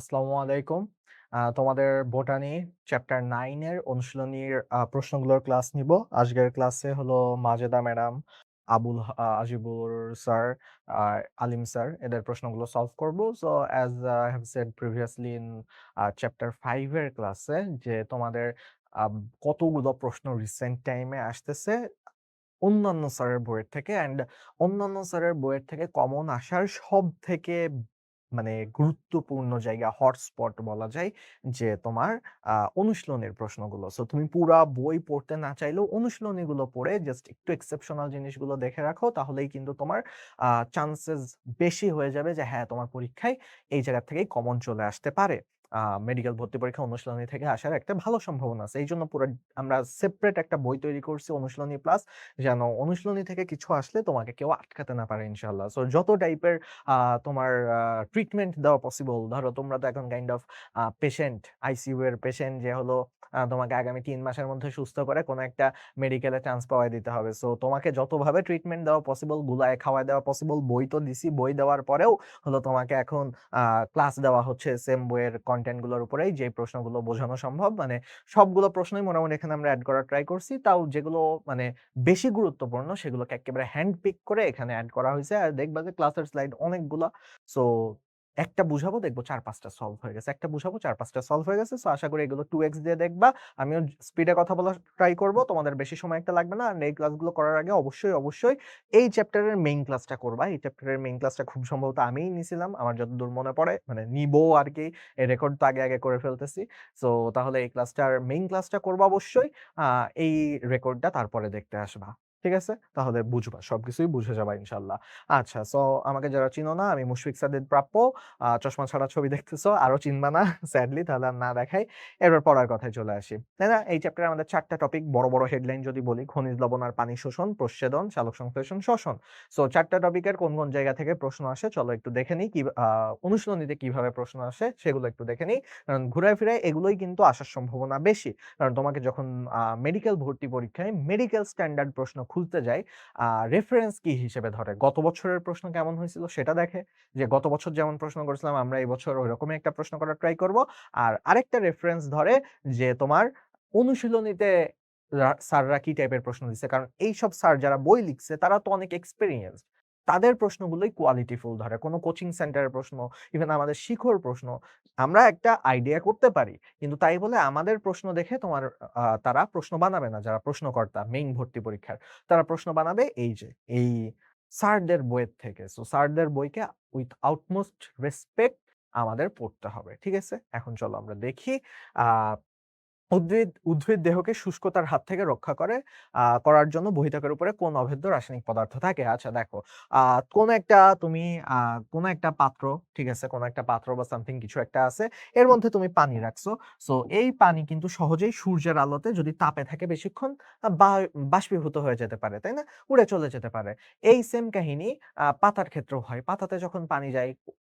আসসালামু আলাইকুম। তোমাদের বোটানি চ্যাপ্টার 9 এর অনুশীলনীর প্রশ্নগুলোর ক্লাস নিব। আজকের ক্লাসে হলো মাজেদা ম্যাডাম, আজিবুর স্যার, আলিম স্যার এদের প্রশ্নগুলো সলভ করব। So as I have said previously in chapter 5 এর ক্লাসে যে তোমাদের আম কতগুলো প্রশ্ন রিসেন্ট টাইমে আসতেছে অন্যান্য স্যারের বইয়ের থেকে অ্যান্ড অন্যান্য স্যারের বইয়ের থেকে কমন আসার সবথেকে মানে গুরুত্বপূর্ণ জায়গা হটস্পট বলা যায় যে তোমার অনুশীলনের প্রশ্নগুলো। সো তুমি পুরা বই পড়তে না চাইলেও অনুশীলনীগুলো পড়ে জাস্ট একটু এক্সেপশনাল জিনিসগুলো দেখে রাখো তাহলেই কিন্তু তোমার চান্সেস বেশি হয়ে যাবে যে হ্যাঁ, তোমার পরীক্ষায় এই জায়গা থেকেই কমন চলে আসতে পারে। মেডিকেল ভর্তি পরীক্ষা অনুশীলনী থেকে আসার একটা ভালো সম্ভাবনা আছে। এইজন্য পুরো আমরা সেপারেট একটা বই তৈরি করছি অনুশীলনী প্লাস যেন অনুশীলনী থেকে কিছু আসলে তোমাকে কেউ আটকাতে না পারে ইনশাআল্লাহ। সো যত টাইপের তোমার ট্রিটমেন্ট দেওয়া পসিবল, ধরো তোমরা তো এখন কাইন্ড অফ পেশেন্ট, আইসিইউ এর পেশেন্ট যে হলো তোমাকে আগামী ৩ মাসের মধ্যে সুস্থ করে কোনো একটা মেডিকেলে চান্স পাওয়ায় দিতে হবে। সো তোমাকে যতভাবে ট্রিটমেন্ট দেওয়া পসিবল, গুলায় খাওয়ায় দেওয়া পসিবল, বই তো দিছি, বই দেওয়ার পরেও হলো তোমাকে এখন ক্লাস দেওয়া হচ্ছে সেম বইয়ের কনটেন্ট গুলোর উপরেই যে প্রশ্নগুলো বোঝানো সম্ভব। মানে সবগুলো প্রশ্নই মোটামুটি এখানে আমরা এড করার ট্রাই করছি। তাও যেগুলো মানে বেশি গুরুত্বপূর্ণ সেগুলোকে একেবারে হ্যান্ড পিক করে এখানে এড করা হইছে। আর দেখবা যে ক্লাসের স্লাইড অনেকগুলা। সো একটা বুঝাবো দেখবো ৪-৫ টা সলভ হয়ে গেছে। একটা বুঝাবো ৪-৫ টা সলভ হয়ে গেছে। সো আশা করি এগুলো 2x দিয়ে দেখবা। আমিও স্পিডে কথা বলার ট্রাই করব। তোমাদের বেশি সময় একটা লাগবে না। আর এই ক্লাসগুলো করার আগে অবশ্যই এই চ্যাপ্টারের মেইন ক্লাসটা করবা। এই চ্যাপ্টারের মেইন ক্লাসটা খুব সম্ভবত আমিই নিছিলাম। আমার যতদূর মনে পড়ে। মানে নিবো আরকি। এই রেকর্ড তো আগে করে ফেলতেছি। সো তাহলে এই ক্লাসটার মেইন ক্লাসটা করবা অবশ্যই। এই রেকর্ডটা তারপরে দেখতে আসবা। ঠিক আছে? তাহলে বুঝবা। সবকিছুই বুঝে যাবা ইনশাআল্লাহ। আচ্ছা, সো আমাকে যারা চিনো না, আমি মুশফিক সাদিদ প্রাপ্য। চশমা ছাড়া ছবি দেখতেছো, আরো চিনবা না স্যাডলি, তাহলে আর না দেখাই। এরপর পড়ার কথায় চলে আসি। তাই না? এই চ্যাপ্টারে আমাদের ৪ টা টপিক, বড় হেডলাইন যদি বলি, খনিজ লবণ আর পানি শোষণ, প্রচ্ছেদন, সালোকসংশ্লেষণ, শ্বসন। সো ৪ টা টপিকের কোন জায়গা থেকে প্রশ্ন আসে চলো একটু দেখে নিই। কি অনুশীলনীতে কিভাবে প্রশ্ন আসে সেগুলো একটু দেখে নিই। কারণ ঘুরায় ফিরায় এগুলোই কিন্তু আসার সম্ভাবনা বেশি। কারণ তোমাকে যখন মেডিকেল ভর্তি পরীক্ষায় মেডিকেল স্ট্যান্ডার্ড প্রশ্ন খুঁজতে যায়, রেফারেন্স কি হিসেবে ধরে? গত বছরের প্রশ্ন কেমন হয়েছিল সেটা দেখে। যে গত বছর যেমন প্রশ্ন করেছিলাম আমরা এই বছর ওইরকমই একটা প্রশ্ন করার ট্রাই করব। আর আরেকটা রেফারেন্স ধরে যে তোমার অনুশীলনীতে স্যাররা কি টাইপের প্রশ্ন দিচ্ছে। কারণ এইসব স্যার যারা বই লিখছে তারা তো অনেক এক্সপেরিয়েন্সড। তাদের প্রশ্নগুলোই কোয়ালিটিফুল ধরে। কোনো কোচিং সেন্টারের প্রশ্ন, ইভেন আমাদের শিক্ষর প্রশ্ন, আমরা একটা আইডিয়া করতে পারি। কিন্তু তাই বলে আমাদের প্রশ্ন দেখে তোমার তারা প্রশ্ন বানাবে না, যারা প্রশ্নকর্তা মেইন ভর্তি পরীক্ষার। তারা প্রশ্ন বানাবে এই যে এই স্যারদের বইয়ের থেকে। সো স্যারদের বইকে উইথ আউটমোস্ট রেসপেক্ট আমাদের পড়তে হবে। ঠিক আছে? এখন চলো আমরা দেখি আ উদ্ভিদ দেহকে শুষ্কতার হাত থেকে রক্ষা করার জন্য বহিত্বকের উপরে কোন অভেদ্য রাসায়নিক পদার্থ থাকে? আচ্ছা দেখো, আ কোন একটা তুমি আ কোন একটা পাত্র, ঠিক আছে? কোন একটা পাত্র বা সামথিং কিছু একটা আছে। এর মধ্যে তুমি পানি রাখছো। সো এই পানি কিন্তু সহজেই সূর্যের আলোতে যদি তাপে থাকে বেশিক্ষণ বাষ্পীভূত হয়ে যেতে পারে, তাই না? উড়ে চলে যেতে পারে। এই সেম কাহিনী পাতার ক্ষেত্রেও হয়। পাতাতে যখন পানি যায়,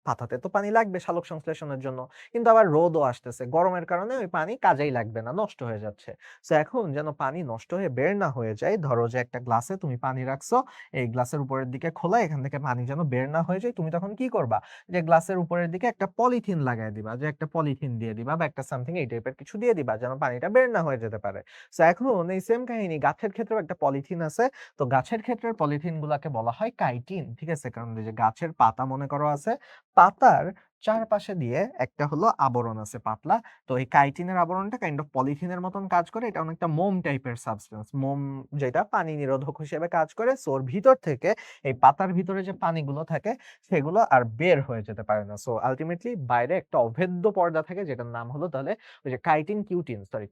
পাতাতে তো পানি লাগবে সালোকসংশ্লেষণের জন্য। কিন্তু আবার রোদও আসতেছে। গরমের কারণে ওই পানি কাজেই লাগবে না, নষ্ট হয়ে যাচ্ছে। সো এখন যেন পানি নষ্ট হয়ে বের না হয়ে যায়, ধরো যে একটা গ্লাসে তুমি পানি রাখছো, এই গ্লাসের উপরের দিকে খোলা, এখান থেকে পানি যেন বের না হয়ে যায়, তুমি তখন কি করবা? যে গ্লাসের উপরের দিকে একটা পলিথিন লাগায় দিবা, যে একটা পলিথিন দিয়ে দিবা বা একটা সামথিং এই টাইপের কিছু দিয়ে দিবা যেন পানিটা বের না হয়ে যেতে পারে। সো এখন এই সেম কাহিনী গাছের ক্ষেত্রেও একটা পলিথিন আছে। তো গাছের ক্ষেত্রের পলিথিন গুলাকে বলা হয় কাইটিন। ঠিক আছে? কারণ এই যে গাছের পাতা মনে করো আছে, পাতার চারপাশে দিয়ে একটা হলো আবরণ আছে পাতলা। তো এই কাইটিনের আবরণটা কাইন্ড অফ পলিথিনের মতন কাজ করে। এটা অনেকটা মোম টাইপের সাবস্টেন্স। মোম যেটা পানি নিরোধক হিসেবে কাজ করে। সো ওর ভিতর থেকে এই পাতার ভিতরে যে পানিগুলো থাকে সেগুলো আর বের হয়ে যেতে পারে না। সো আল্টিমেটলি বাইরে একটা অভেদ্য পর্দা থাকে যেটার নাম হলো তাহলে ওই যে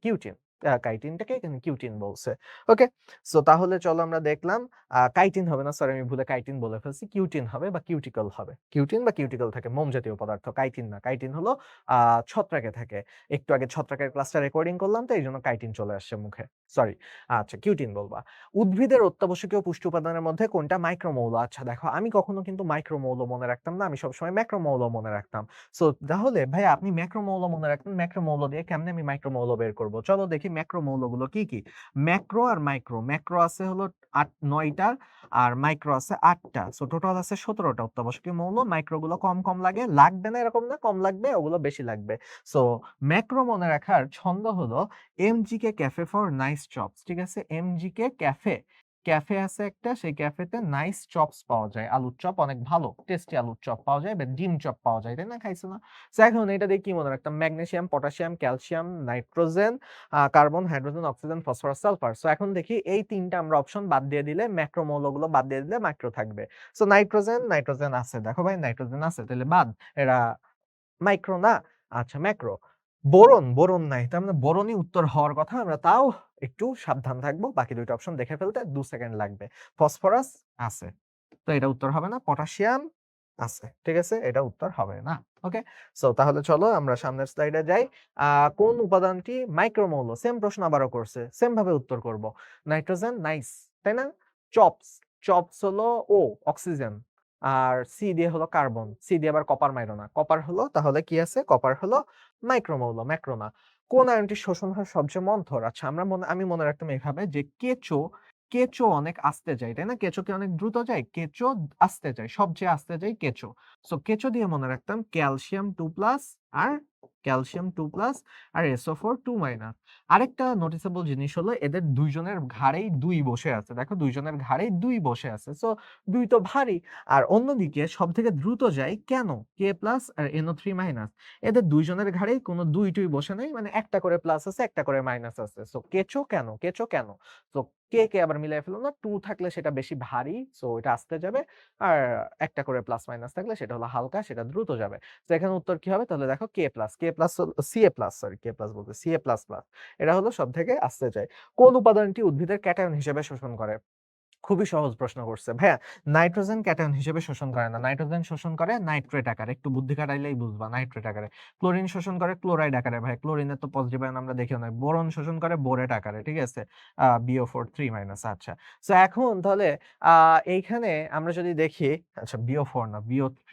কিউটিন। কাইটিনটাকে এখানে কিউটিন বলছে। ওকে? সো তাহলে চলো আমরা দেখলাম কাইটিন হবে না, সরি আমি ভুলে কাইটিন বলে ফেলছি। কিউটিন হবে বা কিউটিকল হবে। কিউটিন বা কিউটিকল থাকে মোম জাতীয় পদার্থ। কাইটিন না। কাইটিন হলো ছত্রাকে থাকে। একটু আগে ছত্রাকের ক্লাসটা রেকর্ডিং করলাম তো এইজন্য কাইটিন চলে আসছে মুখে। সরি, আচ্ছা কিউটিন বলবা। উদ্ভিদের অত্যাবশ্যকীয় পুষ্টি উপাদানের মধ্যে কোনটা মাইক্রোমৌল? আচ্ছা দেখো, আমি কখনো কিন্তু মাইক্রোমৌল মনে রাখতাম না। আমি সবসময় ম্যাক্রোমৌল মনে রাখতাম। সো তাহলে ভাইয়া আপনি ম্যাক্রোমৌল মনে রাখতেন। ম্যাক্রোমৌল দিয়ে কেমনে আমি মাইক্রোমৌল বের করব? চলো দেখি ম্যাক্রোমৌলগুলো কি, কি? ম্যাক্রো আর মাইক্রো। ম্যাক্রো আছে হলো ৯ টা আর মাইক্রো আছে ৮ টা। সো টোটাল আছে ১৭ টা অত্যাবশ্যকীয় মৌল। মাইক্রোগুলো কম, কম লাগে। লাগবে না এরকম না, কম লাগবে, ওগুলো বেশি লাগবে। সো ম্যাক্রো মনে রাখার ছন্দ হলো এমজিকে ক্যাফে ফর নাইস চপস। ঠিক আছে? এমজিকে ক্যাফে। ক্যাফে আছে একটা, সেই ক্যাফেতে নাইস চপস পাওয়া যায়। আলুর চপ অনেক ভালো, টেস্টি আলুর চপ পাওয়া যায় বা ডিম চপ পাওয়া যায়। তাই না? খাইছো না? সো এখন এটা দিয়ে কি মনে রাখতাম? Magnesium, potassium, calcium, nitrogen, carbon, hydrogen, oxygen, phosphorus, sulphur. So এখন দেখি এই ৩ টা আমরা অপশন বাদ দিয়ে দিলে ম্যাক্রো মৌলগুলো বাদ দিয়ে দিলে মাইক্রো থাকবে। সো নাইট্রোজেন, নাইট্রোজেন আছে। দেখো ভাই নাইট্রোজেন আছে, তাহলে বাদ। এরা মাইক্রো না। আচ্ছা ম্যাক্রো। বোরন, বোরন নাই। তার মানে বোরনই উত্তর হওয়ার কথা। আমরা তাও একটু সাবধান থাকবো। বাকি ২ টা অপশন দেখে ফেলতে ২ সেকেন্ড লাগবে। ফসফরাস আছে। তো এটা উত্তর হবে না। পটাশিয়াম আছে। ঠিক আছে? এটা উত্তর হবে না। ওকে? সো তাহলে চলো আমরা সামনের স্লাইডে যাই। কোন উপাদানটি মাইক্রোমৌল? সেম প্রশ্ন আবারও করছে। সেম ভাবে উত্তর করব। Nitrogen, nice. তাই না? চপস। চপস হলো ও, অক্সিজেন। আর সি দিয়ে হলো কার্বন। সি দিয়ে আবার কপার মাইরো না। কপার হলো তাহলে কি আছে? কপার হলো মাইক্রোমৌল, ম্যাক্রো না। কোন আয়নটি শোষণ হয় সবচেয়ে মন্থর? আচ্ছা আমি মনে রাখতাম এভাবে যে কেঁচো, কেঁচো অনেক আস্তে যায়, তাই না? কেঁচো কি অনেক দ্রুত যায়? কেঁচো আস্তে যায়। সবচেয়ে আস্তে যায় কেঁচো। সো কেঁচো দিয়ে মনে রাখতাম ক্যালসিয়াম 2+ আর ক্যালসিয়াম 2+ আর SO4 2-। আরেকটা নোটিসেবল জিনিস হলো এদের ২ জনের ঘাড়েই ২ বসে আছে। দেখো ২ জনের ঘাড়েই ২ বসে আছে। সো ২ তো ভারী। আর অন্যদিকে সবথেকে দ্রুত যায় কেন? K+ আর NO3-। এদের ২ জনের ঘাড়েই কোনো ২ বসে নাই। মানে একটা করে প্লাস আছে, একটা করে মাইনাস আছে। সো কেঁচো কেন? কেঁচো কেন? সো কে আবার মিলায় ফেললাম না। 2 থাকলে সেটা বেশি ভারী, সো এটা আস্তে যাবে। আর একটা করে প্লাস মাইনাস থাকলে সেটা হলো হালকা, সেটা দ্রুত যাবে। তো এখানে উত্তর কি হবে? তাহলে দেখো K+ হলো Ca+, সরি K+ বলতে Ca++। এটা হলো সবথেকে আস্তে যায়। কোন উপাদানটি উদ্ভিদের ক্যাটায়ন হিসেবে শোষণ করে? খুবই সহজ প্রশ্ন করছে। ভাইয়া নাইট্রোজেন ক্যাটায়ন হিসেবে শোষণ করে না। নাইট্রোজেন শোষণ করে নাইট্রেট আকারে। একটু বুদ্ধি খাটাইলেই বুঝবা নাইট্রেট আকারে। ক্লোরিন শোষণ করে ক্লোরাইড আকারে। ভাই ক্লোরিনের তো পজিটিভ আয়ন আমরা দেখিও নাই। বোরন শোষণ করে বোরেট আকারে। ঠিক আছে? BO4 3-। আচ্ছা। সো এখন তাহলে আ এইখানে আমরা যদি দেখি, আচ্ছা BO4 না BO3,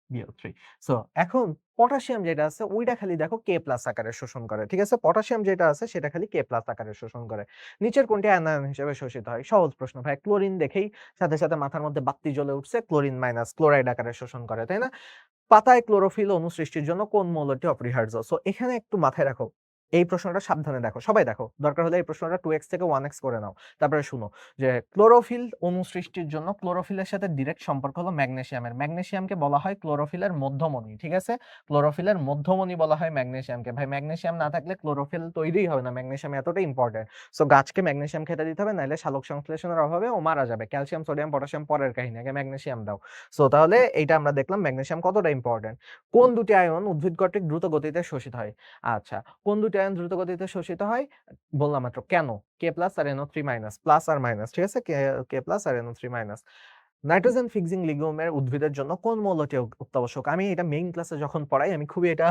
BO3। সো এখন পটাশিয়াম যেটা আছে ওইটা খালি দেখো K+ আকারে শোষণ করে। ঠিক আছে? পটাশিয়াম যেটা আছে সেটা খালি K+ আকারে শোষণ করে। নিচের কোনটি অ্যানায়ন হিসেবে শোষিত হয়? সহজ প্রশ্ন ভাই। ক্লোরিন দেখেই সাথে, সাথে মাথার মধ্যে বাত্তি জ্বলে উঠছে। ক্লোরিন মাইনাস ক্লোরাইড আকারে শোষণ করে, তাই না? পাতায় ক্লোরোফিল অণু সৃষ্টির জন্য কোন মৌলটি অপরিহার্য? সো এখানে একটু মাথায় রাখো। এই প্রশ্নটা সাবধানে দেখো। সবাই দেখো। দরকার হলে এই প্রশ্নটা 2x থেকে 1x করে নাও। তারপরে শুনো যে ক্লোরোফিল অণু সৃষ্টির জন্য ক্লোরোফিলের সাথে ডিরেক্ট সম্পর্ক হলো ম্যাগনেসিয়ামের। ম্যাগনেসিয়ামকে বলা হয় ক্লোরোফিলের মধ্যমণি। ঠিক আছে? ক্লোরোফিলের মধ্যমণি বলা হয় ম্যাগনেসিয়ামকে। ভাই ম্যাগনেসিয়াম না থাকলে ক্লোরোফিল তৈরিই হবে না। ম্যাগনেসিয়াম এতটাই ইম্পোর্টেন্ট। সো গাছকে ম্যাগনেসিয়াম খেতে দিতে হবে, নাইলে সালোক সংশ্লেষণের অভাবে ও মারা যাবে। ক্যালসিয়াম, সোডিয়াম, পটাশিয়াম পরের কাহিনী। আগে ম্যাগনেসিয়াম দাও। সো তাহলে এইটা আমরা দেখলাম ম্যাগনেসিয়াম কতটা ইম্পোর্টেন্ট। কোন দুটি আয়ন উদ্ভিদ কর্তৃক দ্রুত গতিতে শোষিত হয়? আচ্ছা, কোন দুটি আয়ন দ্রুত গতিতে শোষিত হয়? বললাম মাত্র কেন? K+ আর NO3-, প্লাস আর মাইনাস। ঠিক আছে? K+ আর NO3-। নাইট্রোজেন ফিক্সিং লিগুমের উদ্ভিদের জন্য কোন মৌলটি অত্যাবশ্যক? আমি এটা মেইন ক্লাসে যখন পড়াই আমি খুবই এটা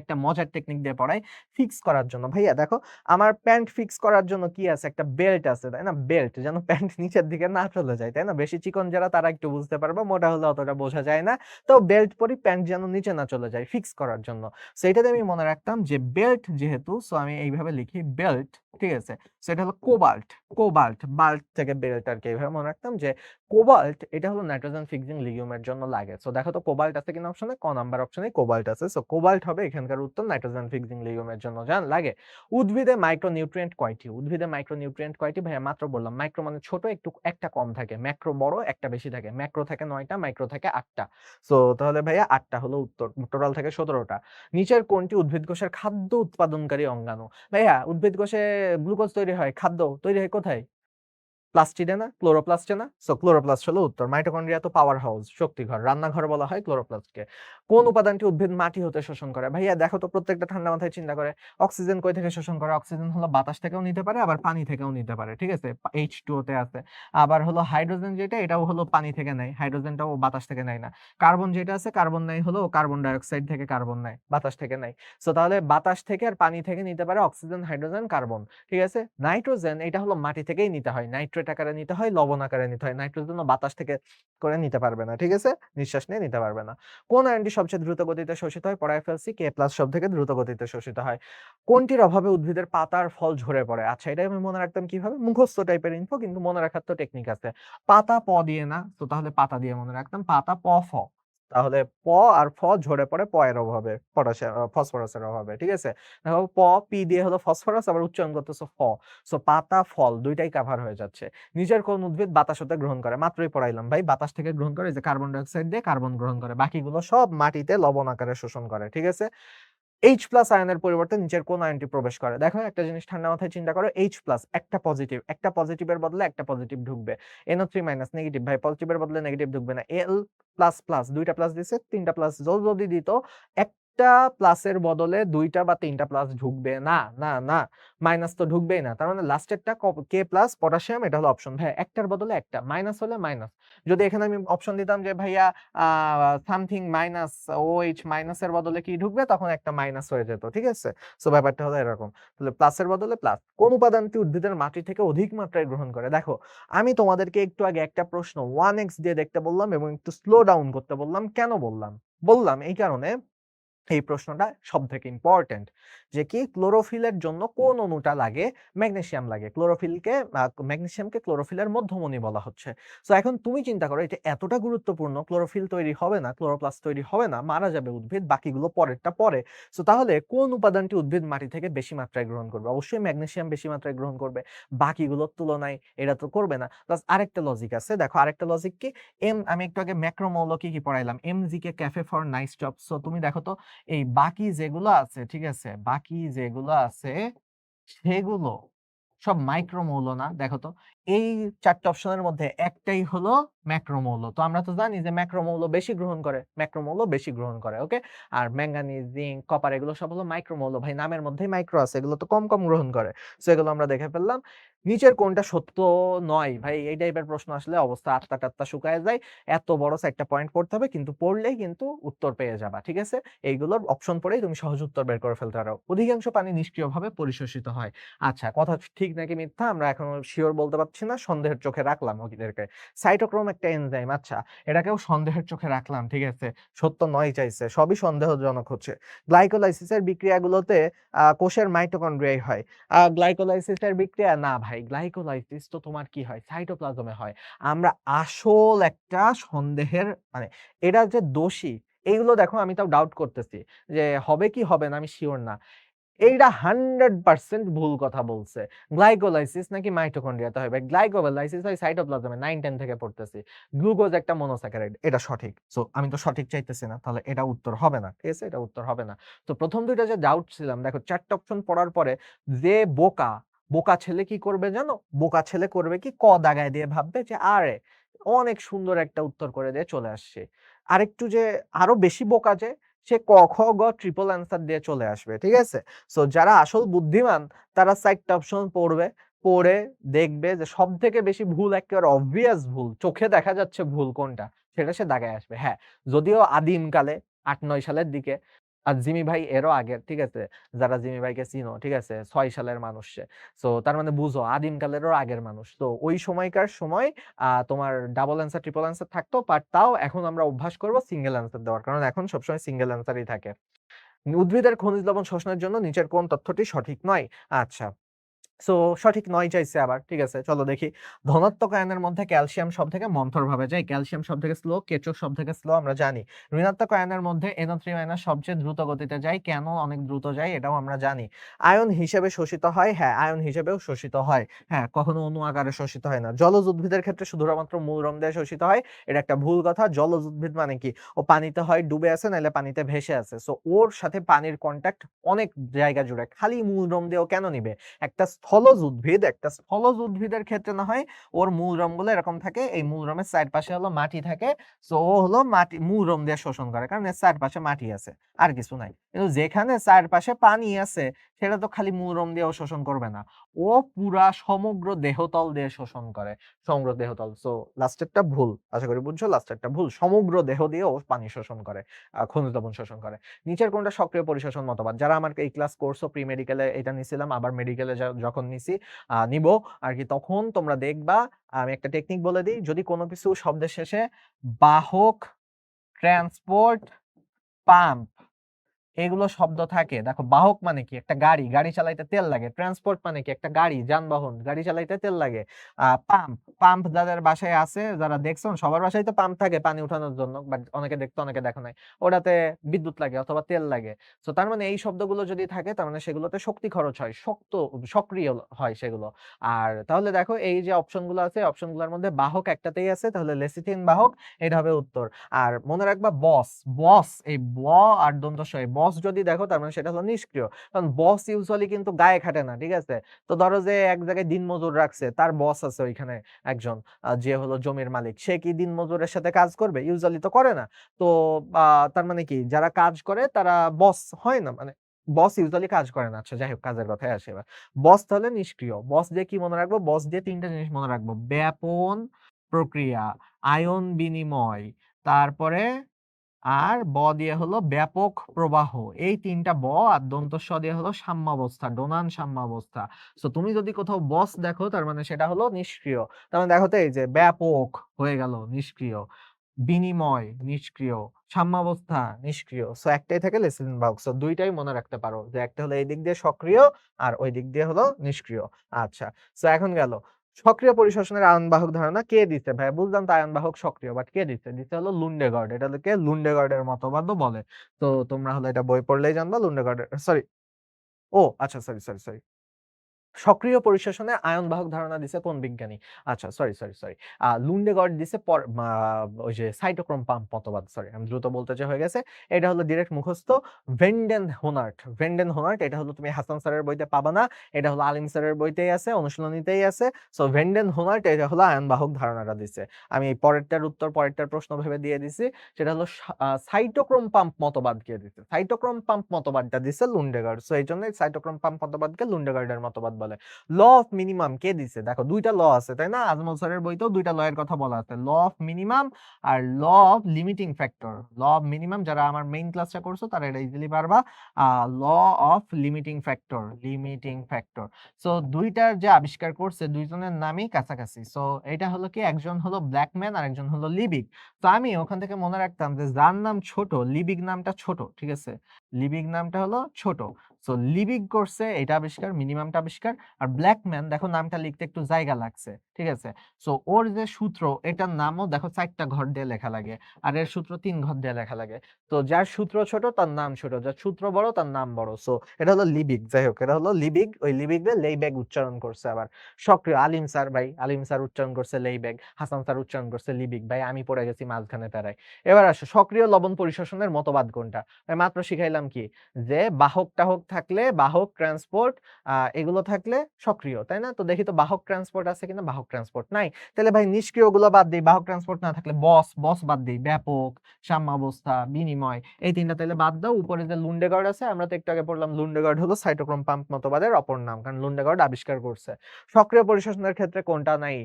একটা মজার টেকনিক দিয়ে পড়াই। ফিক্স করার জন্য। ভাইয়া দেখো আমার প্যান্ট ফিক্স করার জন্য কি আছে? একটা বেল্ট আছে, তাই না? বেল্ট যেন প্যান্ট নিচের দিকে না চলে যায়, তাই না? বেশি চিকন যারা তারা একটু বুঝতে পারবে। মোটা হলে অতটা বোঝা যায় না। তো বেল্ট পরি প্যান্ট যেন নিচে না চলে যায়, ফিক্স করার জন্য। সো এটাতে আমি মনে রাখতাম যে বেল্ট যেহেতু, সো আমি এইভাবে লিখি বেল্ট। ঠিক আছে? সো এটা হলো কোবাল্ট। কোবাল্ট, বাল্ট থেকে বেল্ট আরকি। এইভাবে মনে রাখতাম যে কোবাল্ট এটা হলো নাইট্রোজেন ফিক্সিং লিগুমের জন্য লাগে। সো দেখো তো কোবাল্ট আছে কিনা অপশনে? ক নাম্বার অপশনে কোবাল্ট আছে। সো কোবাল্ট হবে এখানকার উত্তর, নাইট্রোজেন ফিক্সিং লিগুমের জন্য লাগে। উদ্ভিদে মাইক্রোনিউট্রিয়েন্ট কয়টি? উদ্ভিদে মাইক্রোনিউট্রিয়েন্ট কয়টি? ভাইয়া মাত্র বললাম। মাইক্রো মানে ছোট, একটু একটা কম থাকে। ম্যাক্রো বড়, একটা বেশি থাকে। ম্যাক্রো থাকে ৯ টা, মাইক্রো থাকে ৮ টা। সো তাহলে ভাইয়া ৮ টা হলো উত্তর। টোটাল থাকে ১৭ টা। নিচের কোনটি উদ্ভিদ কোষের খাদ্য উৎপাদনকারী অঙ্গাণু? ভাইয়া উদ্ভিদ কোষে গ্লুকোজ তৈরি হয়, খাদ্য তৈরি হয় কোথায়? প্লাস্টিডে না, ক্লোরোপ্লাস্টে না? সো ক্লোরোপ্লাস্ট হলো উত্তর। মাইটোকন্ড্রিয়া তো পাওয়ার হাউস, শক্তিঘর, রান্নাঘর বলা হয় ক্লোরোপ্লাস্টকে। কোন উপাদানটি উদ্ভিদ মাটি হতে শোষণ করে? ভাইয়া দেখো তো প্রত্যেকটা ঠান্ডা মাথায় চিন্তা করে। অক্সিজেন কই থেকে শোষণ করে? অক্সিজেন হলো বাতাস থেকেও নিতে পারে, আবার পানি থেকেও নিতে পারে। ঠিক আছে? H2O তে আছে। আবার হলো হাইড্রোজেন যেটা, এটাও হলো পানি থেকে নেয়। হাইড্রোজেনটাও বাতাস থেকে নেয় না। কার্বন যেটা আছে, কার্বন নেয় হলো কার্বন ডাই অক্সাইড থেকে কার্বন নেয়, বাতাস থেকে নেয়। সো তাহলে বাতাস থেকে আর পানি থেকে নিতে পারে অক্সিজেন, হাইড্রোজেন, কার্বন। ঠিক আছে? নাইট্রোজেন এটা হলো মাটি থেকেই নিতে হয়। নাইট্রেট আকারে নিতে হয়, লবণ আকারে নিতে হয়। নাইট্রোজেনও বাতাস থেকে করে নিতে পারবে না। ঠিক আছে? নিঃশ্বাস নিয়ে নিতে পারবে না। কোন আয়নটি সবচেয়ে দ্রুত গতিতে শোষিত হয়? পড়ায় ফেলছি। K+ সবথেকে দ্রুত গতিতে শোষিত হয়। কোনটির অভাবে উদ্ভিদের পাতা আর ফল ঝরে পড়ে? আচ্ছা, এটা আমি মনে রাখতাম কিভাবে? মুখস্থ টাইপের ইনফো, কিন্তু মনে রাখার তো টেকনিক আছে। পাতা প দিয়ে না, তো তাহলে পাতা দিয়ে মনে রাখতাম। পাতা প ফ। তাহলে প আর ফ ঝরে পড়ে প এর অভাবে, ফসফরাসের অভাবে। ঠিক আছে? দেখো প, পি দিয়ে হলো ফসফরাস, আবার উচ্চারণ করতেছো ফ। সো পাতা, ফল দুইটাই কভার হয়ে যাচ্ছে। নিচের কোন উদ্ভিদ বাতাস হতে গ্রহণ করে? মাত্রই পড়াইলাম ভাই, বাতাস থেকে গ্রহণ করে, এই যে কার্বন ডাই অক্সাইড দিয়ে কার্বন গ্রহণ করে। বাকিগুলো সব মাটিতে লবণ আকারে শোষণ করে। ঠিক আছে? H+ আয়নের পরিবর্তে নিচের কোন আয়নটি প্রবেশ করে? দেখো একটা জিনিস ঠান্ডা মাথায় চিন্তা করো। H+ একটা পজিটিভ, একটা পজিটিভের বদলে একটা পজিটিভ ঢুকবে। NO3- নেগেটিভ, ভাই পজিটিভের বদলে নেগেটিভ ঢুকবে না। L++, দুইটা প্লাস দিছে, তিনটা প্লাস যদি দিত, একটা প্লাসের বদলে দুইটা বা তিনটা প্লাস ঢুকবে না, না, না। মাইনাস তো ঢুকবেই না। তার মানে লাস্টেরটা K+ পটাশিয়াম, এটা হলো অপশন। ভাই একটার বদলে একটা, মাইনাস হলে মাইনাস। যদি এখানে আমি অপশন দিতাম যে ভাইয়া সামথিং মাইনাস, OH মাইনাসের বদলে কি ঢুকবে, তখন একটা মাইনাস হয়ে যেত। ঠিক আছে? সো ব্যাপারটা হলো এরকম। তাহলে প্লাসের বদলে প্লাস। কোন উপাদানটি উদ্ভিদের মাটি থেকে অধিক মাত্রায় গ্রহণ করে? দেখো আমি তোমাদেরকে একটু আগে একটা প্রশ্ন 1x দিয়ে দেখতে বললাম এবং একটু স্লো ডাউন করতে বললাম। কেন বললাম? বললাম এই কারণে, এই প্রশ্নটা সবথেকে ইম্পর্টেন্ট, যে কি ক্লোরোফিলের জন্য কোন অণুটা লাগে? ম্যাগনেসিয়াম লাগে। ম্যাগনেসিয়ামকে ক্লোরোফিলের মধ্যমণি বলা হচ্ছে। সো এখন তুমি চিন্তা করো, এটা এতটা গুরুত্বপূর্ণ, ক্লোরোফিল তৈরি হবে না, ক্লোরোপ্লাস্ট তৈরি হবে না, মারা যাবে উদ্ভিদ, বাকিগুলো পরেরটা পরে। সো তাহলে কোন উপাদানটি উদ্ভিদ মাটি থেকে বেশি মাত্রায় গ্রহণ করবে? অবশ্যই ম্যাগনেসিয়াম বেশি মাত্রায় গ্রহণ করবে, বাকিগুলোর তুলনায় এটা তো করবে না। প্লাস আরেকটা লজিক আছে, দেখো আরেকটা লজিক কি, আমি একটু আগে ম্যাক্রোমৌল কি পড়াইলাম, MgK cafe for nice job. So তুমি দেখো তো, এই বাকি যেগুলো আছে, ঠিক আছে, বাকি যেগুলো আছে সেগুলো সব মাইক্রোমৌল না? দেখো তো, এই ৪ টা অপশনের মধ্যে একটাই হলো ম্যাক্রোমৌল। তো আমরা তো জানি যে ম্যাক্রোমৌল বেশি গ্রহণ করে, ম্যাক্রোমৌল বেশি গ্রহণ করে। ওকে? আর ম্যাঙ্গানিজ, জিংক, কপার এগুলো সব হলো মাইক্রোমৌল। ভাই নামের মধ্যেই মাইক্রো আছে, এগুলো তো কম, কম গ্রহণ করে। সো এগুলো আমরা দেখে ফেললাম। নিচের কোনটা সত্য নয়? ভাই এই টাইপের প্রশ্ন আসলে অবস্থা আত্মা-টাত্মা শুকায় যায়। এত বড় ৪ টা পয়েন্ট পড়তে হবে, কিন্তু পড়লেই কিন্তু উত্তর পেয়ে যাবা। ঠিক আছে? এইগুলোর অপশন পড়েই তুমি সহজ উত্তর বের করে ফেলতে পারো। অধিকাংশ পানি নিষ্ক্রিয়ভাবে পরিশোষিত হয়। আচ্ছা, কথা ঠিক নাকি মিথ্যা আমরা এখনো সিওর বলতে পারছি না, সন্দেহের চোখে রাখলাম ওদেরকে। সাইটোক্রোম একটা এনজাইম, আচ্ছা এটাকেও সন্দেহের চোখে রাখলাম। ঠিক আছে? সত্য নয় চাইছে, সবই সন্দেহজনক হচ্ছে। গ্লাইকোলাইসিসের বিক্রিয়াগুলোতে কোষের মাইটোকন্ড্রিয়ায় হয়। গ্লাইকোলাইসিসের বিক্রিয়া না ভাই, গ্লাইকোলাইসিস তো তোমার কি হয়? সাইটোপ্লাজমে হয়। আমরা আসল একটা সন্দেহের, মানে এরা যে দোষী, এইগুলো দেখো আমি তাও ডাউট করতেছি যে হবে কি হবে না, আমি সিওর না। এইটা 100% ভুল কথা বলছে। গ্লাইকোলাইসিস নাকি মাইটোকন্ড্রিয়াতে হয়। ভাই গ্লাইকোলাইসিস হয় সাইটোপ্লাজমে, 9-10 থেকে পড়তেছি। গ্লুকোজ একটা মনোস্যাকারাইড, এটা সঠিক। সো আমি তো সঠিক চাইতেছি না, তাহলে এটা উত্তর হবে না। ঠিক আছে? এটা উত্তর হবে না। তো প্রথম ২ টা যে ডাউট ছিলাম, দেখো ৪ টা অপশন পড়ার পরে যে বোকা, বোকা ছেলে কি করবে জানো? বোকা ছেলে করবে কি, ক দাগায় দিয়ে ভাববে যে আরে অনেক সুন্দর একটা উত্তর করে দিয়ে চলে আসছে। আরেকটু যে আরো বেশি বোকা, যে সে ক, খ, গ ট্রিপল অ্যান্সার দিয়ে চলে আসবে। ঠিক আছে? সো যারা আসল বুদ্ধিমান তারা ৪ টা অপশন পড়বে। পড়ে দেখবে যে সবথেকে বেশি ভুল, একেবারে obvious ভুল, চোখে দেখা যাচ্ছে ভুল কোনটা, সেটা সে দাগায় আসবে। হ্যাঁ, যদিও আদিমকালে ৮-৯ সালের দিকে, আর জিমি ভাই এরও আগের, ঠিক আছে? যারা জিমি ভাইকে চিনো, ঠিক আছে? ৬ সালের মানুষ সে। সো তার মানে বুঝো আদিমকালেরও আগের মানুষ। তো ওই সময়কার সময় তোমার ডাবল অ্যান্সার, ট্রিপল অ্যান্সার থাকতো, বাট তাও এখন আমরা অভ্যাস করব সিঙ্গেল অ্যান্সার দেওয়ার। কারণ এখন সবসময় সিঙ্গেল অ্যান্সারই থাকে। উদ্ভিদের খনিজ লবণ শোষণের জন্য নিচের কোন তথ্যটি সঠিক নয়? আচ্ছা। সো সঠিক নয় চাইছে আবার। ঠিক আছে? চলো দেখি। ধনাত্মক আয়নের মধ্যে ক্যালসিয়াম সবথেকে মন্থরভাবে যায়। ক্যালসিয়াম সবথেকে স্লো, কেঁচো সবথেকে স্লো আমরা জানি। ঋণাত্মক আয়নের মধ্যে NO3- সবচেয়ে দ্রুত গতিতে যায়। কেন অনেক দ্রুত যায় এটাও আমরা জানি। আয়ন হিসেবে শোষিত হয়, হ্যাঁ আয়ন হিসেবেও শোষিত হয়। হ্যাঁ, কখনো অণু আকারে শোষিত হয় না। জলজ উদ্ভিদের ক্ষেত্রে শুধুমাত্র মূলরম দিয়ে শোষিত হয়। এটা একটা ভুল কথা। জলজ উদ্ভিদ মানে কি? ও পানিতে হয় ডুবে আছে, নাইলে পানিতে ভেসে আছে। সো ওর সাথে পানির কনট্যাক্ট অনেক জায়গা জুড়ে। খালি মূলরম দিয়েও কেন নিবে? একটা স্থলজ উদ্ভিদ, একটা স্থলজ উদ্ভিদের ক্ষেত্রে না হয় ওর মূলরম গুলো এরকম থাকে, এই মূলরমের চারপাশে হলো মাটি থাকে, সো ও হলো মাটি মূলরম দিয়ে শোষণ করে, কারণ এর চারপাশে মাটি আছে, আর কিছু নাই। কিন্তু যেখানে চারপাশে পানি আছে সেটা তো খালি মূলরম দিয়েও শোষণ করবে না, ও পুরা সমগ্র দেহতল দিয়ে শোষণ করে, সমগ্র দেহতল। সো লাস্টেরটা ভুল, আশা করি বুঝছো, লাস্টেরটা ভুল, সমগ্র দেহ দিয়ে ও পানি শোষণ করে, খনিজ লবণ শোষণ করে। নিচের কোনটা সক্রিয় পরিশোষণ মতবাদ? যারা আমার এই ক্লাস করছো, প্রি মেডিকেলে এটা নিছিলাম, আবার মেডিকেলে যখন নিছি নিব আর কি, তখন তোমরা দেখবা, আমি একটা টেকনিক বলে দিই, যদি কোনো কিছু শব্দের শেষে বাহক, ট্রান্সপোর্ট, পাম্প এগুলো শব্দ থাকে, দেখো বাহক মানে কি, একটা গাড়ি, গাড়ি চালাইতে তেল লাগে। ট্রান্সপোর্ট মানে কি, একটা গাড়ি, যানবাহন, গাড়ি চালাইতে তেল লাগে। পাম্প, পাম্প যাদের বাসায় আছে, যারা দেখছো, সবার বাসায় তো পাম্প থাকে পানি উঠানোর জন্য, বাট অনেকে দেখতো অনেকে দেখো নাই, ওটাতে বিদ্যুৎ লাগে অথবা তেল লাগে। তো তার মানে এই শব্দগুলো যদি থাকে তার মানে সেগুলোতে শক্তি খরচ হয়, সক্রিয় হয় সেগুলো। আর তাহলে দেখো এই যে অপশনগুলো আছে, অপশনগুলোর মধ্যে বাহক একটাতেই আছে, তাহলে লেসিথিন বাহক, এটা হবে উত্তর। আর মনে রাখবা বস, বস এই আর দন্ত বস যদি দেখো তার মানে সেটা হলো নিষ্ক্রিয়, কারণ বস ইউজুয়ালি কিন্তু গায়ে খাটে না, ঠিক আছে? তো ধরো যে এক জায়গায় দিনমজুর রাখছে, তার বস আছে ওইখানে একজন, যে হলো জমির মালিক, সে কি দিনমজুরের সাথে কাজ করবে? ইউজুয়ালি তো করে না। তো তার মানে কি, যারা কাজ করে তারা বস হয় না, মানে বস ইউজুয়ালি কাজ করে না। আচ্ছা যাই হোক, কাজের কথায় আসে এবার। বস তাহলে নিষ্ক্রিয়। বস দিয়ে কি মনে রাখবো? বস দিয়ে তিনটা জিনিস মনে রাখবো: ব্যাপন প্রক্রিয়া, আয়ন বিনিময়, তারপরে আর ব দিয়ে হলো ব্যাপক প্রবাহ। এই তিনটা ব, আর দন্ত স দিয়ে হলো সাম্যাবস্থা, ডোনান সাম্যাবস্থা। সো তুমি যদি কোথাও বস দেখো তার মানে সেটা হলো নিষ্ক্রিয়। তার মানে দেখো তো, এই যে ব্যাপক হয়ে গেল নিষ্ক্রিয়, বিনিময় নিষ্ক্রিয়, সাম্যাবস্থা নিষ্ক্রিয়। সো একটাই থাকে লেসিথিন বাহক। সো দুইটাই মনে রাখতে পারো, যে একটা হলো এই দিক দিয়ে সক্রিয় আর ওই দিক দিয়ে হলো নিষ্ক্রিয়। আচ্ছা, সো এখন গেল সক্রিয় পরিশোষণের আয়নবাহক ধারণা কে দিচ্ছে? ভাই বুঝলাম তো আয়নবাহক সক্রিয়, বাট কে দিচ্ছে? দিচ্ছে হলো লুন্ডেগার্ড। এটা হলো কে? লুন্ডেগার্ডের মতবাদও বলে। তো তোমরা হলো এটা বই পড়লেই জানবা লুন্ডেগার্ডের, সরি, ও আচ্ছা, সরি সরি সরি, সক্রিয় পরিশোষণে আয়ন বাহক ধারণা দিছে কোন বিজ্ঞানী? আচ্ছা সরি সরি সরি, লুন্ডেগার্ড দিছে ওই যে সাইটোক্রোম পাম্প মতবাদ। সরি, আমি দ্রুত বলতে যে হয়ে গেছে। এটা হলো ডিরেক্ট মুখস্থ, ভেন্ডেন হোনার্ট। ভেন্ডেন হোনার্ট, এটা হলো তুমি হাসান স্যারের বইতে পাবা না, এটা হলো আলিম স্যারের বইতেই আছে, অনুশীলনীতেই আছে। সো ভেন্ডেন হোনার্ট এটা হলো আয়ন বাহক ধারণাটা দিছে। আমি এই পরেরটার উত্তর পরেরটার প্রশ্ন ভেবে দিয়ে দিছি, সেটা হলো সাইটোক্রোম পাম্প মতবাদ কে দিছে? সাইটোক্রোম পাম্প মতবাদটা দিছে লুন্ডেগার্ড। সো এই জন্য সাইটোক্রোম পাম্প মতবাদকে লুন্ডেগার্ডের মতবাদ বলে। ল অফ মিনিমাম কে দিছে? দেখো দুইটা ল আছে তাই না, আজমল স্যারের বইতেও দুইটা ল এর কথা বলা আছে, ল অফ মিনিমাম আর law of limiting factor. Law of minimum যারা আমার মেইন ক্লাসটা করছো তারা এটা ইজিলি পারবা। Law of limiting factor, limiting factor. So দুইটার যে আবিষ্কার করছে দুইজনের নামই কাছাকাছি। সো এটা হলো কি, একজন হলো ব্ল্যাকম্যান আর একজন হলো লিবিগ। তো আমি ওখান থেকে মনে রাখতাম যে যার নাম ছোট, লিবিগ নামটা ছোট, ঠিক আছে, লিবিগ নামটা হলো ছোট। সো লিবিগ করছে এটা আবিষ্কার, মিনিমামটা আবিষ্কার। আর ব্ল্যাকম্যান দেখো নামটা লিখতে একটু জায়গা লাগছে, ঠিক আছে। সো ওর যে সূত্র, এটার নামও দেখো 4টা ঘর দিয়ে লেখা লাগে, আর এর সূত্র 3 ঘর দিয়ে লেখা লাগে। তো যার সূত্র ছোট তার নাম ছোট, যার সূত্র বড় তার নাম বড়। সো এটা হলো লিবিগ। যাই হোক, এটা হলো লিবিগ, ওই লিবিগ রে লেইব্যাগ উচ্চারণ করছে। আবার সক্রিয় আলিম স্যার, ভাই আলিম স্যার উচ্চারণ করছে লেইব্যাগ, হাসান স্যার উচ্চারণ করছে লিবিগ। ভাই আমি পড়ে গেছি মাঝখানে তারাই। এবার আসো সক্রিয় লবণ পরিশোষণের মতবাদ কোনটা? মাত্র শিখাইলাম কি, যে বাহক টাহক থাকলে, বাহক ট্রান্সপোর্ট এগুলো থাকলে সক্রিয়, তাই না? তো দেখি তো বাহক ট্রান্সপোর্ট আছে কিনা, বাহক ট্রান্সপোর্ট নাই। তাহলে ভাই নিষ্ক্রিয় গুলো বাদ দিই, বাহক ট্রান্সপোর্ট না থাকলে বস, বস বাদ দিই, ব্যাপক, সাম্যাবস্থা, বিনিময়, এই তিনটা তাহলে বাদ দাও। উপরে যে লুন্ডেগার্ড আছে, আমরা তো একটু আগে পড়লাম, লুন্ডেগার্ড হলো সাইটোক্রোম পাম্প মতবাদের অপর নাম, কারণ লুন্ডেগার্ড আবিষ্কার করছে। সক্রিয় পরিশোষণের ক্ষেত্রে কোনটা নাই,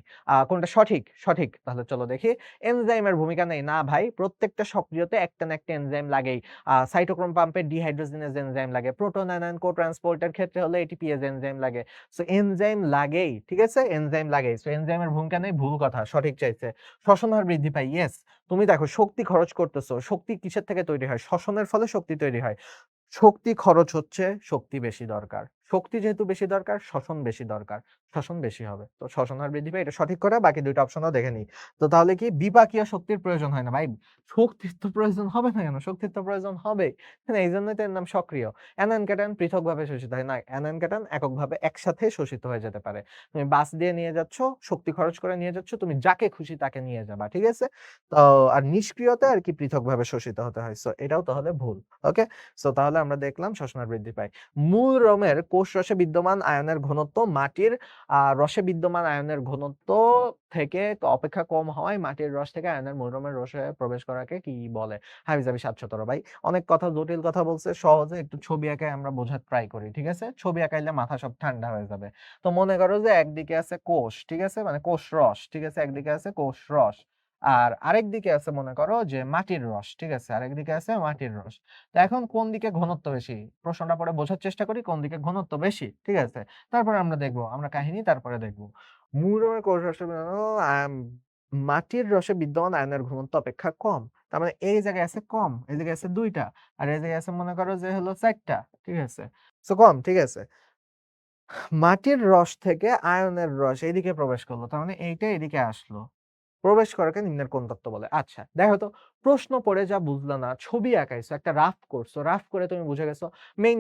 কোনটা সঠিক? সঠিক, তাহলে চলো দেখি। এনজাইমের ভূমিকা নেই, না ভাই, প্রত্যেকটা সক্রিয়তে একটা না একটা এনজাইম লাগেই। সাইটোক্রোম পাম্পে ডিহাইড্রোজিনেজ এনজাইম লাগে, প্রোটন আয়ন কো ট্রান্সপোর্টের ক্ষেত্রে হলে এটিপিএজ এনজাইম লাগে। সো এনজাইম লাগেই, ঠিক আছে, এনজাইম লাগেই। সো এনজাইমের ভূমিকা নেই, ভুল কথা, সঠিক চাইছে। শ্বসন হার বৃদ্ধি পায়, ইয়েস। তুমি দেখো শক্তি খরচ করতেছো, শক্তি কিসের থেকে তৈরি হয়? শ্বসনের ফলে শক্তি তৈরি হয়। শক্তি খরচ হচ্ছে, শক্তি বেশি দরকার। শক্তি যেহেতু বেশি দরকার, শ্বসন বেশি দরকার, শ্বসন বেশি হবে। তো শ্বসন হার বৃদ্ধি পায়, এটা সঠিক করে। বাকি দুইটা অপশনও দেখে নিই। তো তাহলে কি বিপাকীয় শক্তির প্রয়োজন হয় না? ভাই শক্তির তো প্রয়োজন হবে না কেন? শক্তির তো প্রয়োজন হবে, এই জন্যই তো এর নাম সক্রিয়। অ্যানায়ন ক্যাটায়ন পৃথকভাবে শোষিত হয় না, অ্যানায়ন ক্যাটায়ন এককভাবে একসাথে শোষিত হয়ে যেতে পারে। তুমি বাস দিয়ে নিয়ে যাচ্ছ, শক্তি খরচ করে নিয়ে যাচ্ছ, তুমি যাকে খুশি তাকে নিয়ে যাবা, ঠিক আছে। তো আর নিষ্ক্রিয়তা আর কি পৃথকভাবে শোষিত হতে হয়। সো এটাও তাহলে ভুল। ওকে, সো তাহলে আমরা দেখলাম শ্বসন হার বৃদ্ধি পায়। মূল রোমের কোন কোষ রসে বিদ্যমান আয়নের ঘনত্ব মাটির রসে বিদ্যমান আয়নের ঘনত্ব থেকে অপেক্ষা কম হওয়ায় মাটির রস থেকে আয়নের মনোমের রসে প্রবেশ করাকে কি বলে? হাবিজাবি ৭১৭ ভাই। অনেক কথা, জটিল কথা বলছে, সহজে একটু ছবি আঁকায় আমরা বোঝার ট্রাই করি, ঠিক আছে? ছবি আঁকাইলে মাথা সব ঠান্ডা হয়ে যাবে। তো মনে করো যে একদিকে আছে কোষ, ঠিক আছে? মানে কোষ রস, ঠিক আছে? একদিকে আছে কোষ রস। আর আরেকদিকে আছে মনে করো যে মাটির রস, ঠিক আছে? আরেকদিকে আছে মাটির রস। তো এখন কোন দিকে ঘনত্ব বেশি? প্রশ্নটা পড়ে বোঝার চেষ্টা করি কোন দিকে ঘনত্ব বেশি, ঠিক আছে? তারপরে আমরা দেখব, আমরা কাহিনী তারপরে দেখব। মূলরমের কোষ রসে মাটির রসে বিদ্যমান আয়নের ঘনত্ব অপেক্ষা কম। তার মানে এই জায়গায় আছে কম, এই জায়গায় আছে ২ টা, আর এই জায়গায় আছে মনে করো যে হলো ৪ টা, ঠিক আছে? সো কম, ঠিক আছে? মাটির রস থেকে আয়নের রস এইদিকে প্রবেশ করলো। তার মানে এইটা এদিকে আসলো। প্রবেশ করাকে নিম্নের কোন তত্ত্ব বলে? আচ্ছা, দেখো তো, প্রশ্ন পড়ে যা বুঝলা না, ছবি আঁকাইছো, একটা রাফ করছো। রাফ করে তুমি বুঝে গেছো মেইন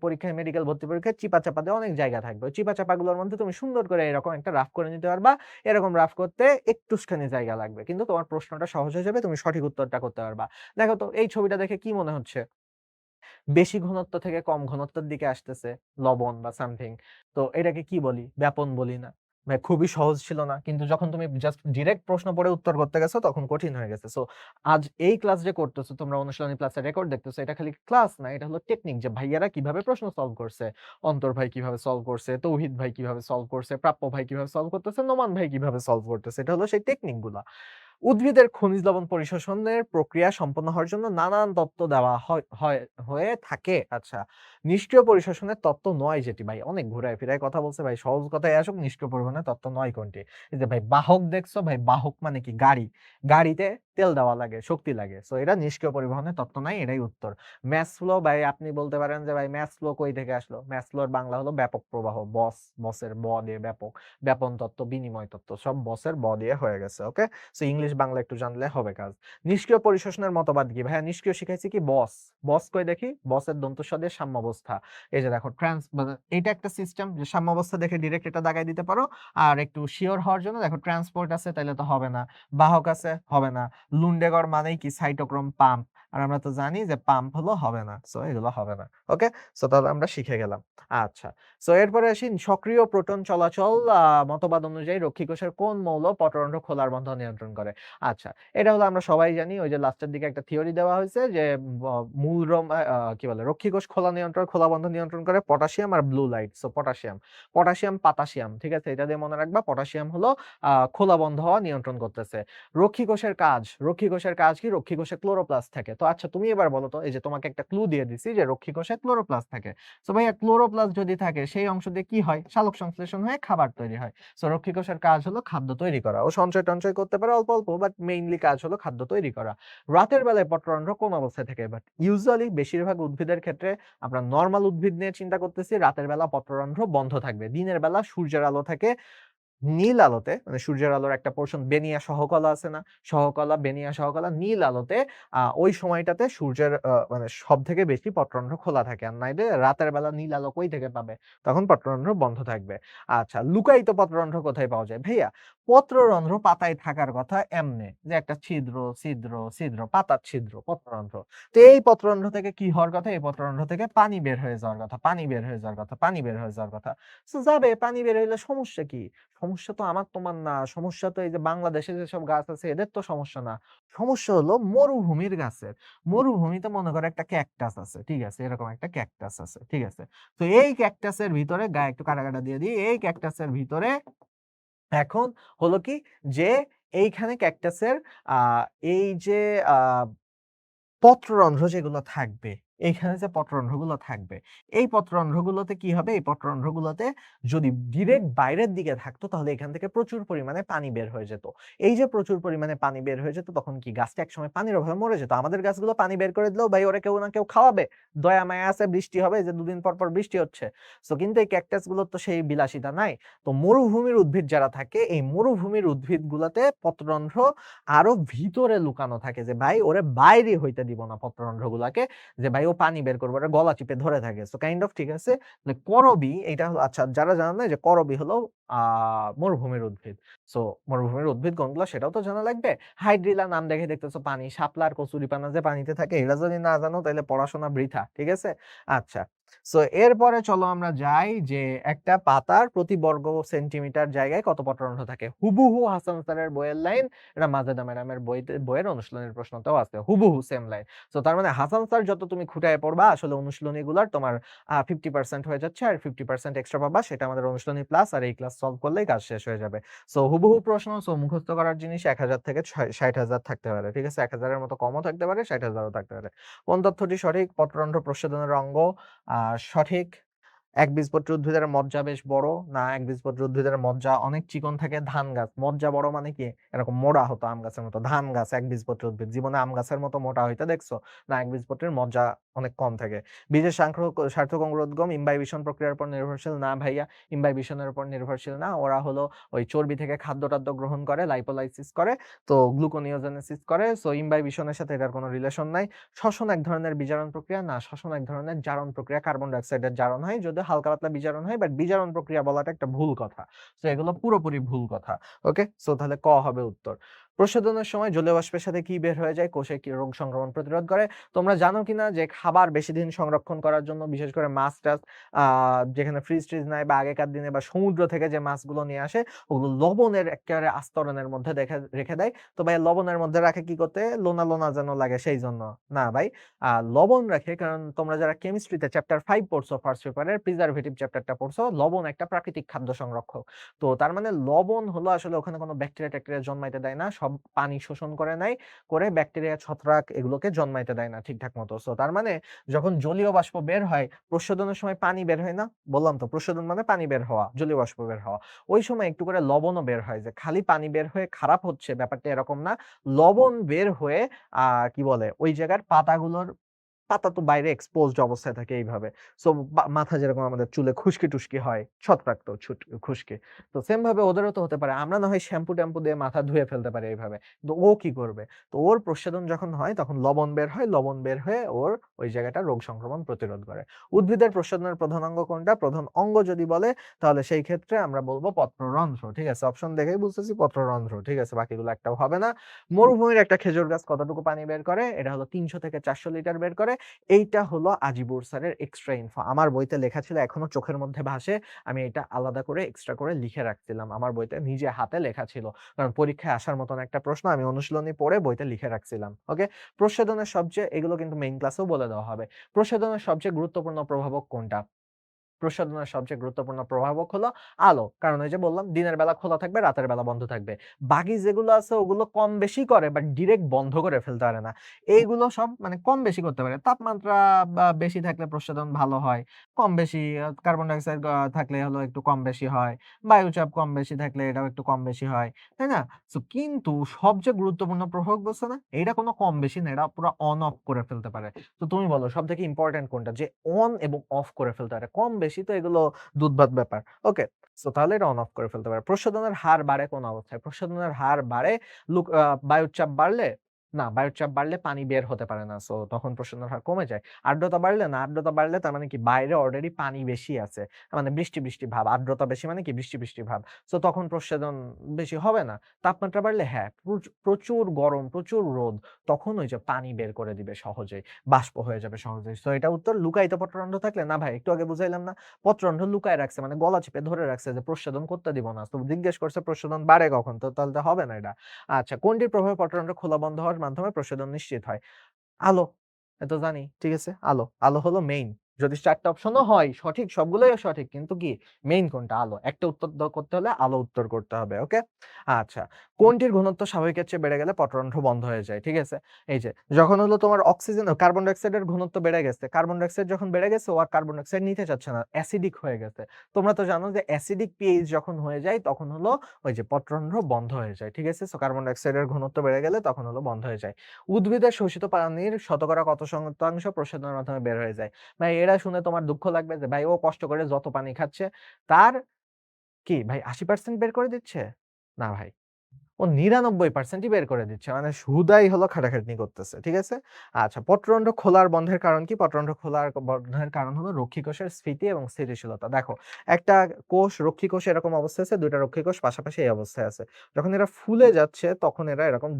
পরীক্ষায় মেডিকেল ভর্তি পরীক্ষায় চিপা-চাপা দিয়ে অনেক জায়গা থাকবে। ওই চিপা-চাপাগুলোর মধ্যে তুমি সুন্দর করে এরকম একটা রাফ করে নিতে পারবা। এরকম রাফ করতে একটুখানি জায়গা লাগবে। কিন্তু তোমার প্রশ্নটা সহজ হয়ে যাবে, তুমি সঠিক উত্তরটা করতে পারবা। দেখো তো এই ছবিটা দেখে কি মনে হচ্ছে? বেশি ঘনত্ব থেকে কম ঘনত্বের দিকে আসতেছে লবণ বা সামথিং। তো এটাকে কি বলি? ব্যাপন বলি না? ভাই খুবই সহজ ছিল না? কিন্তু যখন তুমি জাস্ট ডিরেক্ট প্রশ্ন পড়ে উত্তর করতে গেছো তখন কঠিন হয়ে গেছে। সো আজ এই ক্লাস যে করতেছো তোমরা, অনুশীলনী ক্লাসের রেকর্ড দেখতেছো, এটা খালি ক্লাস না, এটা হলো টেকনিক যে ভাইয়ারা কিভাবে প্রশ্ন সলভ করছে। অন্তর ভাই কিভাবে সলভ করছে, তৌহিদ ভাই কিভাবে সলভ করছে, প্রাপ্য ভাই কিভাবে সলভ করতেছে, নোমান ভাই কিভাবে সলভ করতেছে। এটা হলো সেই টেকনিক গুলা। উদ্ভিদের খনিজ লবণ পরিশোষণের প্রক্রিয়া সম্পন্ন হওয়ার জন্য নানান তত্ত্ব দেওয়া হয়ে থাকে। আচ্ছা, নিষ্ক্রিয় পরিশোষণের তত্ত্ব ৯ যেটি, ভাই অনেক ঘুরায় ফিরায় কথা বলছে ভাই, সহজ কথায় আসুক। নিষ্ক্রিয় পরিবহনের তত্ত্ব ৯ কোনটি? এই যে ভাই বাহক দেখছো ভাই, বাহক মানে কি? গাড়ি। গাড়িতে তেল দেওয়া লাগে, শক্তি লাগে। সো এটা নিষ্ক্রিয় পরিবহনের তত্ত্ব নাই, এটাই উত্তর। ম্যাস ফ্লো ভাই, আপনি বলতে পারেন যে ভাই ম্যাস ফ্লো কই থেকে আসলো? ম্যাস ফ্লোর বাংলা হলো ব্যাপক প্রবাহ। বসের ব দিয়ে ব্যাপক, ব্যাপন তত্ত্ব, বিনিময় তত্ত্ব সব বসের ব দিয়ে হয়ে গেছে। ওকে, সো ইংলিশ বাংলা একটু জানলে হবে কাজ। নিষ্ক্রিয় পরিশোষণের মতবাদ কি? ভাইয়া নিষ্ক্রিয় শিখাইছি কি? বস। বস কই দেখি? বসের দন্তস্ব দিয়ে সাম্যাবস্থা। এই যে দেখো মানে এটা একটা সিস্টেম যে সাম্যাবস্থা দেখে ডিরেক্ট এটা দাগায় দিতে পারো। আর একটু শিওর হওয়ার জন্য দেখো ট্রান্সপোর্ট আছে, তাইলে তো হবে না। বাহক আছে, হবে না। লুন্ডেগড় মানেই কি? Cytochrome pump. আর আমরা তো জানি যে পাম্প হলো হবে না। সো এগুলো হবে না। ওকে, সো তাহলে আমরা শিখে গেলাম। আচ্ছা, সো এরপরে আসি সক্রিয় প্রোটন চলাচল মতবাদ অনুযায়ী রক্ষী কোষের কোন মৌল পত্ররন্ধ্র খোলার বন্ধ নিয়ন্ত্রণ করে? আচ্ছা, এটা হলো আমরা সবাই জানি, ওই যে লাস্টের দিকে একটা থিওরি দেওয়া হয়েছে যে কি বলে, রক্ষী কোষ খোলা বন্ধ নিয়ন্ত্রণ করে পটাশিয়াম আর ব্লু লাইট। সো পটাশিয়াম পাতাশিয়াম, ঠিক আছে? এটা দিয়ে মনে রাখবা, পটাশিয়াম হলো খোলা বন্ধ হওয়া নিয়ন্ত্রণ করতেছে। রক্ষী কোষের কাজ কি? রক্ষী কোষে ক্লোরোপ্লাস্ট থাকে। তো আচ্ছা, তুমি এবার বলো তো, এই যে তোমাকে একটা ক্লু দিয়ে দিছি যে রক্ষী কোষে ক্লোরোপ্লাস্ট থাকে। সো ভাইয়া ক্লোরোপ্লাস্ট যদি থাকে সেই অংশ দিয়ে কি হয়? সালোক সংশ্লেষণ হয়ে খাবার তৈরি হয়। সো রক্ষী কোষের কাজ হলো খাদ্য তৈরি করা। ও সঞ্চয়-টঞ্চয় করতে পারে অল্প, অল্প, বাট মেইনলি কাজ হলো খাদ্য তৈরি করা। রাতের বেলায় পত্ররন্ধ্র কোন অবস্থায় থাকে? বাট ইউজুয়ালি বেশিরভাগ উদ্ভিদের ক্ষেত্রে, আমরা নরমাল উদ্ভিদ নিয়ে চিন্তা করতেছি, রাতের বেলা পত্ররন্ধ্র বন্ধ থাকবে। দিনের বেলা সূর্যের আলো থাকে, নীল আলোতে, মানে সূর্যের আলোর একটা পোরশন বেনিয়া সহকলা আছে না? বেনিয়া সহকলা নীল আলোতে ওই সময়টাতে সূর্যের মানে সবথেকে বেশি পত্ররন্ধ্র খোলা থাকে। আর নাইলে রাতের বেলা নীল আলো কই থেকে পাবে? তখন পত্ররন্ধ্র বন্ধ থাকবে। আচ্ছা, লুকায়িত পত্ররন্ধ্র কোথায় পাওয়া যায়? ভাইয়া পত্ররন্ধ্র পাতায় থাকার কথা এমনে যে একটা ছিদ্র, ছিদ্র, ছিদ্র, পাতার ছিদ্র, পত্ররন্ধ্র। তো এই পত্ররন্ধ্র থেকে কি হওয়ার কথা? এই পত্ররন্ধ্র থেকে পানি বের হয়ে যাওয়ার কথা, পানি বের হয়ে যাওয়ার কথা, পানি বের হয়ে যাওয়ার কথা। সো যাবে, পানি বের হইলে সমস্যা কি? সমস্যা তো আমার তোমার না। সমস্যা তো এই যে বাংলাদেশে যেসব গাছ আছে এদের তো সমস্যা না। সমস্যা হলো মরুভূমির গাছের। মরুভূমিতে মনে করো একটা ক্যাকটাস আছে। ঠিক আছে? এরকম একটা ক্যাকটাস আছে। ঠিক আছে? তো এই ক্যাকটাসের ভিতরে গায়ে একটু কাটা দিয়ে দিই। এই ক্যাকটাসের ভিতরে এখন হলো কি যে এইখানে ক্যাকটাসের আ এই যে আ পত্ররন্ধ্র যেগুলো থাকবে, এইখানে যে পত্ররন্ধ্রগুলো থাকবে, এই পত্ররন্ধ্রগুলোতে কি হবে? এই পত্ররন্ধ্রগুলোতে যদি ডিরেক্ট বাইরের দিকে থাকতো তাহলে এখান থেকে প্রচুর পরিমাণে পানি বের হয়ে যেত। এই যে প্রচুর পরিমাণে পানি বের হয়ে যেত, তখন কি গাছটা একসময় পানির অভাবে মরে যেত। আমাদের গাছগুলো পানি বের করে দিলেও ভাই ওরা কেউ না কেউ খাওয়াবে। দয়া মায়া আছে, বৃষ্টি হবে, এই যে ২ দিন পর, পর বৃষ্টি হচ্ছে। সো কিন্তু এই ক্যাকটাস গুলোর তো সেই বিলাসিতা নাই। তো মরুভূমির উদ্ভিদ যারা থাকে, এই মরুভূমির উদ্ভিদগুলাতে পত্ররন্ধ্র আরো ভিতরে লুকানো থাকে, যে ভাই ওরে বাইরে হইতে দিব না পত্ররন্ধ্রগুলাকে, যে ভাই ও পানি বের করবে, ওরা গলা চিপে ধরে থাকে। সো কাইন্ড অফ, ঠিক আছে? করবী, এটা হলো, আচ্ছা যারা জানেন না যে করবী হলো মরুভূমির উদ্ভিদ। সো মরুভূমির উদ্ভিদ কোনগুলো সেটাও তো জানা লাগবে। হাইড্রিলা নাম দেখে দেখতেছো পানি, শাপলা আর কচুরিপানা যে পানিতে থাকে, এটা যদি না জানো তাহলে পড়াশোনা বৃথা। ঠিক আছে? আচ্ছা, সো এরপরে চলো আমরা যাই যে একটা পাতার প্রতি বর্গ সেন্টিমিটার জায়গায় কত পত্ররন্ধ্র থাকে। হুবহু হাসান স্যারের বইয়ের লাইন, এটা মাজেদা ম্যাডামের বইয়ের অনুশীলনীর প্রশ্নতেও আছে। হুবহু সেম লাইন। সো তার মানে হাসান স্যার যত তুমি খুঁটায় পড়বা আসলে অনুশীলনীগুলার তোমার 50% হয়ে যাচ্ছে আর 50% এক্সট্রা পাবা, সেটা আমাদের অনুশীলনী প্লাস আর এই ক্লাস সলভ করলেই কাজ শেষ হয়ে যাবে। সো হুবহু প্রশ্ন, সো মুখস্থ করার জিনিস 1000 থেকে 60,000 থাকতে পারে। ঠিক আছে? 1000 এর মতো কমও থাকতে পারে, 60,000 ও থাকতে পারে। কোন তথ্যটি সঠিক? পত্ররন্ধ্র প্রচ্ছদনের অঙ্গ সঠিক। একবীজপত্রী উদ্ভিদের মজ্জা বেশ বড়। না, একবীজপত্রী উদ্ভিদের মজ্জা অনেক চিকন থাকে। ধান গাছ মজ্জা বড় মানে কি? এরকম মোটা হতো আম গাছের মতো। ধান গাছ একবীজপত্রী উদ্ভিদ, জীবনে আম গাছের মতো মোটা হইতে দেখছো? না, একবীজপত্রীর মজ্জা অনেক কম থাকে। বীজের সার্থক অঙ্কুরোদ্গম ইমবাইবিশন প্রক্রিয়ার উপর নির্ভরশীল। না ভাইয়া, ইমবাইবিশনের উপর নির্ভরশীল না। ওরা হলো ওই চর্বি থেকে খাদ্য-টাদ্য গ্রহণ করে, লাইপোলাইসিস করে, তো গ্লুকোনিওজেনেসিস করে। সো ইমবাইবিশনের সাথে এটার কোনো রিলেশন নাই। শ্বসন এক ধরনের বিজারণ প্রক্রিয়া। না, শ্বসন এক ধরনের জারণ প্রক্রিয়া। কার্বন ডাই অক্সাইডের জারণ হয়, যদিও হালকা পাতলা বিজারণ হয়, বাট বিজারণ প্রক্রিয়া বলাটা একটা ভুল কথা। সো এগুলো পুরোপুরি ভুল কথা। ওকে, সো তাহলে ক হবে উত্তর। প্রশোধনের সময় জলীয় বাষ্পের সাথে কি বের হয়ে যায়? কোষে কি রোগ সংক্রমণ প্রতিরোধ করে? তোমরা জানো কিনা যে খাবার বেশি দিন সংরক্ষণ করার জন্য, বিশেষ করে মাছ টাছ যেখানে ফ্রিজ ট্রিজ নাই বা আগেকার দিনে বা সমুদ্র থেকে যে মাছগুলো নিয়ে আসে, ওগুলো লবণের একেবারে আস্তরণের মধ্যে রেখে দেয়। তো ভাই লবণের মধ্যে রাখে কি করতে? লোনা লোনা যেন লাগে সেই জন্য। না ভাই, লবণ রাখে কারণ তোমরা যারা কেমিস্ট্রিতে চ্যাপ্টার 5 পড়ছো, ফার্স্ট পেপারের প্রিজারভেটিভ চ্যাপ্টারটা পড়ছো, লবণ একটা প্রাকৃতিক খাদ্য সংরক্ষক। তো তার মানে লবণ হলো আসলে ওখানে কোনো ব্যাকটেরিয়া ট্যাকটেরিয়া জন্মাইতে দেয় না, সব পানি শোষণ করে নেয়, করে ব্যাকটেরিয়া ছত্রাক এগুলোকে জন্মাইতে দেয় না ঠিকঠাক মতো। সো তার মানে যখন জলীয় বাষ্প বের হয়, প্রশোধনের সময় পানি বের হয় না? বললাম তো, প্রশোধন মানে পানি বের হওয়া, জলীয় বাষ্প বের হওয়া। ওই সময় একটু করে লবণও বের হয়। যে খালি পানি বের হয়ে খারাপ হচ্ছে ব্যাপারটা এরকম না, লবণ বের হয়ে কি বলে ওই জায়গার পাতা তো বাইরে এক্সপোজড অবস্থায় থাকে এইভাবে। সো মাথা যেরকম আমাদের চুলে খুশকি-টুশকি হয়, ছত্রাক তো খুশকি। তো সেম ভাবে ওদেরও তো হতে পারে। আমরা না হয় শ্যাম্পু-ট্যাম্পু দিয়ে মাথা ধুয়ে ফেলতে পারি এইভাবে। কিন্তু ও কি করবে? তো ওর প্রস্বেদন যখন হয় তখন লবণ বের হয়, লবণ বের হয়ে ওর ওই জায়গাটা রোগ সংক্রমণ প্রতিরোধ করে। উদ্ভিদের প্রস্বেদনের প্রধান অঙ্গ কোনটা? প্রধান অঙ্গ যদি বলে তাহলে সেই ক্ষেত্রে আমরা বলব পত্ররন্ধ্র। ঠিক আছে? অপশন দেখেই বুঝতেছি পত্ররন্ধ্র। ঠিক আছে? বাকিগুলো একটাও হবে না। মরুভূমির একটা খেজুর গাছ কতটুকু পানি বের করে? এটা হলো ৩০০ থেকে ৪০০ লিটার বের করে। এইটা হলো আজিবুর স্যারের এক্সট্রা ইনফো। আমার বইতে লেখা ছিল, এখনো চোখের মধ্যে ভাসে। আমি এটা আলাদা করে এক্সট্রা করে লিখে রাখছিলাম। আমার বইতে নিজে হাতে লেখা ছিল। কারণ পরীক্ষায় আসার মতন একটা প্রশ্ন আমি অনুশীলনী পড়ে বইতে লিখে রাখছিলাম। ওকে? প্রস্বেদনের সবচেয়ে, এগুলো কিন্তু মেইন ক্লাসেও বলে দেওয়া হবে। প্রস্বেদনের সবচেয়ে গুরুত্বপূর্ণ প্রভাবক কোনটা? প্রসাধনের সবচেয়ে গুরুত্বপূর্ণ প্রভাবক হলো আলো। কারণ ওই যে বললাম দিনের বেলা খোলা থাকবে, রাতের বেলা বন্ধ থাকবে। বাকি যেগুলো আছে ওগুলো কম বেশি করে বাট ডিরেক্ট বন্ধ করে ফেলতে পারে না। এইগুলো সব মানে কম বেশি করতে পারে। তাপমাত্রা বেশি থাকলে প্রসাধন ভালো হয়। কম বেশি কার্বন ডাই অক্সাইড থাকলে হলো একটু কম বেশি হয়। বায়ুচাপ কম বেশি থাকলে এটাও একটু কম বেশি হয়। তাই না? সো কিন্তু সবচেয়ে গুরুত্বপূর্ণ প্রভাবক বলছো না? এইটা কোনো কম বেশি না। এটা পুরা অন অফ করে ফেলতে পারে। তো তুমি বলো সবথেকে ইম্পোর্টেন্ট কোনটা? যে অন এবং অফ করে ফেলতে পারে। কম বেশি তো এগুলো দুধ-ভাত ব্যাপার। ওকে। সো তাহলে এটা অন অফ করে ফেলতে পারে। প্রশোধনের হার বাড়ে কোন অবস্থায়? প্রশোধনের হার বাড়ে লুক আ বায়ুর চাপ বাড়লে? না, বায়ুর চাপ বাড়লে পানি বের হতে পারে না। সো তখন প্রশোধনের হার কমে যায়। আর্দ্রতা বাড়লে? না, আর্দ্রতা বাড়লে তার মানে কি বাইরে অলরেডি পানি বেশি আছে। মানে বৃষ্টি ভাব। আর্দ্রতা বেশি মানে কি বৃষ্টি ভাব। সো তখন প্রশোধন বেশি হবে না। তাপমাত্রা বাড়লে? হ্যাঁ, প্রচুর গরম, প্রচুর রোদ। তখন ওই যে পানি বের করে দিবে সহজেই। বাষ্প হয়ে যাবে সহজেই। সো এটা উত্তর। লুকায়িত পত্ররন্ধ্র থাকলে? না ভাই, একটু আগে বুঝাইলাম না? পত্ররন্ধ্র লুকায় রাখছে মানে গলা চিপে ধরে রাখছে যে প্রস্বেদন করতে দিব না। তো জিজ্ঞেস করছে প্রস্বেদন বাড়ে কখন? তো তাহলে তো হবে না এটা। আচ্ছা, কোনটির প্রভাবে পত্ররন্ধ্র খোলা বন্ধ হওয়ার মাধ্যমে প্রস্বেদন নিশ্চিত হয়? আলো। এ তো জানি। ঠিক আছে? আলো। আলো হলো মেইন। যদি ৪ টা অপশনও হয় সঠিক, সবগুলোই সঠিক। কিন্তু কি মেইন কোনটা? আলো। একটা উত্তর করতে হলে আলো উত্তর করতে হবে। ওকে? আচ্ছা। কোনটির ঘনত্ব স্বাভাবিকের চেয়ে বেড়ে গেলে পত্ররন্ধ্র বন্ধ হয়ে যায়? ঠিক আছে? এই যে যখন হলো তোমার কার্বন ডাই অক্সাইডের ঘনত্ব বেড়ে গেছে। কার্বন ডাই অক্সাইড যখন বেড়ে গেছে ও আর কার্বন ডাই অক্সাইড নিতে চাচ্ছে না। অ্যাসিডিক হয়ে গেছে। তোমরা তো জানো যে অ্যাসিডিক পিএইচ যখন হয়ে যায় তখন হলো ওই যে পত্ররন্ধ্র বন্ধ হয়ে যায়। ঠিক আছে? সো কার্বন ডাই অক্সাইডের ঘনত্ব বেড়ে গেলে তখন হলো বন্ধ হয়ে যায়। উদ্ভিদের শোষিত পানির শতকরা কত শতাংশ প্রস্বেদনের মাধ্যমে বের হয়ে যায়? ভাই এরা শুনে তোমার দুঃখ লাগবে যে ভাই ও কষ্ট করে যত পানি খাচ্ছে তার কি ভাই ৮০% বের করে দিচ্ছে? না ভাই। ও ৯৯% বের করে দিচ্ছে। মানে হুদাই হলো খাটাখাটনি করতেছে। ঠিক আছে? আচ্ছা, পত্ররন্ধ্র খোলার বন্ধের কারণ কি? পত্ররন্ধ্র খোলার বন্ধের কারণ হলো রক্ষী কোষের স্ফীতি এবং স্থিতিশীলতা। দেখো, একটা কোষ রক্ষী কোষে এরকম অবস্থায় আছে, ২ টা রক্ষী কোষ পাশাপাশি এই অবস্থায় আছে। যখন এরা ফুলে যাচ্ছে তখন এরা এরকম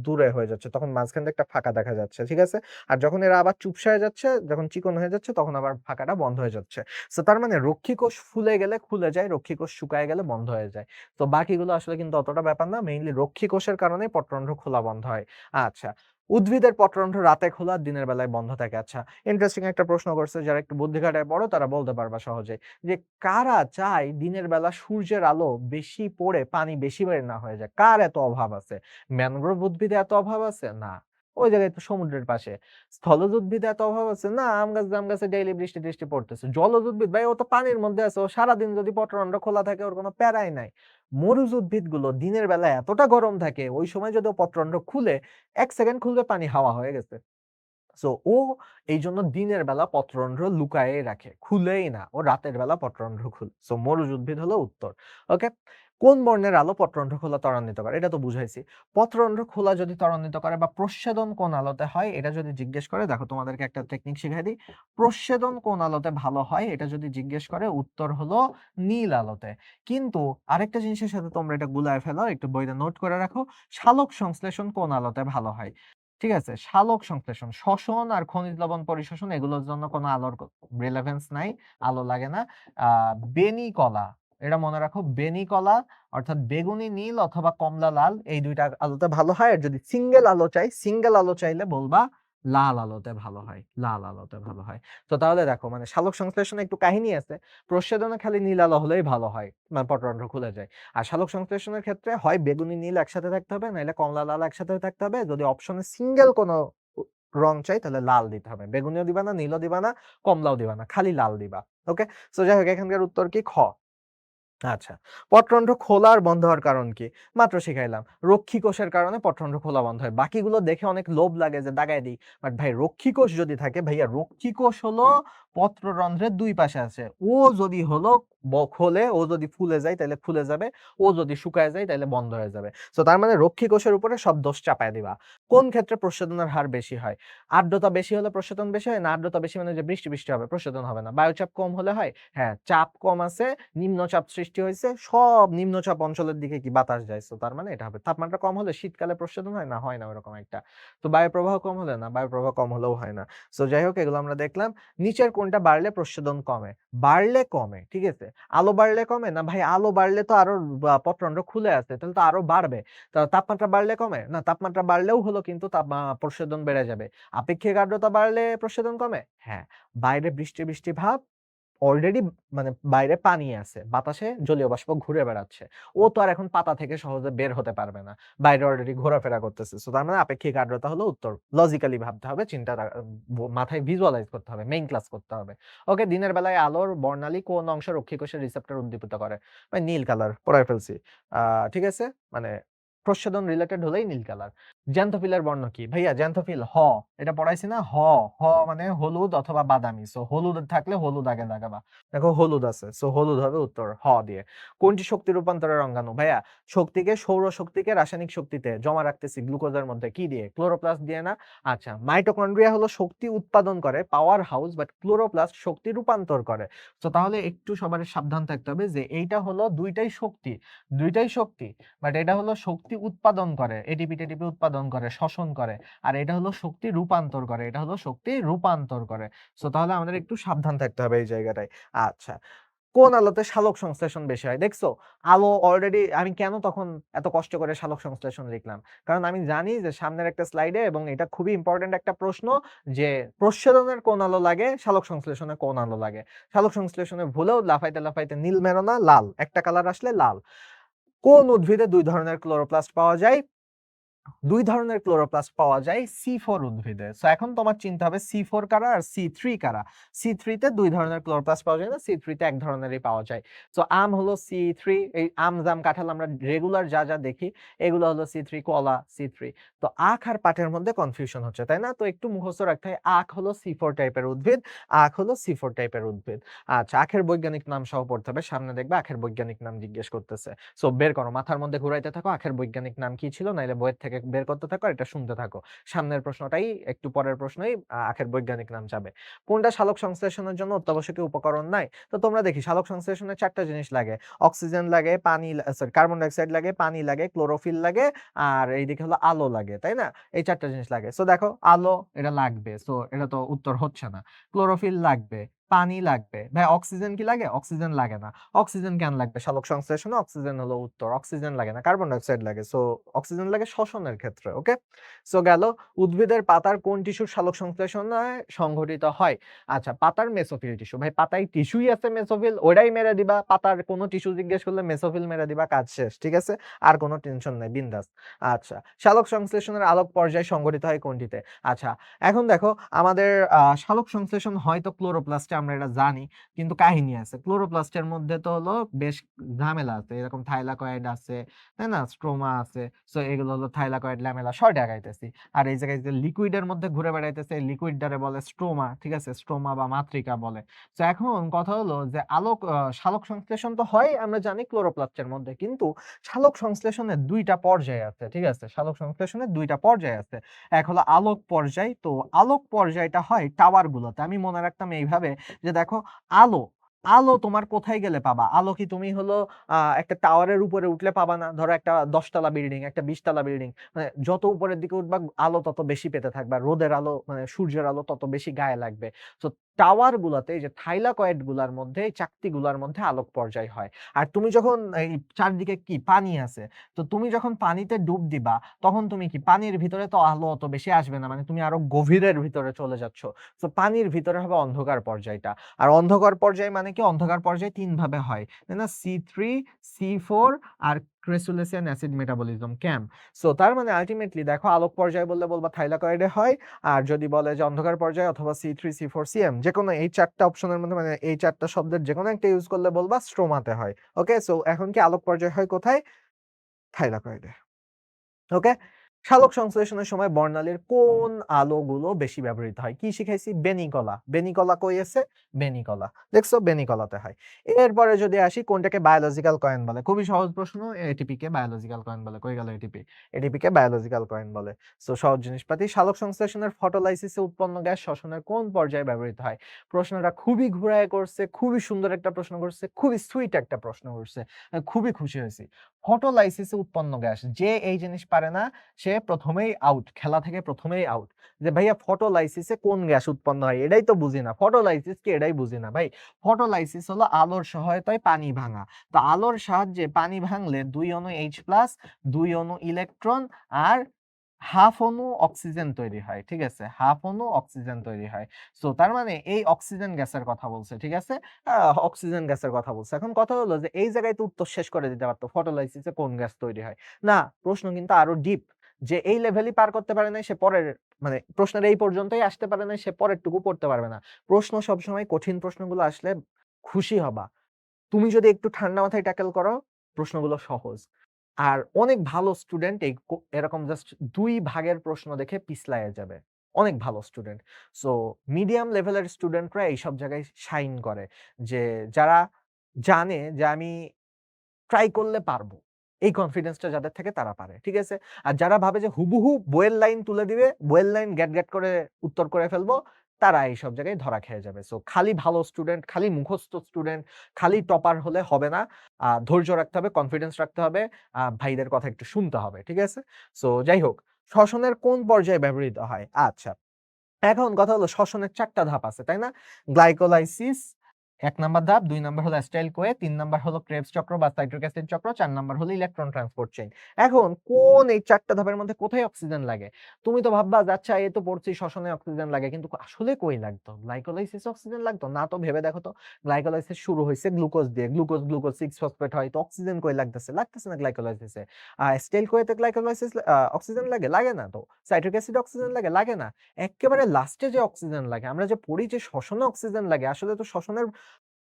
দূরে হয়ে যাচ্ছে। তখন মাঝখান দিয়ে একটা ফাঁকা দেখা যাচ্ছে। ঠিক আছে? আর যখন এরা আবার চুপসায় যাচ্ছে, যখন চিকন হয়ে যাচ্ছে তখন আবার ফাঁকাটা বন্ধ হয়ে যাচ্ছে। সো তার মানে রক্ষী কোষ ফুলে গেলে খুলে যায়, রক্ষী কোষ শুকায় গেলে বন্ধ হয়ে যায়। তো বাকিগুলো আসলে কিন্তু অতটা ব্যাপার না। মেইনলি রক্ষী কোষের কারণেই পত্ররন্ধ্র খোলা বন্ধ হয়। আচ্ছা, উদ্ভিদের পত্ররন্ধ্র রাতে খোলা, দিনের বেলায় বন্ধ থাকে। আচ্ছা, ইন্টারেস্টিং একটা প্রশ্ন করছে, যারা একটু বুদ্ধি খাটায় বড় তারা বলতে পারবা সহজে। যে কারা চায় দিনের বেলা সূর্যের আলো বেশি পড়ে পানি বেশি বের না হয়ে যায়? কার এত অভাব আছে? ম্যানগ্রোভ উদ্ভিদে এত অভাব আছে? না। ওই জায়গায় তো সমুদ্রের পাশে। স্থলজ উদ্ভিদে এত অভাব আছে? না। জাম গাছে ডেইলি বৃষ্টি-টিষ্টি পড়তেছে। জলজ উদ্ভিদ ভাই ও তো পানির মধ্যে আছে। ও সারাদিন যদি পত্ররন্ধ্র খোলা থাকে ওর কোনো প্যারাই নাই। মরুজ উদ্ভিদগুলো দিনের বেলা এতটা গরম থাকে, ওই সময় যদি ও পত্ররন্ধ্র খুলে ১ সেকেন্ড খুলবে পানি হাওয়া হয়ে গেছে। সো ও এইজন্য দিনের বেলা পত্ররন্ধ্র লুকায়েই রাখে। খুলেই না। ও রাতের বেলা পত্ররন্ধ্র খুলে। সো মরুজ উদ্ভিদ হলো উত্তর। ওকে? কোন বর্ণের আলো পত্ররন্ধ্র খোলা ত্বরান্বিত করে? এটা তো বুঝাইছি। পত্ররন্ধ্র খোলা যদি ত্বরান্বিত করে বা প্রস্বেদন কোন আলোতে হয় এটা যদি জিজ্ঞেস করে, দেখো তোমাদেরকে একটা টেকনিক শিখাই দিই। প্রস্বেদন কোন আলোতে ভালো হয় এটা যদি জিজ্ঞেস করে উত্তর হলো নীল আলোতে। কিন্তু আরেকটা জিনিসের সাথে তোমরা এটা গুলায় ফেলো, একটু বইতে নোট করে রাখো। সালোক সংশ্লেষণ কোন আলোতে ভালো হয়? ঠিক আছে? সালোক সংশ্লেষণ, শ্বসন আর খনিজ লবণ পরিশোষণ এগুলোর জন্য কোনো আলোর রিলেভেন্স নাই, আলো লাগে না। আ বেনি কলা, এটা মনে রাখো, বেনি কলা অর্থাৎ বেগুনি নীল অথবা কমলা লাল এই ২ টা আলোতে ভালো হয়। আর যদি সিঙ্গেল আলো চাইলে বলবা লাল আলোতে ভালো হয়, লাল আলোতে ভালো হয়। তো তাহলে দেখো, মানে সালোক সংশ্লেষণে একটু কাহিনী আছে। প্রস্বেদনে খালি নীল আলো হলেই ভালো হয়, মানে পত্ররন্ধ্র খুলে যায়। আর সালোক সংশ্লেষণের ক্ষেত্রে হয় বেগুনি নীল একসাথে থাকতে হবে, নাইলে কমলা লাল একসাথে থাকতে হবে। যদি অপশনে সিঙ্গেল কোনো উ রং চাই তাহলে লাল দিতে হবে। বেগুনিও দিবা না, নীলও দিবা না, কমলাও দিবা না। খালি লাল দিবা। ওকে? সো যাই হোক, এখানকার উত্তর কি? খ। আচ্ছা। পত্ররন্ধ্র খোলা আর বন্ধ হওয়ার কারণ কি? মাত্র শিখাইলাম। রক্ষী কোষের কারণে পত্ররন্ধ্র খোলা বন্ধ হয়। বাকিগুলো দেখে অনেক লোভ লাগে যে দাগায় দিই। বাট ভাই, রক্ষী কোষ যদি থাকে, ভাইয়া রক্ষী কোষ হলো পত্ররন্ধ্রের ২ পাশে আছে। ও যদি হলো খোলে, ও যদি ফুলে যায় তাইলে খুলে যাবে। ও যদি শুকায় যায় তাইলে বন্ধ হয়ে যাবে। সো তার মানে রক্ষী কোষের উপরে সব দোষ চাপায় দিবা। কোন ক্ষেত্রে প্রস্বেদনের হার বেশি হয়? আর্দ্রতা বেশি হলে প্রস্বেদন বেশি হয় না? আর্দ্রতা বেশি মানে যে বৃষ্টি হবে, প্রস্বেদন হবে না। বায়ুচাপ কম হলে হয়? হ্যাঁ, চাপ কম আছে, নিম্নচাপ সৃষ্টি হইছে। সব নিম্নচাপ অঞ্চলের দিকে কি বাতাস যায়। সো তার মানে এটা হবে। তাপমাত্রা কম হলে শীতকালে প্রস্বেদন হয় না? হয় না ওরকম একটা। তো বায়ু প্রবাহ কম হলে না? বায়ু প্রবাহ কম হলেও হয় না। সো যাই হোক, এগুলো আমরা দেখলাম। নিচের কোনটা বাড়লে প্রস্বেদন কমে? বাড়লে কমে, ঠিক আছে? আলো বাড়লে কমে? না ভাই, আলো বাড়লে তো আরো পত্ররন্ধ্র খুলে আছে। তাহলে তো আরো বাড়বে। তাপমাত্রা বাড়লে কমে? না, তাপমাত্রা বাড়লেও হলো কিন্তু প্রস্বেদন বেড়ে যাবে। আপেক্ষিক আর্দ্রতা বাড়লে প্রস্বেদন কমে? হ্যাঁ। বাইরে বৃষ্টি ভাব অলরেডি, মানে বাইরে পানি আছে। বাতাসে জলীয় বাষ্প ঘুরে বেড়াচ্ছে। ও তো আর এখন পাতা থেকে সহজে বের হতে পারবে না। বাইরে অলরেডি ঘোরাফেরা করতেছে। সো তার মানে আপেক্ষিক আর্দ্রতা হলো উত্তর। লজিক্যালি ভাবতে হবে, চিন্তাটা মাথায় ভিজুয়ালাইজ করতে হবে, মেইন ক্লাস করতে হবে। ওকে, দিনের বেলায় আলোর বর্ণালী কোন অংশ রক্ষী কোষের রিসেপ্টর উদ্দীপিত করে? ভাই নীল কালার, পড়ায় ফেলছি। আ ঠিক আছে? মানে প্রস্বেদন রিলেটেড হলেই নীল কালার। জ্যান্থোফিলের বর্ণ কি? ভাইয়া জ্যান্থোফিল এটা পড়াইছি না? মানে হলুদ অথবা বাদামি। সো হলুদ থাকলে হলুদ আগে লাগাবা। দেখো হলুদ আছে। সো হলুদ হবে উত্তর, দিয়ে। কোনটি শক্তি রূপান্তরের অঙ্গাণু? ভাইয়া, সৌর শক্তিকে রাসায়নিক শক্তিতে জমা রাখতেছি গ্লুকোজের মধ্যে কি দিয়ে? ক্লোরোপ্লাস্ট দিয়ে না? আচ্ছা, মাইটোকন্ড্রিয়া হলো শক্তি উৎপাদন করে, পাওয়ার হাউস, বাট ক্লোরোপ্লাস্ট শক্তি রূপান্তর করে। তো তাহলে একটু সবার সাবধান থাকতে হবে যে এইটা হলো দুইটাই শক্তি। বাট এটা হলো শক্তি উৎপাদন করে, এটিপি-টেটিপি উৎপাদন করে, শোষণ করে। আর এটা হলো শক্তি রূপান্তর করে, সো তাহলে আমাদের একটু সাবধান থাকতে হবে এই জায়গাটায়। আচ্ছা, কোন আলোতে সালোক সংশ্লেষণ বেশি হয়? দেখছো? আলো অলরেডি, আমি কেন তখন এত কষ্ট করে সালোক সংশ্লেষণ লিখলাম? কারণ আমি জানি যে সামনের একটা স্লাইডে, এবং এটা খুবই ইম্পোর্টেন্ট একটা প্রশ্ন, যে প্রস্বেদনের কোন আলো লাগে, সালোক সংশ্লেষণে কোন আলো লাগে। সালোক সংশ্লেষণে ভুলেও লাফাইতে নীল মেরো না, লাল। একটা কালার আসলে লাল। কোন উদ্ভিদে ২ ধরনের ক্লোরোপ্লাস্ট পাওয়া যায়? দুই ধরনের ক্লোরোপ্লাস্ট পাওয়া যায় C4 উদ্ভিদে। সো এখন তোমার চিন্তা হবে C4 কারা আর C3 কারা। C3 তে দুই ধরনের ক্লোরোপ্লাস্ট পাওয়া যায় না, C3 তে এক ধরনেরই পাওয়া যায়। সো আম হলো C3, এই আম, জাম, কাঁঠাল আমরা রেগুলার যা যা দেখি এগুলো হলো C3, কলা C3। তো আখ আর পাটের মধ্যে কনফিউশন হচ্ছে, তাই না? তো একটু মুখস্থ রাখতে হয়, আখ হলো C4 টাইপের উদ্ভিদ, আখ হলো C4 টাইপের উদ্ভিদ। আচ্ছা, আখের বৈজ্ঞানিক নাম সহ পড়তে হবে, সামনে দেখবে আখের বৈজ্ঞানিক নাম জিজ্ঞেস করতেছে। সো বের করো, মাথার মধ্যে ঘুরাইতে থাকো আখের বৈজ্ঞানিক নাম কি ছিল, নাইলে বইয়ের থেকে বের করতে থাকো আর এটা শুনতে থাকো। সামনের প্রশ্নটাই, একটু পরের প্রশ্নই আখের বৈজ্ঞানিক নাম যাবে। কোনটা সালোক সংশ্লেষণের জন্য অত্যাবশ্যকীয় উপকরণ নাই? তো তোমরা দেখি সালোক সংশ্লেষণে চারটা জিনিস লাগে, অক্সিজেন লাগে, পানি, সরি কার্বন ডাইঅক্সাইড লাগে, পানি লাগে, ক্লোরোফিল লাগে, আর এইদিকে হলো আলো লাগে, তাই না? এই চারটা জিনিস লাগে। সো দেখো, আলো এটা লাগবে, সো এটা তো উত্তর হচ্ছে না। ক্লোরোফিল লাগবে, পানি লাগবে। ভাই অক্সিজেন কি লাগে? অক্সিজেন লাগে না। অক্সিজেন কেন লাগবে সালোক সংশ্লেষণে? অক্সিজেন হলো উত্তর। অক্সিজেন লাগে না, কার্বন ডাইঅক্সাইড লাগে। সো অক্সিজেন লাগে শ্বসনের ক্ষেত্রে। ওকে, সো গেল। উদ্ভিদের পাতার কোন টিস্যুর সালোক সংশ্লেষণে সংঘটিত হয়? আচ্ছা, পাতার মেসোফিল টিস্যু। ভাই পাতায় টিস্যুই আছে মেসোফিল, ওটাই মেরে দিবা। পাতার কোনো টিস্যু জিজ্ঞেস করলে মেসোফিল মেরে দিবা, কাজ শেষ। ঠিক আছে, আর কোনো টেনশন নাই, বিন্দাস। আচ্ছা, সালোক সংশ্লেষণের আলোক পর্যায় সংঘটিত হয় কোনটিতে? আচ্ছা, এখন দেখো আমাদের সালোক সংশ্লেষণ হয়তো ক্লোরোপ্লাস্টে, আমরা এটা জানি, কিন্তু কাহিনী আছে। ক্লোরোপ্লাস্টের মধ্যে তো হলো বেশ ঝামেলা আছে, এরকম থাইলাকয়েড আছে, তাই না, স্ট্রোমা আছে। সো এগুলো হলো থাইলাকয়েড, ল্যামেলা, শর্ট আগাইতেছি। আর এই জায়গায় যে লিকুইডের মধ্যে ঘুরে বেড়াইতেছে, লিকুইডটারে বলে স্ট্রোমা। ঠিক আছে, স্ট্রোমা বা মাতৃকা বলে। তো এখন কথা হলো যে সালোক সংশ্লেষণ তো হয় আমরা জানি ক্লোরোপ্লাস্টের মধ্যে, কিন্তু সালোক সংশ্লেষণের দুইটা পর্যায় আছে। ঠিক আছে, সালোক সংশ্লেষণের দুইটা পর্যায় আছে। এক হলো আলোক পর্যায়। তো আলোক পর্যায়টা হয় টাওয়ার গুলোতে। আমি মনে রাখতাম এইভাবে যে দেখো, আলো আলো তোমার কোথায় গেলে পাবা? আলো কি তুমি হলো একটা টাওয়ারের উপরে উঠলে পাবা না? ধরো একটা 10 তলা বিল্ডিং, একটা 20 তলা বিল্ডিং, মানে যত উপরের দিকে উঠবা আলো তত বেশি পেতে থাকবা, রোদের আলো মানে সূর্যের আলো তত বেশি গায়ে লাগবে। তো টাওয়ার গুলাতে, এই যে থাইলাকয়েড গুলার মধ্যে, এই চাকতি গুলার মধ্যে আলোক পর্যায় হয়। আর তুমি যখন এই চারদিকে কি পানি আছে, তো তুমি যখন পানিতে ডুব দিবা, তখন তুমি কি পানির ভিতরে তো আলো অত বেশি আসবে না, মানে তুমি আরো গভীরের ভিতরে চলে যাচ্ছ। তো পানির ভিতরে হবে অন্ধকার পর্যায়টা। আর অন্ধকার পর্যায় মানে কি? অন্ধকার পর্যায় তিন ভাবে হয়, তাই না? C3, C4 আর ক্রেসুলেসিয়ান অ্যাসিড মেটাবলিজম, ক্যাম। সো তার মানে আলটিমেটলি দেখো, আলোক পর্যায় বললে বলবা থাইলাকয়েডে হয়, আর যদি বলে যে অন্ধকার পর্যায় অথবা C3, C4, CM, যে কোনো এই চারটা অপশনের মধ্যে, মানে এই চারটা শব্দের যে কোনো একটা ইউজ করলে বলবা স্ট্রোমাতে হয়। ওকে, সো এখন কি আলোক পর্যায় হয় কোথায়? থাইলাকয়েডে। ওকে, সালোক সংশ্লেষণের সময় বর্ণালীর কোন আলোগুলো বেশি ব্যবহৃত হয়? কি শিখাইছি? বেনিকলা। বেনিকলা কই আছে? বেনিকলা, দেখছো, বেনিকলাতে হয়। এরপরে যদি আসি, কোনটাকে বায়োলজিক্যাল কয়েন বলে? খুবই সহজ প্রশ্ন। এটিপি কে বায়োলজিক্যাল কয়েন বলে। কই গেল এটিপি? এটিপি কে বায়োলজিক্যাল কয়েন বলে। সো সহজ জিনিসপাতি। সালোক সংশ্লেষণের ফটোলাইসিসে উৎপন্ন গ্যাস শ্বসনের কোন পর্যায়ে ব্যবহৃত হয়? প্রশ্নটা খুবই ঘুরায় করছে, খুবই সুন্দর একটা প্রশ্ন করছে, খুবই সুইট একটা প্রশ্ন করছে, খুবই খুশি হয়েছি। ফটোলাইসিসে উৎপন্ন গ্যাস, যে এই জিনিস পারে না সে প্রথমেই আউট, খেলা থেকে প্রথমেই আউট। যে ভাইয়া ফটোলাইসিসে কোন গ্যাস উৎপন্ন হয় এটাই তো বুঝি না, ফটোলাইসিস কি এটাই বুঝি না ভাই। ফটোলাইসিস হলো আলোর সহায়তায় পানি ভাঙা। তো আলোর সাহায্যে পানি ভাঙলে 2 অণু H+, 2 অণু ইলেকট্রন আর হাফ অণু অক্সিজেন তৈরি হয়। ঠিক আছে, হাফ অণু অক্সিজেন তৈরি হয়। সো তার মানে এই অক্সিজেন গ্যাসের কথা বলছে। ঠিক আছে, অক্সিজেন গ্যাসের কথা বলছে। এখন কথা হলো যে এই জায়গায় তো উত্তর শেষ করে দিতে পারতো, ফটোলাইসিসে কোন গ্যাস তৈরি হয়। না, প্রশ্ন কিন্তু আরো ডিপ। যে এই লেভেলই পার করতে পারে নাই সে পরের, মানে প্রশ্নের এই পর্যন্তই আসতে পারে নাই সে পরের টুকু পড়তে পারবে না। প্রশ্ন সবসময় কঠিন প্রশ্নগুলো আসলে খুশি হবা। তুমি যদি একটু ঠান্ডা মাথায় ট্যাকেল করো, প্রশ্নগুলো সহজ। আর অনেক ভালো স্টুডেন্ট এরকম জাস্ট ২ ভাগের প্রশ্ন দেখে পিছলায়ে যাবে। অনেক ভালো স্টুডেন্ট। সো মিডিয়াম লেভেলের স্টুডেন্টরা এইসব জায়গায় শাইন করে। যে যারা জানে যে আমি ট্রাই করলে পারবো। এই কনফিডেন্সটা যাদের থাকে তারা পারে। ঠিক আছে? আর যারা ভাবে যে হুবহু বইয়ের লাইন তুলে দিবে, বইয়ের লাইন গ্যাট, গ্যাট করে উত্তর করে ফেলবো, তারা এইসব জায়গায় ধরা খেয়ে যাবে। সো খালি ভালো স্টুডেন্ট, খালি মুখস্থ স্টুডেন্ট, খালি টপার হলে হবে না। ধৈর্য রাখতে হবে, কনফিডেন্স রাখতে হবে, ভাইদের কথা একটু শুনতে হবে। ঠিক আছে? সো যাই হোক, শ্বসনের কোন পর্যায়ে ব্যবহৃত হয়? আচ্ছা। এখন কথা হলো শ্বসনের ৪ টা ধাপ আছে, তাই না? গ্লাইকোলাইসিস, ১ নাম্বার ধাপ, ২ নাম্বার হলো অ্যাসিটাইল কোয়ে, ৩ নাম্বার হলো ক্রেবস চক্র বা সাইট্রিক অ্যাসিড চক্র, ৪ নাম্বার হলো ইলেকট্রন ট্রান্সপোর্ট চেইন। এখন কোন এই ৪ টা ধাপের মধ্যে কোথায় অক্সিজেন লাগে? তুমি তো ভাববা যে আচ্ছা এই তো পড়ছি শ্বসনে অক্সিজেন লাগে। কিন্তু আসলে কই লাগতো? গ্লাইকোলাইসিসে অক্সিজেন লাগতো? না তো ভেবে দেখো তো। গ্লাইকোলাইসিস শুরু হইছে গ্লুকোজ দিয়ে। গ্লুকোজ 6 ফসফেট হয়। তো অক্সিজেন কই লাগতেছে? লাগতেছে না গ্লাইকোলাইসিসে। অ্যাসিটাইল কোয়েতে গ্লাইকোলাইসিস অক্সিজেন লাগে? লাগে না তো। সাইট্রিক অ্যাসিডে অক্সিজেন লাগে? লাগে না। এক্কেবারে লাস্টে যে অক্সিজেন লাগে, আমরা যে পড়ি যে শ্বসনে অক্সিজেন লাগে, আসলে তো শ্বসনের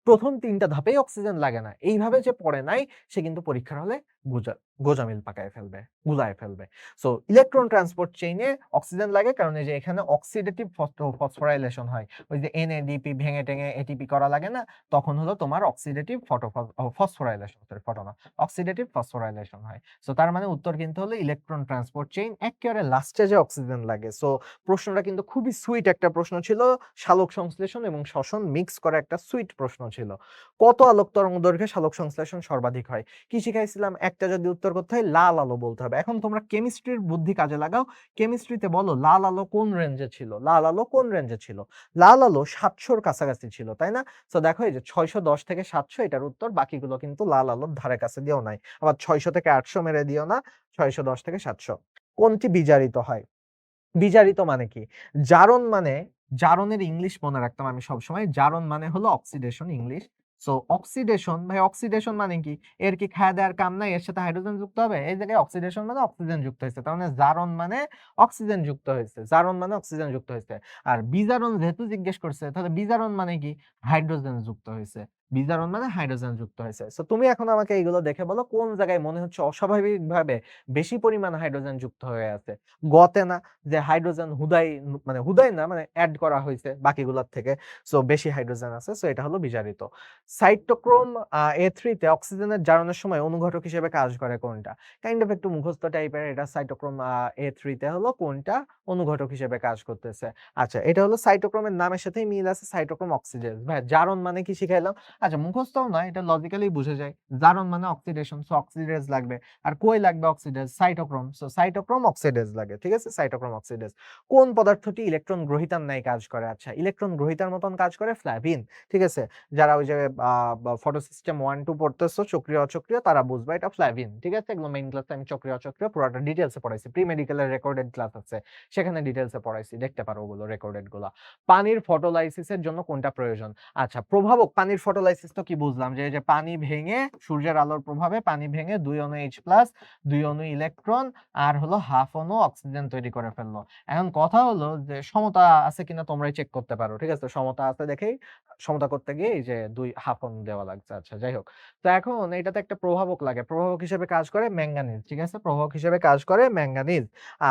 ১ম ৩ টা ধাপেই অক্সিজেন লাগে না। এইভাবে যে পড়ে নাই সে কিন্তু পরীক্ষার হলে গোজা গোজামিল পাকায় ফেলবে, গুলায় ফেলবে। সো ইলেকট্রন ট্রান্সপোর্ট চেইনে অক্সিজেন লাগে কারণ এই যে এখানে অক্সিডেটিভ ফসফোরাইলেশন হয়। ওই যে NADP ভেঙে টেঙে ATP করা লাগে না? তখন হলো তোমার অক্সিডেটিভ ফসফোরাইলেশন, সরি ফটো না, অক্সিডেটিভ ফসফোরাইলেশন হয়। সো তার মানে উত্তর কিন্তু হলো ইলেকট্রন ট্রান্সপোর্ট চেইন এক্কেবারে লাস্টে যে অক্সিজেন লাগে। সো প্রশ্নটা কিন্তু খুবই সুইট একটা প্রশ্ন ছিল। সালোক সংশ্লেষণ এবং শ্বসন মিক্স করা একটা সুইট প্রশ্ন ছিল। কত আলোক তরঙ্গদৈর্ঘ্যে সালোক সংশ্লেষণ সর্বাধিক হয়? কি শিখাইছিলাম? একটা যদি উত্তর করতে হয় লাল আলো বলতে হবে। এখন তোমরা কেমিস্ট্রির বুদ্ধি কাজে লাগাও। কেমিস্ট্রিতে বলো লাল আলো কোন রেঞ্জে ছিল? লাল আলো কোন রেঞ্জে ছিল? লাল আলো ৭০০ র কাছাকাছি ছিল, তাই না? সো দেখো এই যে ৬১০ থেকে ৭০০ এটার উত্তর, বাকিগুলো কিন্তু লাল আলোর ধারে কাছে দিয়েও নাই। আবার ৬০০ থেকে ৮০০ মেরে দিও না। ৬১০ থেকে ৭০০। কোনটি বিজারিত হয়? বিজারিত মানে কি? জারণ মানে, জারণের ইংলিশ মনে রাখতাম আমি সবসময়। জারণ মানে হলো অক্সিডেশন ইংলিশ। সো অক্সিডেশন, ভাই অক্সিডেশন মানে কি? এর কি খায়া দেয়ার কাম নাই? এর সাথে হাইড্রোজেন যুক্ত হবে? এই জায়গায় অক্সিডেশন মানে অক্সিজেন যুক্ত হইছে। তার মানে জারণ মানে অক্সিজেন যুক্ত হইছে। জারণ মানে অক্সিজেন যুক্ত হইছে। আর বিজারণ যেহেতু জিজ্ঞেস করছে, তাহলে বিজারণ মানে কি? হাইড্রোজেন যুক্ত হইছে। বিজারণ মানে হাইড্রোজেন যুক্ত হইছে। সো তুমি এখন আমাকে এইগুলো দেখে বলো কোন জায়গায় মনে হচ্ছে অস্বাভাবিকভাবে বেশি পরিমাণ হাইড্রোজেন যুক্ত হয়ে আছে? গ তে না, যে হাইড্রোজেন হুদাই মানে হুদাই না, মানে এড করা হইছে বাকিগুলোর থেকে। সো বেশি হাইড্রোজেন আছে। সো এটা হলো বিজারিত। সাইটোক্রোম A3 তে অক্সিজেনের জারণের সময় অনুঘটক হিসেবে কাজ করে কোনটা? কাইন্ড অফ একটু মুখস্থ টাইপের এটা। সাইটোক্রোম A3 তে হলো কোনটা অনুঘটক হিসেবে কাজ করতেছে? আচ্ছা, এটা হলো সাইটোক্রোমের নামের সাথেই মিল আছে, সাইটোক্রোম অক্সিডেজ। ভাই জারণ মানে কি শিখাইলাম? আচ্ছা মুখস্থও নয়, এটা লজিক্যালি বুঝে যায়। জারণ মানে অক্সিডেশন, সো অক্সিডেজ লাগবে। আর কই লাগবে oxidase? Cytochrome. So cytochrome oxidase লাগে। ঠিক আছে? Cytochrome oxidase. কোন পদার্থটি ইলেকট্রন গ্রহীতার ন্যায় কাজ করে? আচ্ছা, ইলেকট্রন গ্রহীতার মতন কাজ করে ফ্ল্যাভিন। ঠিক আছে? যারা ওই যে ফটোসিস্টেম 1-2 পড়তেছো সক্রিয় অচক্রিয় তারা বুঝবা এটা ফ্ল্যাভিন। ঠিক আছে? এগুলো মেইন ক্লাসে আমি সক্রিয় অচক্রিয় পুরাটা ডিটেইলসে পড়াইছি। প্রি মেডিকেলের রেকর্ডেড ক্লাস আছে। সেখানে ডিটেইলসে পড়াইছি। দেখতে পারো ওগুলো রেকর্ডেড গুলা। পানির ফটোলাইসিসের জন্য কোনটা প্রয়োজন? আচ্ছা, প্রভাবক পানির ফটোলাইসিস তো কি বুঝলাম যে এই যে পানি ভেঙে সূর্যের আলোর প্রভাবে পানি ভেঙে ২ অণু H+, ২ অণু ইলেকট্রন আর হলো হাফ অণু অক্সিজেন তৈরি করে ফেললো। এখন কথা হলো যে সমতা আছে কিনা তোমরাই চেক করতে পারো। ঠিক আছে? সমতা আছে দেখেই সমতা করতে গিয়ে এই যে ২ হাফ অণু দেওয়া লাগছে। আচ্ছা যাই হোক। তো এখন এটাতে একটা প্রভাবক লাগে। প্রভাবক হিসেবে কাজ করে ম্যাঙ্গানিজ। ঠিক আছে? প্রভাবক হিসেবে কাজ করে ম্যাঙ্গানিজ।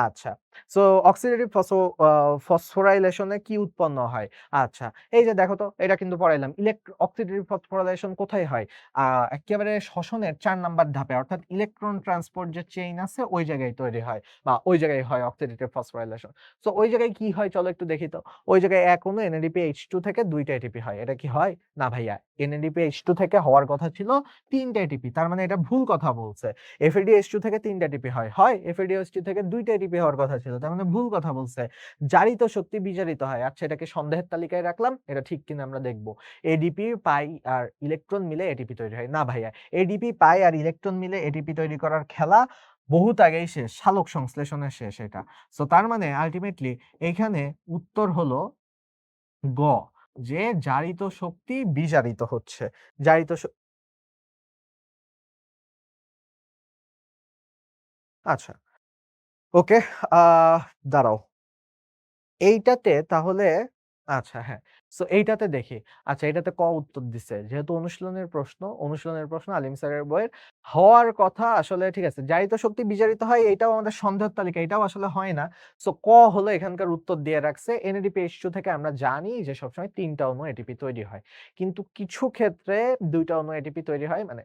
আচ্ছা। সো অক্সিডেটিভ ফসফোরাইলেশন এ কি উৎপন্ন হয়? আচ্ছা, এই যে দেখো তো এটা কিন্তু পড়াইলাম। অক্সিডেটিভ ফসফোরাইলেশন কোথায় হয়? আ একেবারে শ্বসনের ৪ নাম্বার ধাপে, অর্থাৎ ইলেকট্রন ট্রান্সপোর্ট যে চেইন আছে ওই জায়গায় তৈরি হয় বা ওই জায়গায় হয় অক্সিডেটিভ ফসফোরাইলেশন। সো ওই জায়গায় কি হয় চলো একটু দেখি তো। ওই জায়গায় এক অণু NADPH2 থেকে ২ টা ATP হয়। এটা কি হয়? না ভাইয়া। NADPH2 থেকে হওয়ার কথা ছিল ৩ টা ATP। তার মানে এটা ভুল কথা বলছে। FADH2 থেকে ৩ টা ATP হয়। হয়? FADH2 থেকে ২ টা ATP হওয়ার কথা ছিল। তার মানে ভুল কথা বলছে। জারিত শক্তি বিজারিত হয়। আচ্ছা, এটাকে সন্দেহের তালিকায় রাখলাম। এটা ঠিক কিনা আমরা দেখব। ADP, পাই আর ইলেকট্রন মিলে ATP তৈরি হয়। না ভাইয়া, ADP, পাই আর ইলেকট্রন মিলে ATP তৈরি করার খেলা বহুত আগেই শেষ। সালোক সংশ্লেষণে শেষ এটা। সো তার মানে আল্টিমেটলি এইখানে উত্তর হলো গ, যে জারিত শক্তি বিজারিত হচ্ছে। জারিত আচ্ছা, ওকে। দাঁড়াও। এইটাতে তাহলে আচ্ছা হ্যাঁ। সো এইটাতে দেখি। আচ্ছা, এটাতে ক উত্তর দিছে। যেহেতু অনুশীলনের প্রশ্ন আলিম স্যারের বইয়ের হওয়ার কথা আসলে ঠিক আছে। জারিত শক্তি বিজারিত হয় এটাও আমাদের সন্দেহের তালিকা। এটাও আসলে হয় না। সো ক হলো এখানকার উত্তর দিয়ে রাখছে। NADPH2 থেকে আমরা জানি যে সবসময় ৩ টা অণু ATP তৈরি হয়। কিন্তু কিছু ক্ষেত্রে ২ টা অণু ATP তৈরি হয়, মানে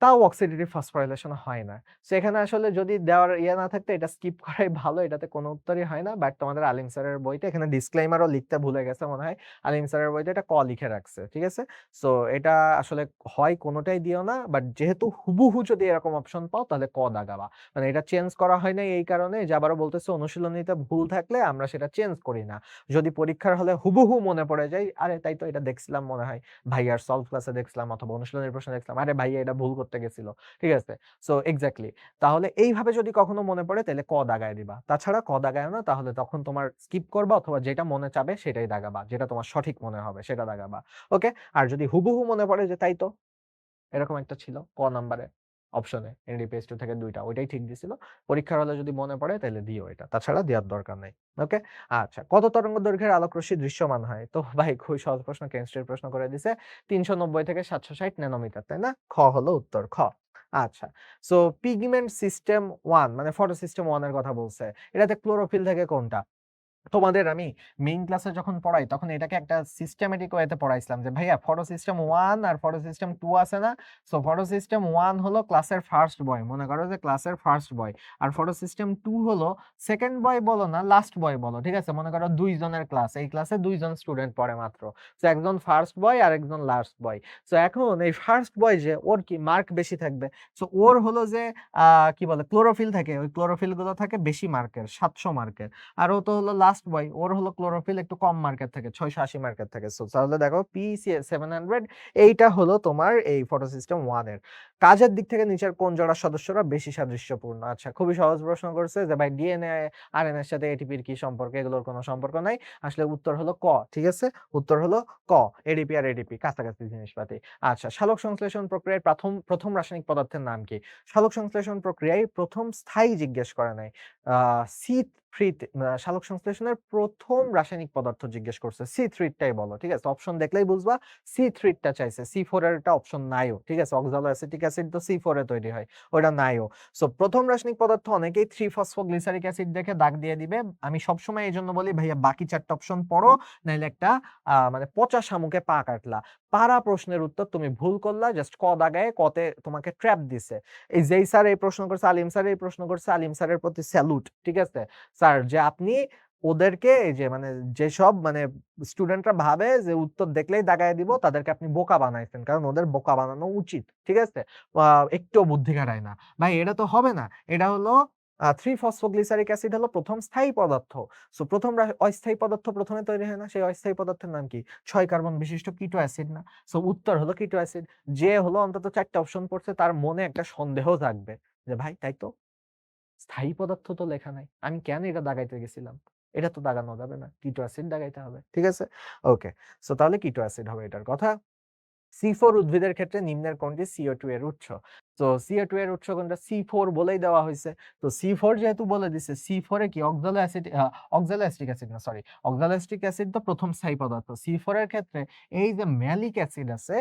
তাও অক্সিডেটিভ ফসফোরাইলেশন হয় না। সো এখানে আসলে যদি দেওয়ার না থাকতো এটা স্কিপ করাই ভালো। এটাতে কোনো উত্তরই হয় না। বাট তোমাদের আলিম স্যারের বইতে এখানে ডিসক্লেইমারও লিখতে ভুলে গেছে মনে হয়। আলিম স্যারের বইতে এটা লিখে রাখছে। ঠিক আছে? সো এটা আসলে হয় কোনটাই দিও না। বাট যেহেতু হুবহু যদি এরকম অপশন পাও তাহলে দাগাবা। মানে এটা চেঞ্জ করা হয় নাই এই কারণে যে আবারও বলতেছে অনুশীলনীতে ভুল থাকলে আমরা সেটা চেঞ্জ করি না। যদি পরীক্ষার হলে হুবহু মনে পড়ে যায়, আরে তাই তো এটা দেখছিলাম মনে হয়। ভাইয়ার সলভ ক্লাসে দেখছিলাম অথবা অনুশীলনের প্রশ্নে দেখছিলাম, আরে ভাইয়া এটা ভুল করতে গেছিল। ঠিক আছে? So exactly. তাহলে এইভাবে যদি কখনো মনে পড়ে তাহলে দাগায় দিবা। তাছাড়া দাগায়ও না, তাহলে তখন তোমার স্কিপ করবা অথবা যেটা মনে চাবে সেটাই দাগাবা। যেটা তোমার সঠিক মনে হবে সেটা দাগাবা। ওকে? আর যদি হুবহু মনে পড়ে যে তাই তো এরকম একটা ছিল নাম্বারে অপশনে NDPS2 থেকে ২ টা ওইটাই ঠিক দিছিল। পরীক্ষার হলে যদি মনে পড়ে তাহলে দিও এটা। তাছাড়া দেওয়ার দরকার নাই। ওকে? আচ্ছা, কত তরঙ্গ দৈর্ঘ্যের আলোকরশ্মি দৃশ্যমান হয়? তো ভাই খুবই সহজ প্রশ্ন, কেমিস্ট্রির প্রশ্ন করে দিছে। ৩৯০ থেকে ৭৬০ ন্যানোমিটার, তাই না? খ হলো উত্তর, খ। আচ্ছা। সো পিগমেন্ট সিস্টেম 1 মানে ফটো সিস্টেম 1 এর কথা বলছে। এটাতে ক্লোরোফিল থাকে কোনটা? তোমাদের আমি মেইন ক্লাসে যখন পড়াই তখন এটাকে একটা সিস্টেমেটিক ওয়েতে পড়াইছিলাম যে ভাইয়া ফটো সিস্টেম 1 আর ফটো সিস্টেম 2 আছে না? সো ফটো সিস্টেম 1 হলো ক্লাসের ফার্স্ট বয়। মনে করো যে ক্লাসের ফার্স্ট বয়। আর ফটো সিস্টেম 2 হলো সেকেন্ড বয় বলো না, লাস্ট বয় বলো। ঠিক আছে? মনে করো ২ জনের ক্লাস। এই ক্লাসে ২ জন স্টুডেন্ট পড়ে মাত্র। সো একজন ফার্স্ট বয় আর একজন লাস্ট বয়। সো এখন এই ফার্স্ট বয় যে ওর কি মার্ক বেশি থাকবে। সো ওর হলো যে কি বলে ক্লোরোফিল থাকে। ওই ক্লোরোফিল গুলো থাকে বেশি মার্কের, ৭০০ মার্কের। আর ও তো হলো লাস্ট বয়, ওর হলো ক্লোরোফিল একটু কম মার্কের থাকে, ৬৮০ মার্কের থাকে। সো তাহলে দেখো P700 এইটা হলো তোমার এই ফটো সিস্টেম 1 এর। কাজের দিক থেকে নিচের কোন জোড়ার সদস্যরা বেশি সাদৃশ্যপূর্ণ? আচ্ছা, খুবই সহজ প্রশ্ন করছে যে ভাই ডিএনএ আরএনএ এর সাথে এটিপির কি সম্পর্ক? এগুলোর কোনো সম্পর্ক নাই। আসলে উত্তর হলো ক। ঠিক আছে? উত্তর হলো ক। এডিপি আর এডিপি কাছাকাছি জিনিসপাতি। আচ্ছা, সালোক সংশ্লেষণ প্রক্রিয়ায় প্রথম রাসায়নিক পদার্থের নাম কি? সালোক সংশ্লেষণ প্রক্রিয়ায় প্রথম স্থায়ী জিজ্ঞেস করে নাই। C3 সালোক সংশ্লেষণের প্রথম রাসায়নিক পদার্থ জিজ্ঞেস করছে। C3 টাই বলো। ঠিক আছে? অপশন দেখলেই বুঝবা C3 টা চাইছে। C4 এর একটা অপশন নাইও। ঠিক আছে? অক্সালো অ্যাসিটিক অ্যাসিড তো C4 এ তৈরি হয়। ওটা নাইও। সো প্রথম রাসায়নিক পদার্থ অনেকেই 3-ফসফোগ্লিসারিক অ্যাসিড দেখে দাগ দিয়ে দিবে। আমি সবসময় এইজন্য বলি ভাইয়া বাকি ৪ টা অপশন পড়ো, নাইলে একটা মানে পচা শামুকে পা কাটলা। পারা প্রশ্নের উত্তর তুমি ভুল করলা, জাস্ট দাগায়ে কতে তোমাকে ট্র্যাপ দিছে। এই যেই স্যার এই প্রশ্ন করছে, আলিম স্যার এই প্রশ্ন করছে, আলিম স্যারের প্রতি স্যালুট। ঠিক আছে? স্যার যে আপনি ওদেরকে এই যে মানে যেসব মানে স্টুডেন্টরা ভাবে যে উত্তর দেখলেই দাগায় দিব তাদেরকে আপনি বোকা বানাইছেন। কারণ ওদের বোকা বানানো উচিত। ঠিক আছে? একটুও বুদ্ধি খাটায় না। ভাই এটা তো হবে না। এটা হলো 3-ফসফোগ্লিসারিক অ্যাসিড হলো প্রথম স্থায়ী পদার্থ। সো প্রথম অস্থায়ী পদার্থ প্রথমে তৈরি হয় না? সেই অস্থায়ী পদার্থের নাম কি? ৬ কার্বন বিশিষ্ট কিটো অ্যাসিড না? সো উত্তর হলো কিটো অ্যাসিড। যে হলো অন্তত ৪ টা অপশন পড়ছে তার মনে একটা সন্দেহ জাগবে যে ভাই তাই তো স্থায়ী পদার্থ তো লেখা নাই। আমি কেন এটা দাগাইতে গেছিলাম? এটা তো দাগানো যাবে না। কিটো অ্যাসিড দাগাইতে হবে। ঠিক আছে? ওকে। সো তাহলে কিটো অ্যাসিড হবে এটার কথা। C4 উদ্ভিদের ক্ষেত্রে নিম্নের কোনটি CO2 এর উৎস? তো CO2 এর উৎস কোনটা? C4 বলেই দেওয়া হইছে। তো C4 যেহেতু বলে দিছে, C4 এ কি অক্সালো অ্যাসিটিক অ্যাসিড না, সরি। অক্সালো অ্যাসিটিক অ্যাসিড তো প্রথম স্থায়ী পদার্থ। C4 এর ক্ষেত্রে এই যে ম্যালিক অ্যাসিড আছে,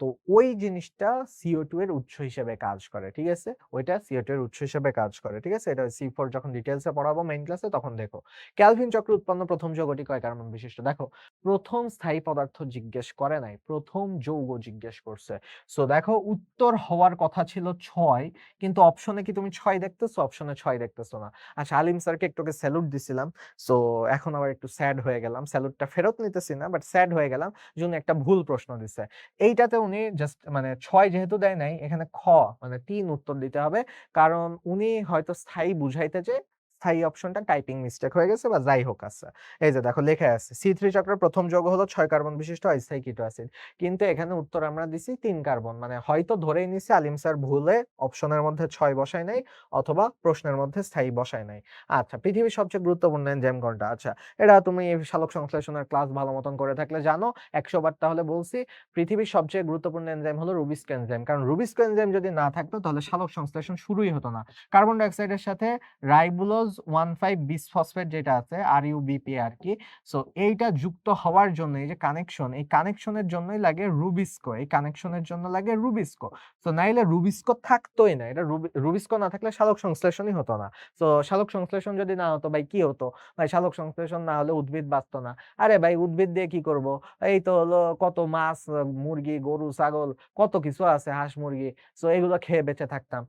তো ওই জিনিসটা CO2 এর উৎস হিসেবে কাজ করে। ঠিক আছে? ওইটা CO2 এর উৎস হিসেবে কাজ করে। ঠিক আছে? এটা C4 যখন ডিটেইলসে পড়াবো মেইন ক্লাসে তখন দেখো। ক্যালভিন চক্রে উৎপন্ন প্রথম যৌগটি কয় কার্বন বিশিষ্ট? দেখো, প্রথম স্থায়ী পদার্থ জিজ্ঞেস করে নাই, প্রথম যৌগ জিজ্ঞেস করছে। সো দেখো উত্তর হওয়ার কথা ছিল ৬, কিন্তু অপশনে কি তুমি ৬ দেখতেছো? অপশনে ৬ দেখতেছো না। আচ্ছা, আলিম স্যারকে একটু আগে স্যালুট দিছিলাম। সো এখন আবার একটু স্যাড হয়ে গেলাম। স্যালুটটা ফেরত নিতেছি না, বাট স্যাড হয়ে গেলাম যে উনি একটা ভুল প্রশ্ন দিছে। এইটাতে উনি জাস্ট মানে ৬ যেহেতু দেয় নাই, এখানে খ মানে ৩ উত্তর দিতে হবে। কারণ উনি হয়তো স্থায়ী বুঝাইতে যেয়ে স্থায়ী অপশনটা টাইপিং মিস্টেক হয়ে গেছে বা যাই হোক আছে। এই যে দেখো লেখা আছে C3 চক্রের প্রথম যৌগ হলো ৬ কার্বন বিশিষ্ট অস্থায়ী কিটো অ্যাসিড। কিন্তু এখানে উত্তর আমরা দিছি ৩ কার্বন। মানে হয়তো ধরেই নিছি আলিম স্যার ভুলে অপশনের মধ্যে ৬ বসায় নাই অথবা প্রশ্নের মধ্যে স্থায়ী বসায় নাই। আচ্ছা, পৃথিবীর সবচেয়ে গুরুত্বপূর্ণ এনজাইম কোনটা? আচ্ছা, এটা তুমি সালোক সংশ্লেষণের ক্লাস ভালো মতন করে থাকলে জানো। ১০০ বার তাহলে বলছি, পৃথিবীর সবচেয়ে গুরুত্বপূর্ণ এনজাইম হলো রুবিস্কো এনজাইম। কারণ রুবিস্কো এনজাইম যদি না থাকতো তাহলে সালোক সংশ্লেষণ শুরুই হতো না। কার্বন ডাই অক্সাইডের সাথে রাইবোলোজ রাইবোলোজ 1,5 বিসফসফেট যেটা আছে RUBP আর কি। সো এইটা যুক্ত হওয়ার জন্য এই যে কানেকশন, এই কানেকশনের জন্যই লাগে রুবিস্কো। এই কানেকশনের জন্য লাগে রুবিস্কো। সো নাইলে রুবিস্কো থাকতোই না। এটা রুবিস্কো না থাকলে সালোক সংশ্লেষণই হতো না। সো সালোক সংশ্লেষণ যদি না হতো ভাই কি হতো? ভাই সালোক সংশ্লেষণ না হলে উদ্ভিদ বাঁচতো না। আরে ভাই উদ্ভিদ দিয়ে কি করব? এই তো হলো কত মাছ, মুরগি, গরু, ছাগল কত কিছু আছে, হাঁস, মুরগি। সো এগুলো খেয়ে বেঁচে থাকতাম।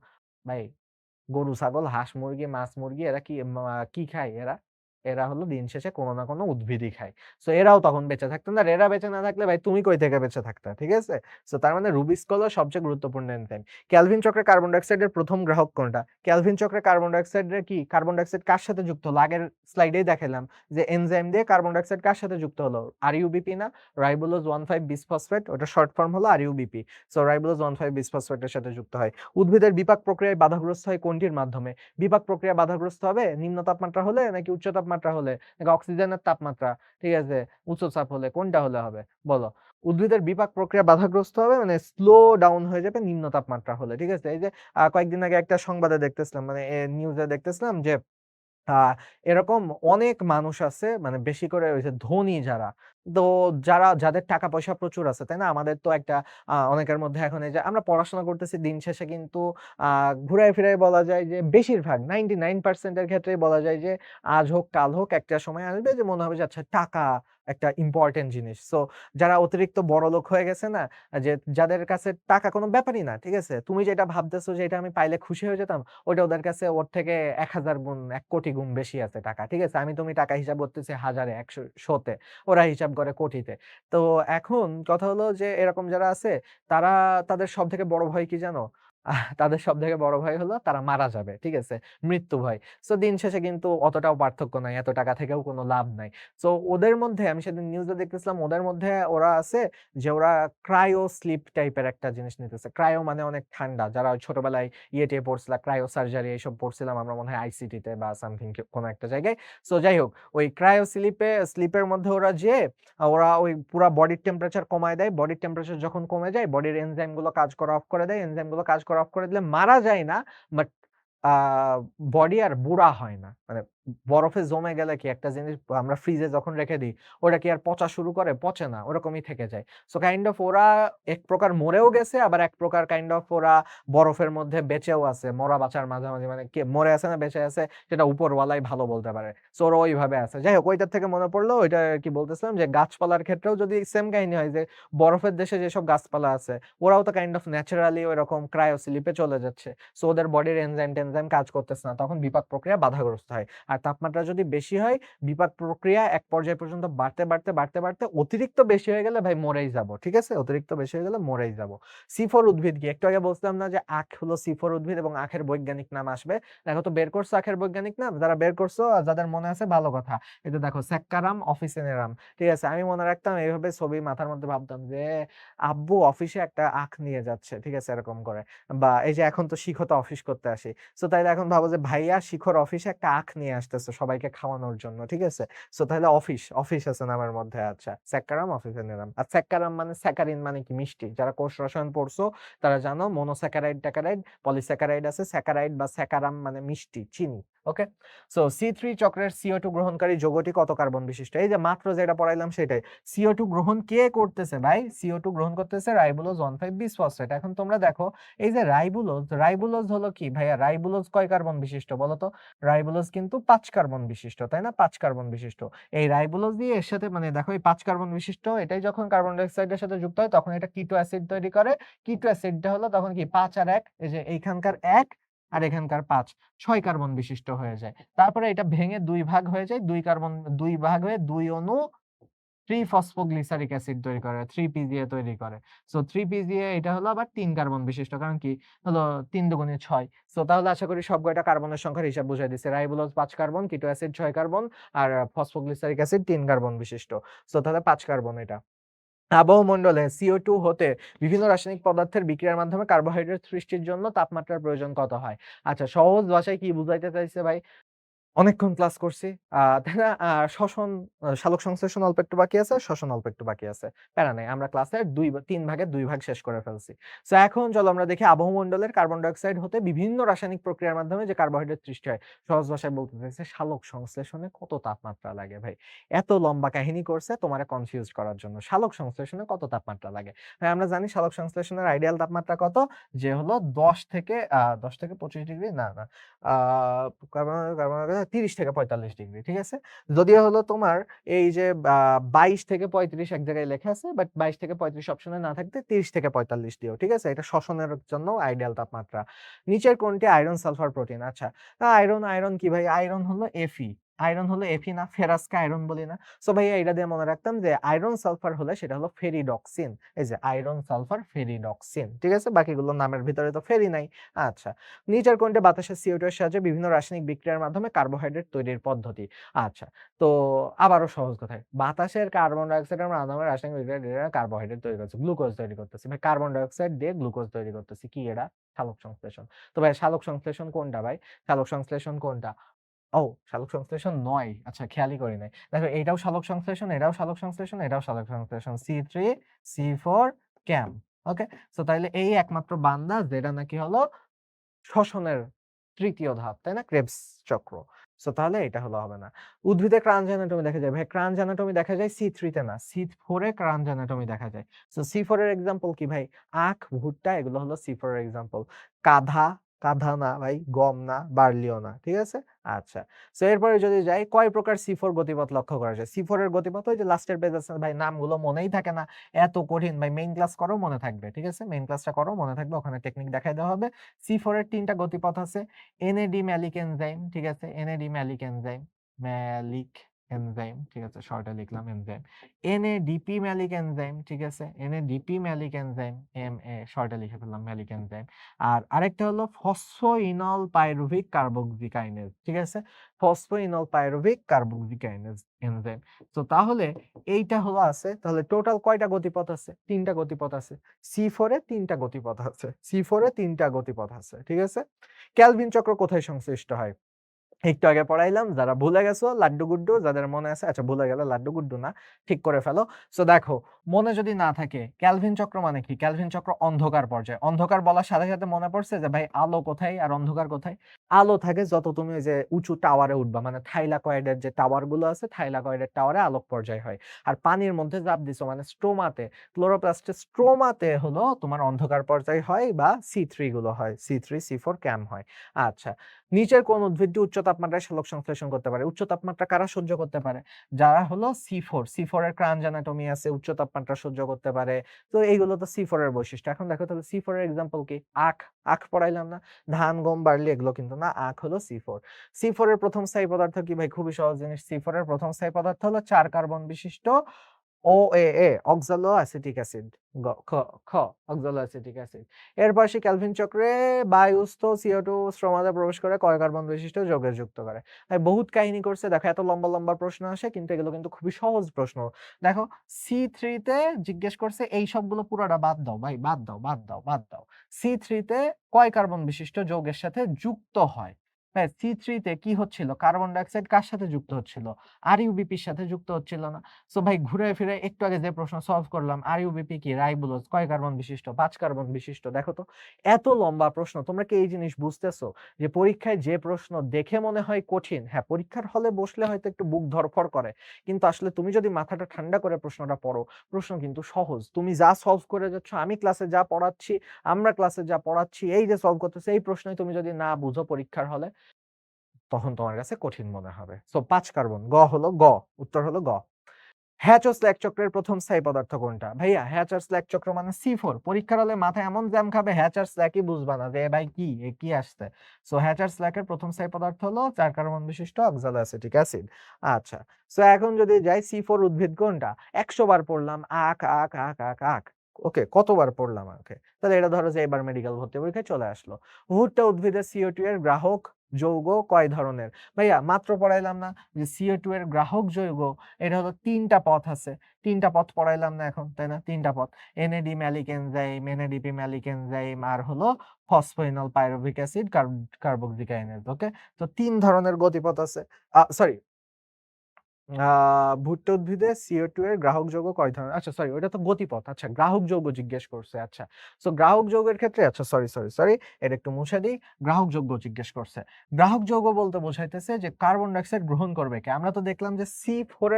ভাই গরু, ছাগল, হাঁস, মুরগি, মাছ, মুরগি এরা কি খায় এরা? এরা হলো দিন শেষে কোনো না কোনো উদ্ভিদই খায়। সো এরাও তখন বেঁচে থাকতো না। আর এরা বেঁচে না থাকলে ভাই তুমি কই থেকে বেঁচে থাকতা? ঠিক আছে? সো তার মানে রুবিস্ক হলো সবচেয়ে গুরুত্বপূর্ণ এনজাইম। কেলভিন চক্রে কার্বন ডাই অক্সাইডের ১ম গ্রাহক কোনটা? কেলভিন চক্রে কার্বন ডাই অক্সাইডের কি? কার্বন ডাই অক্সাইড কার সাথে যুক্ত হলো? আগের স্লাইডেই দেখাইলাম যে এনজাইম দিয়ে কার্বন ডাই অক্সাইড কার সাথে যুক্ত হলো? RUBP না? রাইবোলোজ 1,5 বিসফসফেট ওটা শর্ট ফর্ম হলো RUBP। সো রাইবোলোজ 1,5 বিসফসফেটের সাথে যুক্ত হয়। উদ্ভিদের বিপাক প্রক্রিয়ায় বাধাগ্রস্ত হয় কোনটির মাধ্যমে? বিপাক প্রক্রিয়া বাধাগ্রস্ত হবে নিম্ন তাপমাত্রা হলে নাকি উচ্চ তাপমাত্রা হলে নাকি অক্সিজেনের তাপমাত্রা, ঠিক আছে, উচ্চ চাপ হলে, কোনটা হলে হবে বলো? উদ্ভিদের বিপাক প্রক্রিয়া বাধাগ্রস্ত হবে মানে স্লো ডাউন হয়ে যাবে নিম্ন তাপমাত্রা হলে, ঠিক আছে। এই যে কয়েকদিন আগে একটা সংবাদে দেখতেছিলাম, মানে নিউজে দেখতেছিলাম যে আ এরকম অনেক মানুষ আছে, মানে বেশি করে ওই যে ধনী যারা, তো যাদের টাকা পয়সা প্রচুর আছে, তাই না? আমাদের তো একটা অনেকের মধ্যে এখন এই যে আমরা পড়াশোনা করতেছি, দিন শেষে কিন্তু আ ঘুরায় ফিরায় বলা যায় যে বেশিরভাগ 99% এর ক্ষেত্রেই বলা যায় যে আজ হোক কাল হোক একটা সময় আসবে যে মনে হবে যে আচ্ছা টাকা একটা ইম্পোর্টেন্ট জিনিস। সো যারা অতিরিক্ত বড়লোক হয়ে গেছে না, যে যাদের কাছে টাকা কোনো ব্যাপারই না, ঠিক আছে? তুমি যেটা ভাবতেছো যে এটা আমি পাইলে খুশি হয়ে যেতাম, ওইটা ওদের কাছে ওর থেকে ১,০০০ গুণ ১,০০,০০,০০০ গুণ বেশি আছে টাকা। ঠিক আছে? তুমি টাকা হিসাব করতেছি হাজারে, ১০০, ১০০ তে। ওরা হিসাব করে কোটিতে। তো এখন কথা হলো যে এরকম যারা আছে তারা, তাদের সবথেকে বড় ভয় কি জানো? তাদের সবথেকে বড় ভয় হলো তারা মারা যাবে। ঠিক আছে? মৃত্যু ভয়। সো দিন শেষে কিন্তু অতটাও পার্থক্য নাই। এত টাকা থেকেও কোনো লাভ নাই। সো ওদের মধ্যে আমি সেদিন নিউজে দেখতেছিলাম, ওদের মধ্যে ওরা আছে যে ওরা ক্রায়ো স্লিপ টাইপের একটা জিনিস নিতেছে। ক্রায়ো মানে অনেক ঠান্ডা। যারা ওই ছোটবেলায় টিয়ে পড়ছিলা, ক্রায়ো সার্জারি এইসব পড়ছিলাম আমরা মনে হয় আইসিটি তে বা সামথিং কোনো একটা জায়গায়। সো যাই হোক, ওই ক্রায়ো স্লিপের মধ্যে ওরা যেয়ে ওরা ওই পুরা বডির টেম্পারেচার কমায় দেয়। বডির টেম্পারেচার যখন কমে যায়, বডির এনজাইম গুলো কাজ করা অফ করে দেয়। এনজাইম গুলো কাজ করা অফ করে দিলে মারা যায় না। বাট আ বডি আর বুড়া হয় না। মানে বরফে জমে গেলে কি একটা জিনিস আমরা ফ্রিজে যখন রেখে দিই, ওটা কি আর পচা শুরু করে? পচে না। ওরকমই থেকে যায়। সো কাইন্ড অফ ওরা এক প্রকার মরেও গেছে, আবার এক প্রকার কাইন্ড অফ ওরা বরফের মধ্যে বেঁচেও আছে। মরা বাঁচার মাঝামাঝি, মানে কে মরে আছে না বেঁচে আছে সেটা উপরওয়ালাই ভালো বলতে পারে। সো ওরা ওইভাবে আছে। যাই হোক, ওইটার থেকে মনে পড়লো, ওইটা আরকি বলতেছিলাম যে গাছপালার ক্ষেত্রেও যদি সেম কাহিনী হয় যে বরফের দেশে যেসব গাছপালা আছে, ওরাও তো কাইন্ড অফ ন্যাচারালি ওইরকম ক্রায়োস্লিপে চলে যাচ্ছে। সো ওদের বডির এনজাইম কাজ করতেছে না। তখন বিপাক প্রক্রিয়া বাধাগ্রস্ত হয়। আর তাপমাত্রা যদি বেশি হয়, বিপাক প্রক্রিয়া এক পর্যায় পর্যন্ত বাড়তে অতিরিক্ত বেশি হয়ে গেলে ভাই মরেই যাব। ঠিক আছে? অতিরিক্ত বেশি হয়ে গেলে মরেই যাব। C4 উদ্ভিদ কি? একটু আগে বলছিলাম না যে আখ হলো C4 উদ্ভিদ এবং আখের বৈজ্ঞানিক নাম আসবে। দেখো তো বের করছো আখের বৈজ্ঞানিক নাম? যারা বের করছো আর যাদের মনে আছে ভালো কথা। এই যে দেখো স্যাক্কারাম অফিসিনেরাম। ঠিক আছে? আমি মনে রাখতাম এইভাবে, ছবি মাথার মধ্যে ভাবতাম যে আব্বু অফিসে একটা আখ নিয়ে যাচ্ছে। ঠিক আছে? এরকম করে। বা এই যে এখন তো শিখো তো অফিস করতে আসি। সো তাইলে এখন ভাবো যে ভাইয়া শিখর অফিসে একটা আখ নিয়ে আসতেছে সবাইকে খাওয়ানোর জন্য। ঠিক আছে? সো তাহলে অফিস আছে নামের মধ্যে। আচ্ছা। স্যাক্কারাম অফিসিনেরাম। আর স্যাক্কারাম মানে স্যাকারিন মানে কি মিষ্টি। যারা কোষ রসায়ন পড়ছো তারা জানো মনোস্যাকারাইড, ট্যাকারাইড, পলিস্যাকারাইড আছে। স্যাকারাইড বা স্যাকারাম মানে মিষ্টি, চিনি। ওকে? সো C3 চক্রের CO2 গ্রহণকারী যৌগটি কত কার্বন বিশিষ্ট? এই যে মাত্র যেটা পড়াইলাম সেটাই। CO2 গ্রহণ কে করতেছে ভাই? CO2 গ্রহণ করতেছে রাইবোলোজ 1,5 বিসফসফেট। এখন তোমরা দেখো এই যে রাইবোলোজ হলো কি ভাইয়া? রাইবোলোজ কয় কার্বন বিশিষ্ট বলো তো? রাইবোলোজ কিন্তু ৫ কার্বন বিশিষ্ট, তাই না? ৫ কার্বন বিশিষ্ট। এই রাইবোলোজ দিয়ে এর সাথে, মানে দেখো এই ৫ কার্বন বিশিষ্ট এটাই যখন কার্বন ডাই অক্সাইডের সাথে যুক্ত হয় তখন এটা কিটো অ্যাসিড তৈরি করে। কিটো অ্যাসিডটা হলো তখন কি ৫ আর ১, এই যে এইখানকার ১ আর এখানকার ৫, ৬ কার্বন বিশিষ্ট হয়ে যায়। তারপরে এটা ভেঙে ২ ভাগ হয়ে যায়। ২ ভাগ হয়ে ২ অণু 3-ফসফোগ্লিসারিক অ্যাসিড তৈরি করে, 3-PGA তৈরি করে। সো 3-PGA এটা হলো আবার ৩ কার্বন বিশিষ্ট। কারণ কি হলো ৩ দুগুণে ৬। সো তাহলে আশা করি সব কয়টা কার্বনের সংখ্যার হিসাব বুঝাই দিছি। Ribulose ৫ carbon, keto acid ৬ carbon আর ফসফোগ্লিসারিক অ্যাসিড ৩ কার্বন বিশিষ্ট। সো তাহলে ৫ কার্বন এটা। আবহমণ্ডলে CO2 হতে বিভিন্ন রাসায়নিক পদার্থের বিক্রিয়ার মাধ্যমে কার্বোহাইড্রেট সৃষ্টির জন্য তাপমাত্রার প্রয়োজন কত হয়? আচ্ছা, সহজ ভাষায় কি বুঝাইতে চাইছে ভাই? অনেকক্ষণ ক্লাস করছি। তাই না? শ্বসন সালোক সংশ্লেষণ অল্প একটু বাকি আছে, শ্বসন অল্প একটু বাকি আছে। প্যারা নাই। আমরা ক্লাসের ৩ ভাগের ২ ভাগ শেষ করে ফেলছি। সো এখন চলো আমরা দেখি আবহমণ্ডলের কার্বন ডাই অক্সাইড হতে বিভিন্ন রাসায়নিক প্রক্রিয়ার মাধ্যমে যে কার্বোহাইড্রেট সৃষ্টি হয়। সহজ ভাষায় বলতে চাইছে সালোক সংশ্লেষণে কত তাপমাত্রা লাগে ভাই? এত লম্বা কাহিনী করছে তোমারে কনফিউজড করার জন্য। সালোক সংশ্লেষণে কত তাপমাত্রা লাগে? ভাই আমরা জানি সালোক সংশ্লেষণের আইডিয়াল তাপমাত্রা কত? যে হলো ১০ থেকে ২৫ ডিগ্রি না। আ কার্বন ৩০ থেকে ৪৫ ডিগ্রি। ঠিক আছে? যদিও হলো তোমার এই যে ২২ থেকে ৩৫ এক জায়গায় লেখা আছে। বাট ২২ থেকে ৩৫ অপশনে না থাকতে ৩০ থেকে ৪৫ দিও। ঠিক আছে? এটা শ্বসনের জন্য আইডিয়াল তাপমাত্রা। নিচের কোনটি আয়রন, সালফার, প্রোটিন? আচ্ছা। আয়রন কি ভাই? আয়রন হলো Fe। আয়রন হলো Fe না? ফেরাসকে আয়রন বলি না? সো ভাইয়া এটা দিয়ে মনে রাখতাম যে আয়রন, সালফার হলে সেটা হলো ফেরিডক্সিন। এই যে আয়রন, সালফার, ফেরিডক্সিন। ঠিক আছে? বাকিগুলো নামের ভিতরে তো ফেরি নাই। আচ্ছা। নিচের কোনটি বাতাসে CO2 এর সাহায্যে বিভিন্ন রাসায়নিক বিক্রিয়ার মাধ্যমে কার্বোহাইড্রেট তৈরির পদ্ধতি? আচ্ছা, তো আবারও সহজ কথায় বাতাসের কার্বন ডাই অক্সাইডের মাধ্যমে রাসায়নিক বিক্রিয়া দিয়ে কার্বোহাইড্রেট তৈরি করছে, গ্লুকোজ তৈরি করতেছি। ভাই কার্বন ডাই অক্সাইড দিয়ে গ্লুকোজ তৈরি করতেছি। কি এটা? সালোক সংশ্লেষণ। তো ভাই সালোক সংশ্লেষণ কোনটা ভাই? সালোক সংশ্লেষণ কোনটা? ও সালোক সংশ্লেষণ ৯। আচ্ছা খেয়ালই করি নাই। দেখো এইটাও সালোক সংশ্লেষণ, এটাও সালোক সংশ্লেষণ, এটাও সালোক সংশ্লেষণ। C3 C4 CAM। ওকে? সো তাইলে এই একমাত্র বান্দা যেটা নাকি হলো শ্বসনের ৩য় ধাপ, তাই না? ক্রেবস চক্র। সো তাহলে এটা হলো হবে না। উদ্ভিদে ক্রাঞ্চ অ্যানাটমি দেখা যায়। ভাই ক্রাঞ্চ অ্যানাটমি দেখা যায় C3 তে না, C4 এ ক্রাঞ্চ অ্যানাটমি দেখা যায়। সো C4 এর এক্সাম্পল কি ভাই? আখ, ভুট্টা এগুলো হলো C4 এর এক্সাম্পল। কাঁধা, কাঁধা না ভাই, গম না, বার্লিও না। ঠিক আছে? আচ্ছা। সো এরপরে যদি যাই কয় প্রকার C4 গতিপথ লক্ষ্য করা যায়? C4 এর গতিপথ ওই যে লাস্টের পেজ আছে ভাই নামগুলো মনেই থাকে না। এত কঠিন ভাই মেইন ক্লাস করো মনে থাকবে। ঠিক আছে? মেইন ক্লাসটা করো মনে থাকবে ওখানে টেকনিক দেখায় দেওয়া হবে। C4 এর ৩ টা গতিপথ আছে। NAD ম্যালিক এনজাইম, ঠিক আছে? NAD malic enzyme, malic enzyme, ঠিক আছে? শর্টে লিখলাম এনজাইম। NADP ম্যালিক এনজাইম, ঠিক আছে? NADP ম্যালিক এনজাইম, MA শর্টে লিখে ফেললাম ম্যালিক এনজাইম। আর আরেকটা হলো ফসফোইনল পাইরুভিক কার্বক্সিকাইনেজ, ঠিক আছে? Phosphoenol pyruvic carboxykinase enzyme. তো তাহলে এইটা হলো আছে। তাহলে টোটাল কয়টা গতিপথ আছে? ৩ টা গতিপথ আছে। C4 এ ৩ টা গতিপথ আছে। C4 এ ৩ টা গতিপথ আছে। ঠিক আছে? কেলভিন চক্র কোথায় সংশ্লিষ্ট হয়? একটু আগে পড়াইলাম। যারা ভুলে গেছো লাড্ডু গুড্ডু, যাদের মনে আছে আচ্ছা ভুলে গেলে লাড্ডু গুড্ডু না, ঠিক করে ফেলো। সো দেখো, মনে যদি না থাকে ক্যালভিন চক্র মানে কি? ক্যালভিন চক্র অন্ধকার পর্যায়। অন্ধকার বলার সাথে, সাথে মনে পড়ছে যে ভাই আলো কোথায় আর অন্ধকার কোথায়? আলো থাকে যত তুমি ওই যে উঁচু টাওয়ারে উঠবা মানে থাইলাকয়েডের যে টাওয়ার গুলো আছে থাইলাকয়েডের টাওয়ারে আলোক পর্যায় হয়। আর পানির মধ্যে চাপ দিছো মানে স্ট্রোমাতে, ক্লোরোপ্লাস্টের স্ট্রোমাতে হলো তোমার অন্ধকার পর্যায় হয় বা C3 গুলো হয়। C3 C4 ক্যাম হয়। আচ্ছা। নিচের কোন উদ্ভিদটি উচ্চ তাপমাত্রায় সালোক সংশ্লেষণ করতে পারে? উচ্চ তাপমাত্রা কারা সহ্য করতে পারে? যারা হলো C4, C4 এর ক্রাঞ্চ অ্যানাটমি আছে, উচ্চ তাপমাত্রা সহ্য করতে পারে। তো এইগুলো তো C4 এর বৈশিষ্ট্য। এখন দেখো তাহলে C4 এর এক্সাম্পল কি? আখ, আখ পড়াইলাম না? ধান, গম, বার্লি এগুলো কিন্তু না, আখ হলো C4। C4 এর প্রথম স্থায়ী পদার্থ কি ভাই? খুবই সহজ জিনিস। C4 এর প্রথম স্থায়ী পদার্থ হলো ৪ কার্বন বিশিষ্ট OAA অক্সালো অ্যাসিটিক অ্যাসিড। খ খ অক্সালো অ্যাসিটিক অ্যাসিড। এরপর সে ক্যালভিন চক্রে বায়ুস্থ CO2 স্ট্রোমাতে প্রবেশ করে কয় কার্বন বিশিষ্ট যৌগের যুক্ত করে? ভাই বহুত কাহিনী করছে। দেখো এত লম্বা, লম্বা প্রশ্ন আসে কিন্তু এগুলো কিন্তু খুবই সহজ প্রশ্ন। দেখো C3 তে জিজ্ঞেস করছে এই সবগুলো পুরাটা বাদ দাও ভাই, বাদ দাও, বাদ দাও, বাদ দাও। C3 তে কয় কার্বন বিশিষ্ট যৌগের সাথে যুক্ত হয়? হ্যাঁ, C3 তে কি হচ্ছিল? কার্বন ডাই অক্সাইড কার সাথে যুক্ত হচ্ছিল? RUBP র সাথে যুক্ত হচ্ছিল না। সো ভাই ঘুরে ফিরে একটু আগে যে প্রশ্ন সলভ করলাম RUBP কি? রাইবোলোজ কয় কার্বন বিশিষ্ট? ৫ কার্বন বিশিষ্ট। দেখো তো এত লম্বা প্রশ্ন তোমরা কি এই জিনিস বুঝতেছো যে পরীক্ষায় যে প্রশ্ন দেখে মনে হয় কঠিন, হ্যাঁ পরীক্ষার হলে বসলে হয়তো একটু বুক ধড়ফড় করে। কিন্তু আসলে তুমি যদি মাথাটা ঠান্ডা করে প্রশ্নটা পড়ো, প্রশ্ন কিন্তু সহজ। তুমি যা সলভ করে যাচ্ছ, আমি ক্লাসে যা পড়াচ্ছি, আমরা ক্লাসে যা পড়াচ্ছি, এই যে সলভ করতেছো এই প্রশ্নই তুমি যদি না বুঝো পরীক্ষার হলে তখন তোমার কাছে কঠিন মনে হবে। সো ৫ কার্বন হলো গ। উত্তর হলো গ। হ্যাচ ও স্ল্যাক চক্রের প্রথম স্থায়ী পদার্থ কোনটা? ভাইয়া হ্যাচ আর স্ল্যাক চক্র মানে C4। পরীক্ষার হলে মাথায় এমন জ্যাম খাবে হ্যাচ আর স্ল্যাকই বুঝবা না যে ভাই কি কি আসছে। সো হ্যাচ আর স্ল্যাকের প্রথম স্থায়ী পদার্থ হলো ৪ কার্বন বিশিষ্ট অক্সালো অ্যাসিটিক অ্যাসিড। আচ্ছা। সো এখন যদি যাই C4 উদ্ভিদ কোনটা? ১০০ বার পড়লাম আখ, আখ, আখ, আখ, আখ। ওকে কতবার পড়লাম আখে? তাহলে এটা ধরো যে এবার মেডিকেল ভর্তি পরীক্ষায় চলে আসলো। ভুট্টা উদ্ভিদের CO2 এর গ্রাহক যৌগ কয় ধরনের? ভাইয়া মাত্র পড়াইলাম না যে CO2 এর গ্রাহক যৌগ এটা হলো ৩ টা পথ আছে। ৩ টা পথ পড়াইলাম না এখন, তাই না? ৩ টা পথ। NAD malic enzyme, NADP malic enzyme আর হলো ফসফোইনল পাইরুভিক অ্যাসিড কার্বক্সিলিক আয়নেজ। ওকে? তো ৩ ধরনের গতিপথ আছে। সরি, আ ভুট্টা উদ্ভিদে CO2 এর গ্রাহক যৌগ কয় ধরনের? আচ্ছা সরি, ওইটা তো গতিপথ। আচ্ছা গ্রাহক যৌগ জিজ্ঞেস করছে। আচ্ছা। সো গ্রাহক যৌগের ক্ষেত্রে আচ্ছা সরি। এটা একটু মুছে দেই। গ্রাহক যৌগ জিজ্ঞেস করছে। গ্রাহক যৌগ বলতে বোঝাইতেছে যে কার্বন ডাই অক্সাইড গ্রহণ করবে কে? আমরা তো দেখলাম যে C3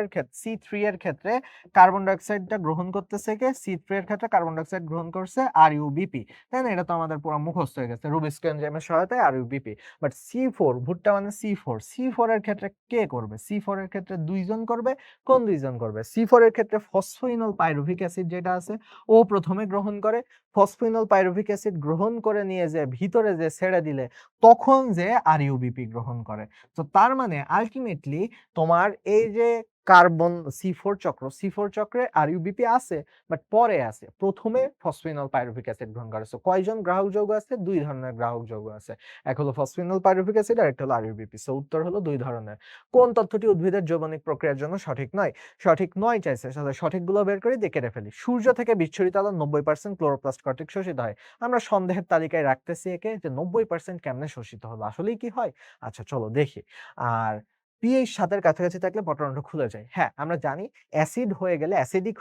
এর ক্ষেত্রে কার্বন ডাই অক্সাইডটা গ্রহণ করতেছে কে? C3 এর ক্ষেত্রে কার্বন ডাই অক্সাইড গ্রহণ করছে RUBP। তাই না? এটা তো আমাদের পুরা মুখস্থ হয়ে গেছে। রুবিস্কো এনজাইমের সহায়তায় RUBP। বাট C4 ভুট্টা মানে C4 এর ক্ষেত্রে কে করবে? C4 এর ক্ষেত্রে ২ জন করবে। কোন ২ জন করবে? C4 এর ক্ষেত্রে ফসফোইনল পাইরুভিক অ্যাসিড যেটা আছে ও প্রথমে গ্রহণ করে। ফসফোইনল পাইরুভিক অ্যাসিড গ্রহণ করে নিয়ে যে ভিতরে যে ছেড়ে দিলে তখন যে RUBP গ্রহণ করে। তো তার মানে আল্টিমেটলি তোমার এই যে কার্বন C4 চক্রে RUBP আছে বাট পরে আছে। প্রথমে ফসফিনল পাইরুভিক অ্যাসিড গ্রহণ করে। সো কয়জন গ্রাহক যৌগ আছে? ২ ধরনের গ্রাহক যৌগ আছে। এক হলো ফসফিনল পাইরুভিক অ্যাসিড আর একটা হলো RUBP। সো উত্তর হলো ২ ধরনের। কোন তথ্যটি উদ্ভিদের জৈবনিক প্রক্রিয়ার জন্য সঠিক নয়? সঠিক নয় চাইছে। তাহলে সঠিকগুলো বের করে দিয়ে কেটে ফেলি। সূর্য থেকে বিচ্ছুরিত আলোর ৯০% ক্লোরোপ্লাস্ট কর্তৃক শোষিত হয়। আমরা সন্দেহের তালিকায় রাখতেছি একে যে ৯০% কেমনে শোষিত হলো? আসলেই কি হয়? আচ্ছা চলো দেখি। আর pH ৭ এর কাছাকাছি থাকলে পটানোটা খুলে যায়। হ্যাঁ, আমরা জানি অ্যাসিডিক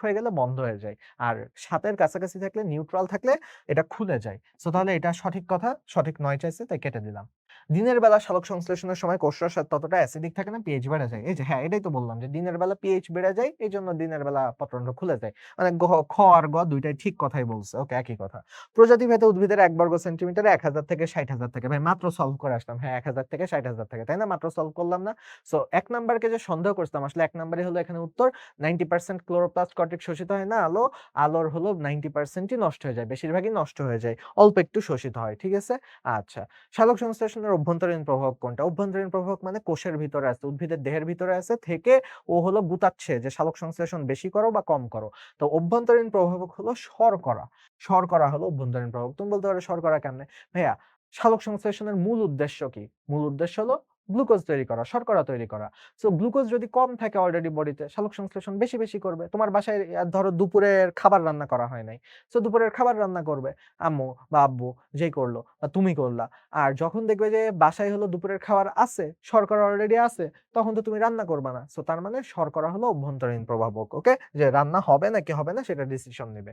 হয়ে গেলে বন্ধ হয়ে যায়। আর ৭ এর কাছাকাছি থাকলে নিউট্রাল থাকলে এটা খুলে যায়। সো তাহলে এটা সঠিক কথা। সঠিক নয় চাইছে তাই কেটে দিলাম। দিনের বেলা সালোক সংশ্লেষণের সময় কোষরস আর ততটা অ্যাসিডিক থাকে না, pH বেড়ে যায়। এই যে হ্যাঁ, এটাই তো বললাম যে দিনের বেলা pH বেড়ে যায়, এইজন্য দিনের বেলা পত্ররন্ধ্র খুলে যায়। মানে খ আর গ ২ টাই ঠিক কথাই বলছে। ওকে, একই কথা। প্রজাতিভেদে উদ্ভিদের ১ বর্গ সেন্টিমিটারে ১,০০০ থেকে ৬০,০০০ থেকে। ভাই মাত্র সলভ করে আসলাম। হ্যাঁ, ১,০০০ থেকে ৬০,০০০ থেকে। তাই না? মাত্র সলভ করলাম না? সো ১ নাম্বারকে যে সন্দেহ করছিলাম আসলে ১ নাম্বারই হলো এখানে উত্তর। 90% ক্লোরোপ্লাস্ট কর্তৃক শোষিত হয় না আলো। আলোর হলো 90% ই নষ্ট হয়ে যায়। বেশিরভাগই নষ্ট হয়ে যায়। অল্প একটু শোষিত হয়। ঠিক আছে? আচ্ছা। সালোক সংশ্লেষণের অভ্যন্তরীণ প্রভাব কোনটা? অভ্যন্তরীণ প্রভাব মানে কোষের ভিতরে আছে, উদ্ভিদের দেহের ভিতরে আছে থেকে ও হলো গুতাচ্ছে যে সালোক সংশ্লেষণ বেশি করো বা কম করো। তো অভ্যন্তরীণ প্রভাব হলো শর্করা। শর্করা হলো অভ্যন্তরীণ প্রভাব। তুমি বলতে পারো শর্করা কেমনে? ভাইয়া সালোক সংশ্লেষণের মূল উদ্দেশ্য কি? মূল উদ্দেশ্য হলো গ্লুকোজ তৈরি করা, শর্করা তৈরি করা। সো গ্লুকোজ যদি কম থাকে অলরেডি বডিতে, সালোক সংশ্লেষণ বেশি করবে। তোমার বাসায় ধরো দুপুরের খাবার রান্না করা হয় নাই। সো দুপুরের খাবার রান্না করবে আম্মু বা আব্বু যেই করলো বা তুমি করলা। আর যখন দেখবে যে বাসায় হলো দুপুরের খাবার আছে, শর্করা অলরেডি আছে, তখন তো তুমি রান্না করবা না। সো তার মানে শর্করা হলো অভ্যন্তরীণ প্রভাবক। ওকে? যে রান্না হবে নাকি হবে না সেটা ডিসিশন নিবে।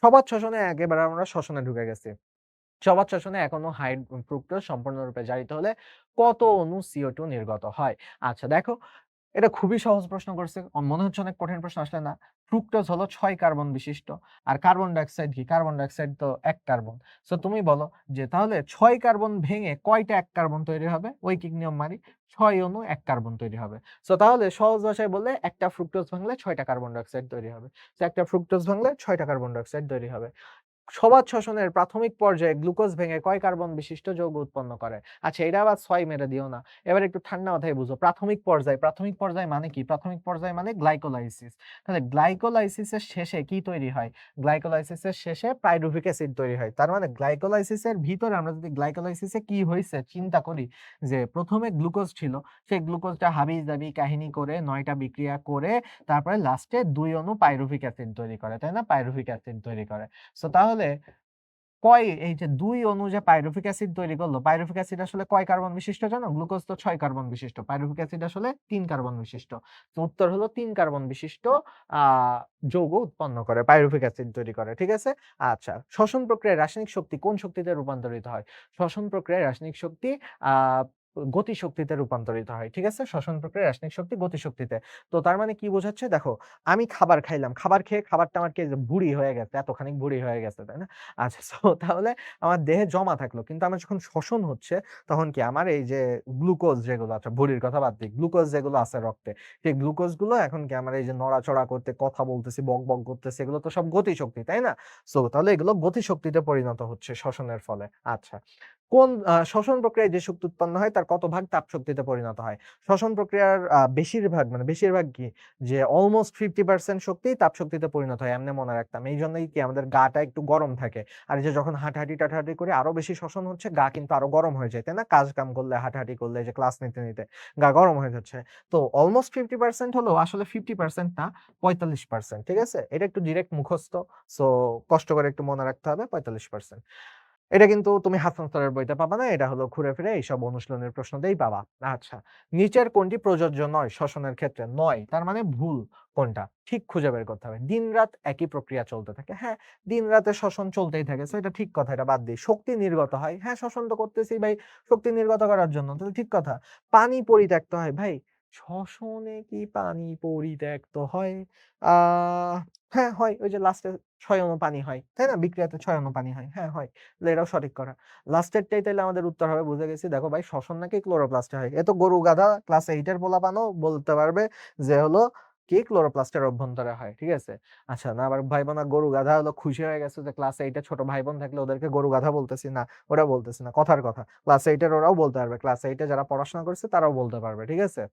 সবাত শ্বসনে একেবারে আমরা শ্বসনে ঢুকে গেছি। সবাত শ্বসনে এখনো হাই ফ্রুক্টোজ সম্পূর্ণরূপে জারিত হলে কত অণু CO2 নির্গত হয়? আচ্ছা দেখো, এটা খুবই সহজ প্রশ্ন করছে। মনে হচ্ছে অনেক কঠিন প্রশ্ন, আসলে না। ফ্রুক্টোজ হলো ৬ কার্বন বিশিষ্ট। আর কার্বন ডাই অক্সাইড কি? কার্বন ডাই অক্সাইড তো ১ কার্বন। সো তুমি বলো যে তাহলে ৬ কার্বন ভেঙে কয়টা ১ কার্বন তৈরি হবে? ঐকিক নিয়ম মারি। ৬ অণু ১ কার্বন তৈরি হবে। সো তাহলে সহজ ভাষায় বললে একটা ফ্রুক্টোজ ভাঙলে ৬ টা কার্বন ডাই অক্সাইড তৈরি হবে। সো একটা ফ্রুক্টোজ ভাঙলে ৬ টা কার্বন ডাই অক্সাইড তৈরি হবে। সবাত শ্বসনের প্রাথমিক পর্যায়ে গ্লুকোজ ভেঙে কয় কার্বন বিশিষ্ট যৌগ উৎপন্ন করে? আচ্ছা এটা আবার ৬ মেরে দিও না। এবার একটু ঠান্ডা মাথায় বুঝো। প্রাথমিক পর্যায় মানে কি? প্রাথমিক পর্যায় মানে গ্লাইকোলাইসিস। তাহলে গ্লাইকোলাইসিস এর শেষে কি তৈরি হয়? গ্লাইকোলাইসিস এর শেষে পাইরুভিক অ্যাসিড তৈরি হয়। তার মানে গ্লাইকোলাইসিস এর ভিতরে আমরা যদি গ্লাইকোলাইসিস এ কি হইছে চিন্তা করি, যে প্রথমে গ্লুকোজ ছিল, সেই গ্লুকোজটা হাবিজাবি কাহিনী করে ৯ টা বিক্রিয়া করে তারপরে লাস্টে ২ অণু পাইরুভিক অ্যাসিড তৈরি করে। তাই না? পাইরুভিক অ্যাসিড তৈরি করে। সো তাহলে এই যে ২ অণু যে পাইরুভিক অ্যাসিড তৈরি করল, পাইরুভিক অ্যাসিড আসলে কয় কার্বন বিশিষ্ট জানো? গ্লুকোজ তো ৬ কার্বন বিশিষ্ট। পাইরুভিক অ্যাসিড আসলে ৩ কার্বন বিশিষ্ট। তো উত্তর হলো ৩ কার্বন বিশিষ্ট আ যৌগ উৎপন্ন করে, পাইরুভিক অ্যাসিড তৈরি করে। ঠিক আছে? আচ্ছা, শ্বসন প্রক্রিয়ায় রাসায়নিক শক্তি কোন শক্তিতে রূপান্তরিত হয়? শ্বসন প্রক্রিয়ায় রাসায়নিক শক্তি আ গতিশক্তিতে রূপান্তরিত হয়। ঠিক আছে? শ্বসন প্রক্রিয়ায় রাসায়নিক শক্তি গতিশক্তিতে। তো তার মানে কি বোঝাচ্ছে? দেখো, আমি খাবার খাইলাম। খাবার খেয়ে খাবারটা আমার কি ভুঁড়ি হয়ে গেছে, এতখানি ভুঁড়ি হয়ে গেছে, তাই না? আচ্ছা তাহলে আমার দেহে জমা থাকলো। কিন্তু আমার যখন শ্বসন হচ্ছে তখন কি আমার এই যে গ্লুকোজ যেগুলো, আচ্ছা ভুঁড়ির কথা বাদ দেই। গ্লুকোজ যেগুলো আছে রক্তে, সেই গ্লুকোজ গুলো এখন কি আমার এই যে নড়াচড়া করতে, কথা বলতেছি, বক করতেছি, এগুলো তো সব গতিশক্তি, তাই না? সো তাহলে এগুলো গতিশক্তিতে পরিণত হচ্ছে শ্বসনের ফলে। আচ্ছা। কোন শ্বসন প্রক্রিয়ায় যে শক্তি উৎপন্ন হয় তার কত ভাগ তাপ শক্তিতে পরিণত হয়? শ্বসন প্রক্রিয়ার বেশিরভাগ মানে বেশিরভাগ কি যে অলমোস্ট 50% শক্তি তাপ শক্তিতে পরিণত হয়। এমনে মনে রাখতাম। এইজন্যই কি আমাদের গাটা একটু গরম থাকে। আর এই যে যখন হাঁটাহাঁটি-টাটাহাঁটি করি আরো বেশি শ্বসন হচ্ছে, গা কিন্তু আরো গরম হয়ে যায়। তাই না? কাজ-কাম করলে, হাঁটাহাঁটি করলে, এই যে ক্লাস নিতে গা গরম হয়ে যাচ্ছে। তো অলমোস্ট 50% হলেও আসলে 50% না, 45%, ঠিক আছে? এটা একটু ডিরেক্ট মুখস্থ। সো কষ্ট করে একটু মনে রাখতে হবে 45%। এটা কিন্তু তুমি হাসান স্যারের বইতে পাবা না। এটা হলো ঘুরে ফিরে এইসব অনুশীলনের প্রশ্নতেই পাবা। আচ্ছা। নিচের কোনটি প্রযোজ্য নয় শ্বসনের ক্ষেত্রে? নয় তার মানে ভুল কোনটা? ঠিক খুঁজে বের করতে হবে। দিন-রাত একই প্রক্রিয়া চলতে থাকে। হ্যাঁ, দিন-রাতে শ্বসন চলতেই থাকে। সো এটা ঠিক কথা, এটা বাদ দেই। শক্তি নির্গত হয়। হ্যাঁ, শ্বসন তো করতেছি ভাই শক্তি নির্গত করার জন্য। তাহলে ঠিক কথা। পানি পরিত্যক্ত হয়। ভাই শ্বসনে কি পানি পরিত্যক্ত হয়? আ হ্যাঁ, হয়। ওই যে লাস্টে ৬ অণু পানি হয়। তাই না? বিক্রিয়াতে ৬ অণু পানি হয়। হ্যাঁ, হয়। তাহলে এটাও সঠিক করা। লাস্টেরটাই তাইলে আমাদের উত্তর হবে, বুঝে গেছি। দেখো ভাই শ্বসন নাকি ক্লোরোপ্লাস্টে হয়। এ তো গরু গাধা ক্লাস 8 এর পোলাপানও বলতে পারবে যে হলো কি ক্লোরোপ্লাস্টের অভ্যন্তরে হয়। ঠিক আছে? আচ্ছা, না আবার ভাইবো না গরু গাধা হলো খুশি হয়ে গেছে যে ক্লাস 8 এ ছোট ভাই-বোন থাকলে ওদেরকে গরু গাধা বলতেছি না। ওরা বলতেছি না। কথার কথা। ক্লাস 8 এর ওরাও বলতে পারবে। ক্লাস 8 এ যারা পড়াশোনা করছে তারাও বলতে পারবে। ঠিক আছে?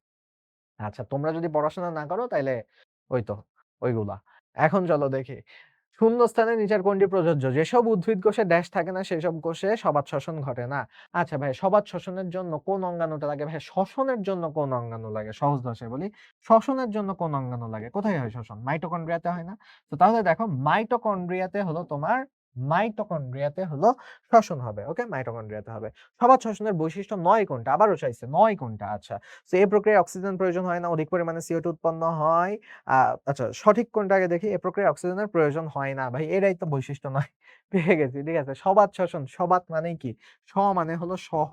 আচ্ছা, তোমরা যদি পড়াশোনা না করো তাইলে ওই তো ওইগুলা। এখন চলো দেখি। শূন্যস্থানে নিচের কোনটি প্রযোজ্য? যেসব উদ্ভিদ কোষে ড্যাশ থাকে না সেসব কোষে সবাত শ্বসন ঘটে না। আচ্ছা ভাই, সবাত শ্বসনের জন্য কোন অঙ্গাণুটা লাগে? ভাই শ্বসনের জন্য কোন অঙ্গাণু লাগে? সহজ ভাষায় বলি। শ্বসনের জন্য কোন অঙ্গাণু লাগে? কোথায় হয় শ্বসন? মাইটোকন্ড্রিয়াতে হয় না? তো তাহলে দেখো মাইটোকন্ড্রিয়াতে হলো তোমার মাইটোকন্ড্রিয়াতে হলো শ্বসন হবে। ওকে? মাইটোকন্ড্রিয়াতে হবে। সবাত শ্বসনের বৈশিষ্ট্য ৯ কোনটা? আবারও চাইছে ৯ কোনটা? আচ্ছা। সো এই প্রক্রিয়ায় অক্সিজেন প্রয়োজন হয় না, অধিক পরিমাণে CO2 উৎপন্ন হয়। আ আচ্ছা, সঠিক কোনটা আগে দেখি। এ প্রক্রিয়ায় অক্সিজেনের প্রয়োজন হয় না। ভাই এটাই তো বৈশিষ্ট্য নয়। পেয়ে গেছি। ঠিক আছে? সবাত শ্বসন। সবাত মানেই কি? মানে হলো সহ,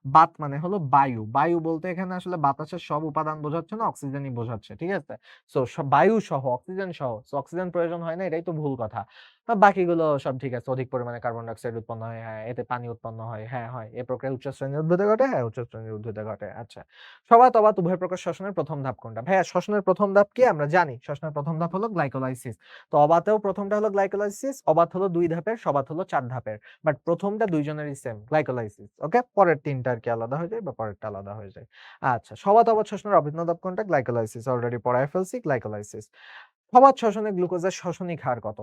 বাত মানে হলো বায়ু। বায়ু বলতে এখানে আসলে বাতাসের সব উপাদান বোঝাচ্ছে না, অক্সিজেনই বোঝাচ্ছে। ঠিক আছে? সো বায়ু সহ, অক্সিজেন সহ। সো অক্সিজেন প্রয়োজন হয় না, এটাই তো ভুল কথা। বাকিগুলো সব ঠিক আছে। অধিক পরিমাণে কার্বন ডাই অক্সাইড উৎপন্ন হয়। হ্যাঁ, এতে পানি উৎপন্ন হয়। হ্যাঁ, হয়। এ প্রক্রিয়া উচ্চ শ্রেণীর উদ্ভিদে ঘটে। হ্যাঁ, উচ্চ শ্রেণীর উদ্ভিদে ঘটে। আচ্ছা। সবাত, অবাত উভয় প্রকার শ্বসনের প্রথম ধাপ কোনটা? ভাইয়া শ্বসনের প্রথম ধাপ কি? আমরা জানি। শ্বসনের প্রথম ধাপ হলো গ্লাইকোলাইসিস। তো অবাতেও প্রথমটা হলো গ্লাইকোলাইসিস, অবাত হলো ২ ধাপের, সবাত হলো ৪ ধাপের। বাট প্রথমটা দুইজনেরই সেম গ্লাইকোলাইসিস। ওকে? পরের ৩ টা আরকি আলাদা হয়ে যায় বা পরেরটা আলাদা হয়ে যায়। আচ্ছা, সবাত, অবাত শ্বসনের অভিন্ন ধাপ কোনটা? গ্লাইকোলাইসিস। অলরেডি পড়ায় ফেলছি গ্লাইকোলাইসিস। সবাত শ্বসনে গ্লুকোজের শ্বসনিক হার কত?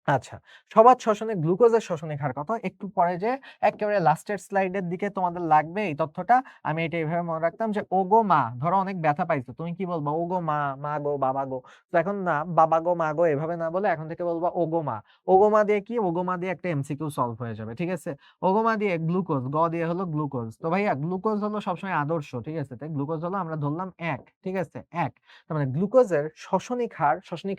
আচ্ছা। সবাত শ্বসনে গ্লুকোজের শ্বসনিক হার কত? একটু পরে যে এক্কেবারে লাস্টের স্লাইডের দিকে তোমাদের লাগবে এই তথ্যটা। আমি এটা এভাবে মনে রাখতাম যে, "ওগো মা", ধরো অনেক ব্যথা পাইছো। তুমি কি বলবা? "ওগো মা, মা গো, বাবা গো।" তো এখন না বাবা গো, মা গো এভাবে না বলে এখন থেকে বলবা ওগো মা। ওগো মা দিয়ে কি? ওগো মা দিয়ে একটা এমসিকিউ সলভ হয়ে যাবে। ঠিক আছে? ওগো মা দিয়ে গ্লুকোজ, গ দিয়ে হলো গ্লুকোজ। তো ভাইয়া গ্লুকোজ হলো সবসময় আদর্শ। ঠিক আছে? তাই গ্লুকোজ হলো আমরা ধরলাম ১। ঠিক আছে? ১। তার মানে গ্লুকোজের শ্বসনিক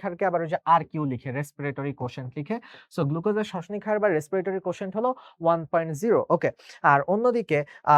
হারকে আবার ওই যে আরকিউ লিখে, রেসপিরেটরি কোশেন্ট লিখে। সো গ্লুকোজের শ্বসনিক হার বা রেসপিরেটরি কোশেন্ট হলো 1.0। ওকে। আর অন্যদিকে আ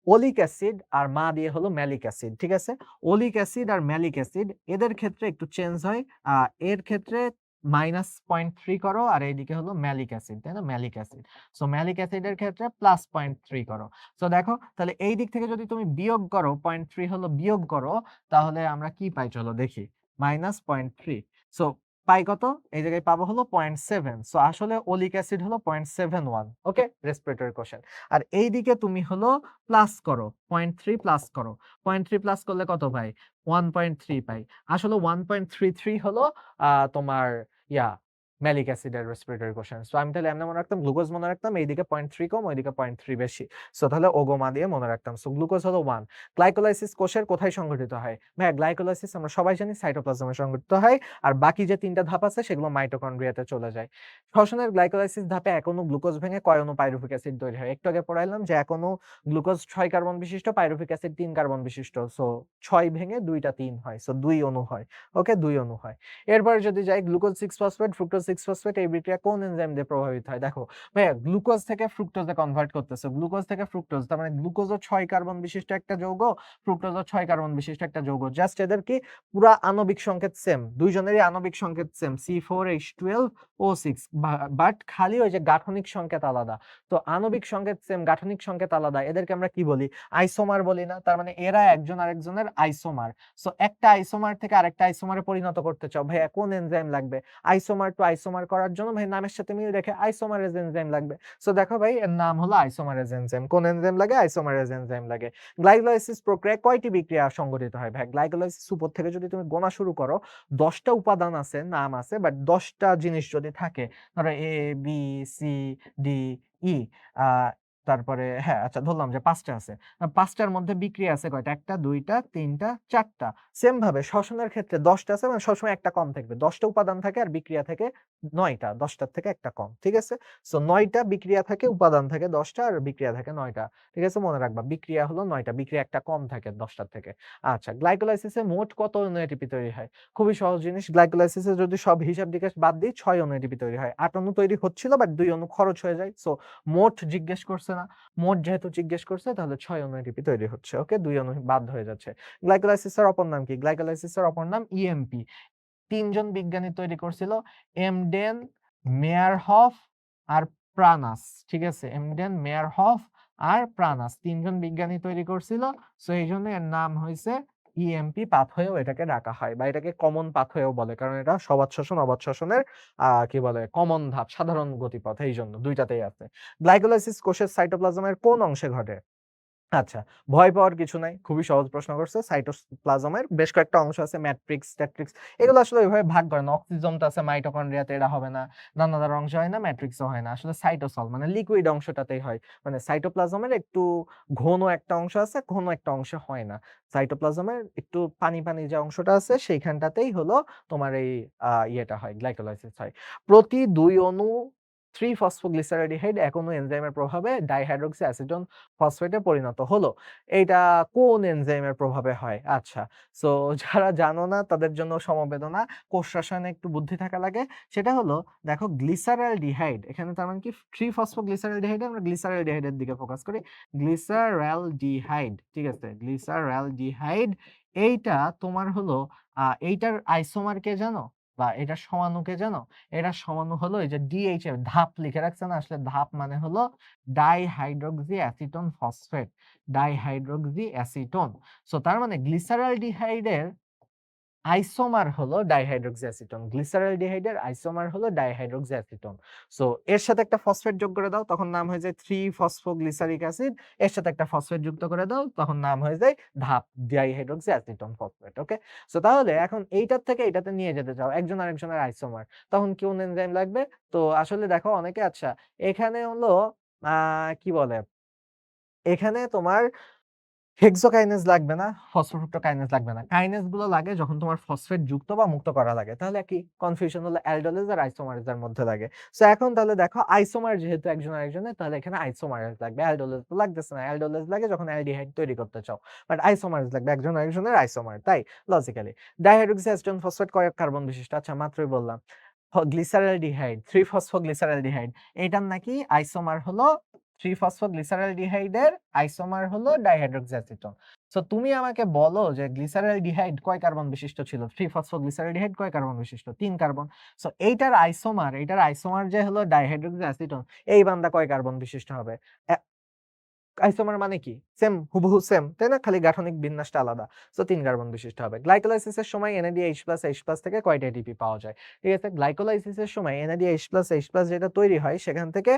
ওলিক অ্যাসিড আর মা দিয়ে হলো ম্যালিক অ্যাসিড। ঠিক আছে? ওলিক অ্যাসিড আর ম্যালিক অ্যাসিড এদের ক্ষেত্রে একটু চেঞ্জ হয়। আ এর ক্ষেত্রে -0.3 করো আর এইদিকে হলো ম্যালিক অ্যাসিড, তাই না? Malic acid. সো ম্যালিক অ্যাসিডের ক্ষেত্রে +0.3 করো। সো দেখো তাহলে এই দিক থেকে যদি তুমি বিয়োগ করো 0.3 হলো বিয়োগ করো, তাহলে আমরা কি পাই চলো দেখি। -0.3। সো পাই কত? এই জায়গায় পাবো হলো 0.7। সো আসলে ওলিক অ্যাসিড হলো 0.71। ওকে? Respiratory quotient. আর এইদিকে তুমি হলো প্লাস করো। 0.3 প্লাস করো। 0.3 প্লাস করলে কত পাই? 1.3 পাই। আসলে 1.33 হলো তোমার ইয়া ম্যালিক অ্যাসিডের রেসপিরেটরি কোশেন্ট। সো আমি তাহলে এমনে মনে রাখতাম, গ্লুকোজ মনে রাখতাম এইদিকে 0.3 কম, ওইদিকে 0.3 বেশি। সো তাহলে ওগোমা দিয়ে মনে রাখতাম। সো গ্লুকোজ হলো 1। গ্লাইকোলাইসিস কোষের কোথায় সংঘটিত হয়? ভাইয়া গ্লাইকোলাইসিস আমরা সবাই জানি সাইটোপ্লাজমে সংঘটিত হয়। আর বাকি যে ৩ টা ধাপ আছে সেগুলো মাইটোকন্ড্রিয়াতে চলে যায়। শ্বসনের গ্লাইকোলাইসিস ধাপে ১ অণু গ্লুকোজ ভেঙে কয় অণু পাইরুভিক অ্যাসিড তৈরি হয়? একটু আগে পড়াইলাম যে ১ অণু গ্লুকোজ ৬ কার্বন বিশিষ্ট, পাইরুভিক অ্যাসিড ৩ কার্বন বিশিষ্ট। সো ৬ ভেঙে ২ টা ৩ হয়। সো ২ অণু হয়। ওকে? ২ অণু হয়। এরপরে যদি যাই গ্লুকোজ 6 ফসফেট, ফ্রুক্টোজ 6 ফসফেট এই বিক্রিয়া কোন এনজাইম দিয়ে প্রভাবিত হয়? দেখো ভাইয়া গ্লুকোজ থেকে ফ্রুক্টোজে কনভার্ট করতেছে। গ্লুকোজ থেকে ফ্রুক্টোজ তার মানে গ্লুকোজও ৬ কার্বন বিশিষ্ট একটা যৌগ, ফ্রুক্টোজও ৬ কার্বন বিশিষ্ট একটা যৌগ। জাস্ট এদের কি পুরা আণবিক সংকেত সেম। দুইজনেরই আণবিক সংকেত সেম C4H12O6 বাট খালি ওই যে গাঠনিক সংকেত আলাদা। তো আণবিক সংকেত সেম, গাঠনিক সংকেত আলাদা। এদেরকে আমরা কি বলি? আইসোমার বলি না? তার মানে এরা একজন আরেকজনের আইসোমার। সো একটা আইসোমার থেকে আরেকটা আইসোমারে পরিণত করতে চাও, ভাইয়া কোন এনজাইম লাগবে? আইসোমার টু আইসোমার করার জন্য ভাই নামের সাথে মিল রেখে আইসোমারেজ এনজাইম লাগবে। সো দেখো ভাই এর নাম হলো আইসোমারেজ এনজাইম। কোন এনজাইম লাগে? আইসোমারেজ এনজাইম লাগে। গ্লাইকোলাইসিস প্রক্রিয়ায় কয়টি বিক্রিয়া সংঘটিত হয় ভাই? গ্লাইকোলাইসিস উপর থেকে যদি তুমি গোনা শুরু করো ১০ টা উপাদান আছে, নাম আছে, বাট ১০ টা জিনিস যদি থাকে, ধরো এ, বি, সি, ডি, ই, আ তারপরে হ্যাঁ, আচ্ছা ধরলাম যে ৫ টা আছে। ৫ টার মধ্যে বিক্রিয়া আছে কয়টা? ১ টা, ২ টা, ৩ টা, ৪ টা। সেম ভাবে শ্বসনের ক্ষেত্রে ১০ টা আছে, মানে সবসময় একটা কম থাকবে। ১০ টা উপাদান থাকে আর বিক্রিয়া থাকে ৯ টা। ১০ টার থেকে একটা কম। ঠিক আছে? সো ৯ টা বিক্রিয়া থাকে, উপাদান থাকে ১০ টা আর বিক্রিয়া থাকে ৯ টা। ঠিক আছে? মনে রাখবা বিক্রিয়া হলো ৯ টা। বিক্রিয়া একটা কম থাকে ১০ টার থেকে। আচ্ছা, গ্লাইকোলাইসিসে মোট কত অণু এটিপি তৈরি হয়? খুবই সহজ জিনিস। গ্লাইকোলাইসিসে যদি সব হিসাব-নিকাশ বাদ দিই ৬ অণু এটিপি তৈরি হয়। ৮ অণু তৈরি হচ্ছিল, বাট ২ অণু খরচ হয়ে যায়। সো মোট জিজ্ঞেস করছে না? মোট যেহেতু জিজ্ঞেস করছে তাহলে ৬ অণু এটিপি তৈরি হচ্ছে। ওকে? ২ অণু বাদ হয়ে যাচ্ছে। গ্লাইকোলাইসিসের অপর নাম কি? গ্লাইকোলাইসিসের অপর নাম ইএমপি। ৩ জন বিজ্ঞানী তৈরি করছিল। এমডেন, মেয়ারহফ আর প্রানাস। ঠিক আছে? এমডেন, মেয়ারহফ আর প্রানাস ৩ জন বিজ্ঞানী তৈরি করছিল। সো এইজন্য এর নাম হইছে ইএমপি পাথওয়েও এটাকে ডাকা হয়, বা এটাকে কমন পাথওয়েও বলে। কারণ এটা সবাত শ্বসন, অবাত শ্বসনের কি বলে কমন ধাপ, সাধারণ গতিপথ, এইজন্য ২ টাতেই আছে। গ্লাইকোলাইসিস কোষের সাইটোপ্লাজমের কোন অংশে ঘটে? আচ্ছা, ভয় পাওয়ার কিছু নাই। খুবই সহজ প্রশ্ন করছে। সাইটোপ্লাজমের বেশ কয়েকটা অংশ আছে, ম্যাট্রিক্স, ট্যাট্রিক্স। এগুলো আসলে ওইভাবে ভাগ করে না। অক্সিজোমটা আছে মাইটোকন্ড্রিয়াতে, এটা হবে না। দানাদার অংশ হয় না, ম্যাট্রিক্সও হয় না। আসলে সাইটোসল মানে লিকুইড অংশটাতেই হয়। মানে সাইটোপ্লাজমের একটু ঘন একটা অংশ আছে, ঘন একটা অংশ হয় না। সাইটোপ্লাজমের একটু পানি, পানি যে অংশটা আছে সেইখানটাতেই হলো তোমার এই ইয়েটা হয়, গ্লাইকোলাইসিস হয়। প্রতি ২ অণু 3-ফসফোগ্লিসারোডিহাইড এক অণু এনজাইমের প্রভাবে ডাইহাইড্রক্সি অ্যাসিটন ফসফেটে পরিণত হলো। এইটা কোন এনজাইমের প্রভাবে হয়? আচ্ছা। সো যারা জানো না তাদের জন্য সমবেদনা। কোষ রসায়নে একটু বুদ্ধি থাকা লাগে। সেটা হলো দেখো গ্লিসারালডিহাইড, এখানে তার মানে কি 3-ফসফোগ্লিসারোডিহাইডে আমরা গ্লিসারালডিহাইডের দিকে ফোকাস করি। গ্লিসারালডিহাইড, ঠিক আছে? গ্লিসারালডিহাইড এইটা তোমার হলো এইটার আইসোমার কে জানো? বা এটার সমাণু কে জানো? এটার সমাণু হলো এই যে ডিএইচ এর ধাপ লিখে রাখছে না? আসলে ধাপ মানে হলো dihydroxy acetone phosphate, dihydroxy acetone. So তার মানে গ্লিসারালডিহাইডের আইসোমার হলো ডাইহাইড্রক্সি অ্যাসিটোন। গ্লিসারালডিহাইডের আইসোমার হলো ডাইহাইড্রক্সি অ্যাসিটোন। সো এর সাথে একটা ফসফেট যোগ করে দাও, তখন নাম হয়ে যায় 3-ফসফোগ্লিসারিক অ্যাসিড। এর সাথে একটা ফসফেট যুক্ত করে দাও, তখন নাম হয়ে যায় ধাপ, ডাইহাইড্রক্সি অ্যাসিটোন ফসফেট। ওকে? সো তাহলে এখন এইটার থেকে এইটাতে নিয়ে যেতে চাও, একজন আরেকজনের আইসোমার। তখন কোন এনজাইম লাগবে? তো আসলে দেখো অনেকে, আচ্ছা এখানে হলো আ কি বলে? এখানে তোমার হেক্সোকাইনেজ লাগবে না, ফসফোফ্রুক্টোকাইনেজ লাগবে না। কাইনেজ গুলো লাগে যখন তোমার ফসফেট যুক্ত বা মুক্ত করা লাগে। তাহলে কি কনফিউশন হলো অ্যালডোলেজ আর আইসোমারেজ এর মধ্যে লাগে। সো এখন তাহলে দেখো আইসোমার যেহেতু একজন আরেকজনের, তাহলে এখানে আইসোমারেজ লাগবে। অ্যালডোলেজ তো লাগতেছে না। অ্যালডোলেজ লাগে যখন অ্যালডিহাইড তৈরি করতে চাও। বাট আইসোমারেজ লাগবে একজন আরেকজনের আইসোমার। তাই লজিক্যালি। ডাইহাইড্রোক্সি অ্যাসিটোন ফসফেট কয় কার্বন বিশিষ্ট? আচ্ছা মাত্রই বললাম। গ্লিসারালডিহাইড, 3-ফসফোগ্লিসারালডিহাইড। এইটার নাকি আইসোমার হলো 3-ফসফোগ্লিসারালডিহাইডের আইসোমার হলো ডাইহাইড্রোক্সি অ্যাসিটোন। সো তুমি আমাকে বলো যে গ্লিসারালডিহাইড কয় কার্বন বিশিষ্ট ছিল? 3-ফসফোগ্লিসারালডিহাইড কয় কার্বন বিশিষ্ট? ৩ কার্বন। সো এইটার আইসোমার যে হলো ডাইহাইড্রোক্সি অ্যাসিটোন, এই বান্দা কয় কার্বন বিশিষ্ট হবে? আইসোমার মানে কি? সেম, হুবহু সেম, তাই না? খালি গাঠনিক বিন্যাসটা আলাদা। সো ৩ কার্বন বিশিষ্ট হবে। গ্লাইকোলাইসিসের সময় NADH+ থেকে কয়টা এটিপি পাওয়া যায়? ঠিক আছে? গ্লাইকোলাইসিসের সময় NADH+ যেটা তৈরি হয় সেখান থেকে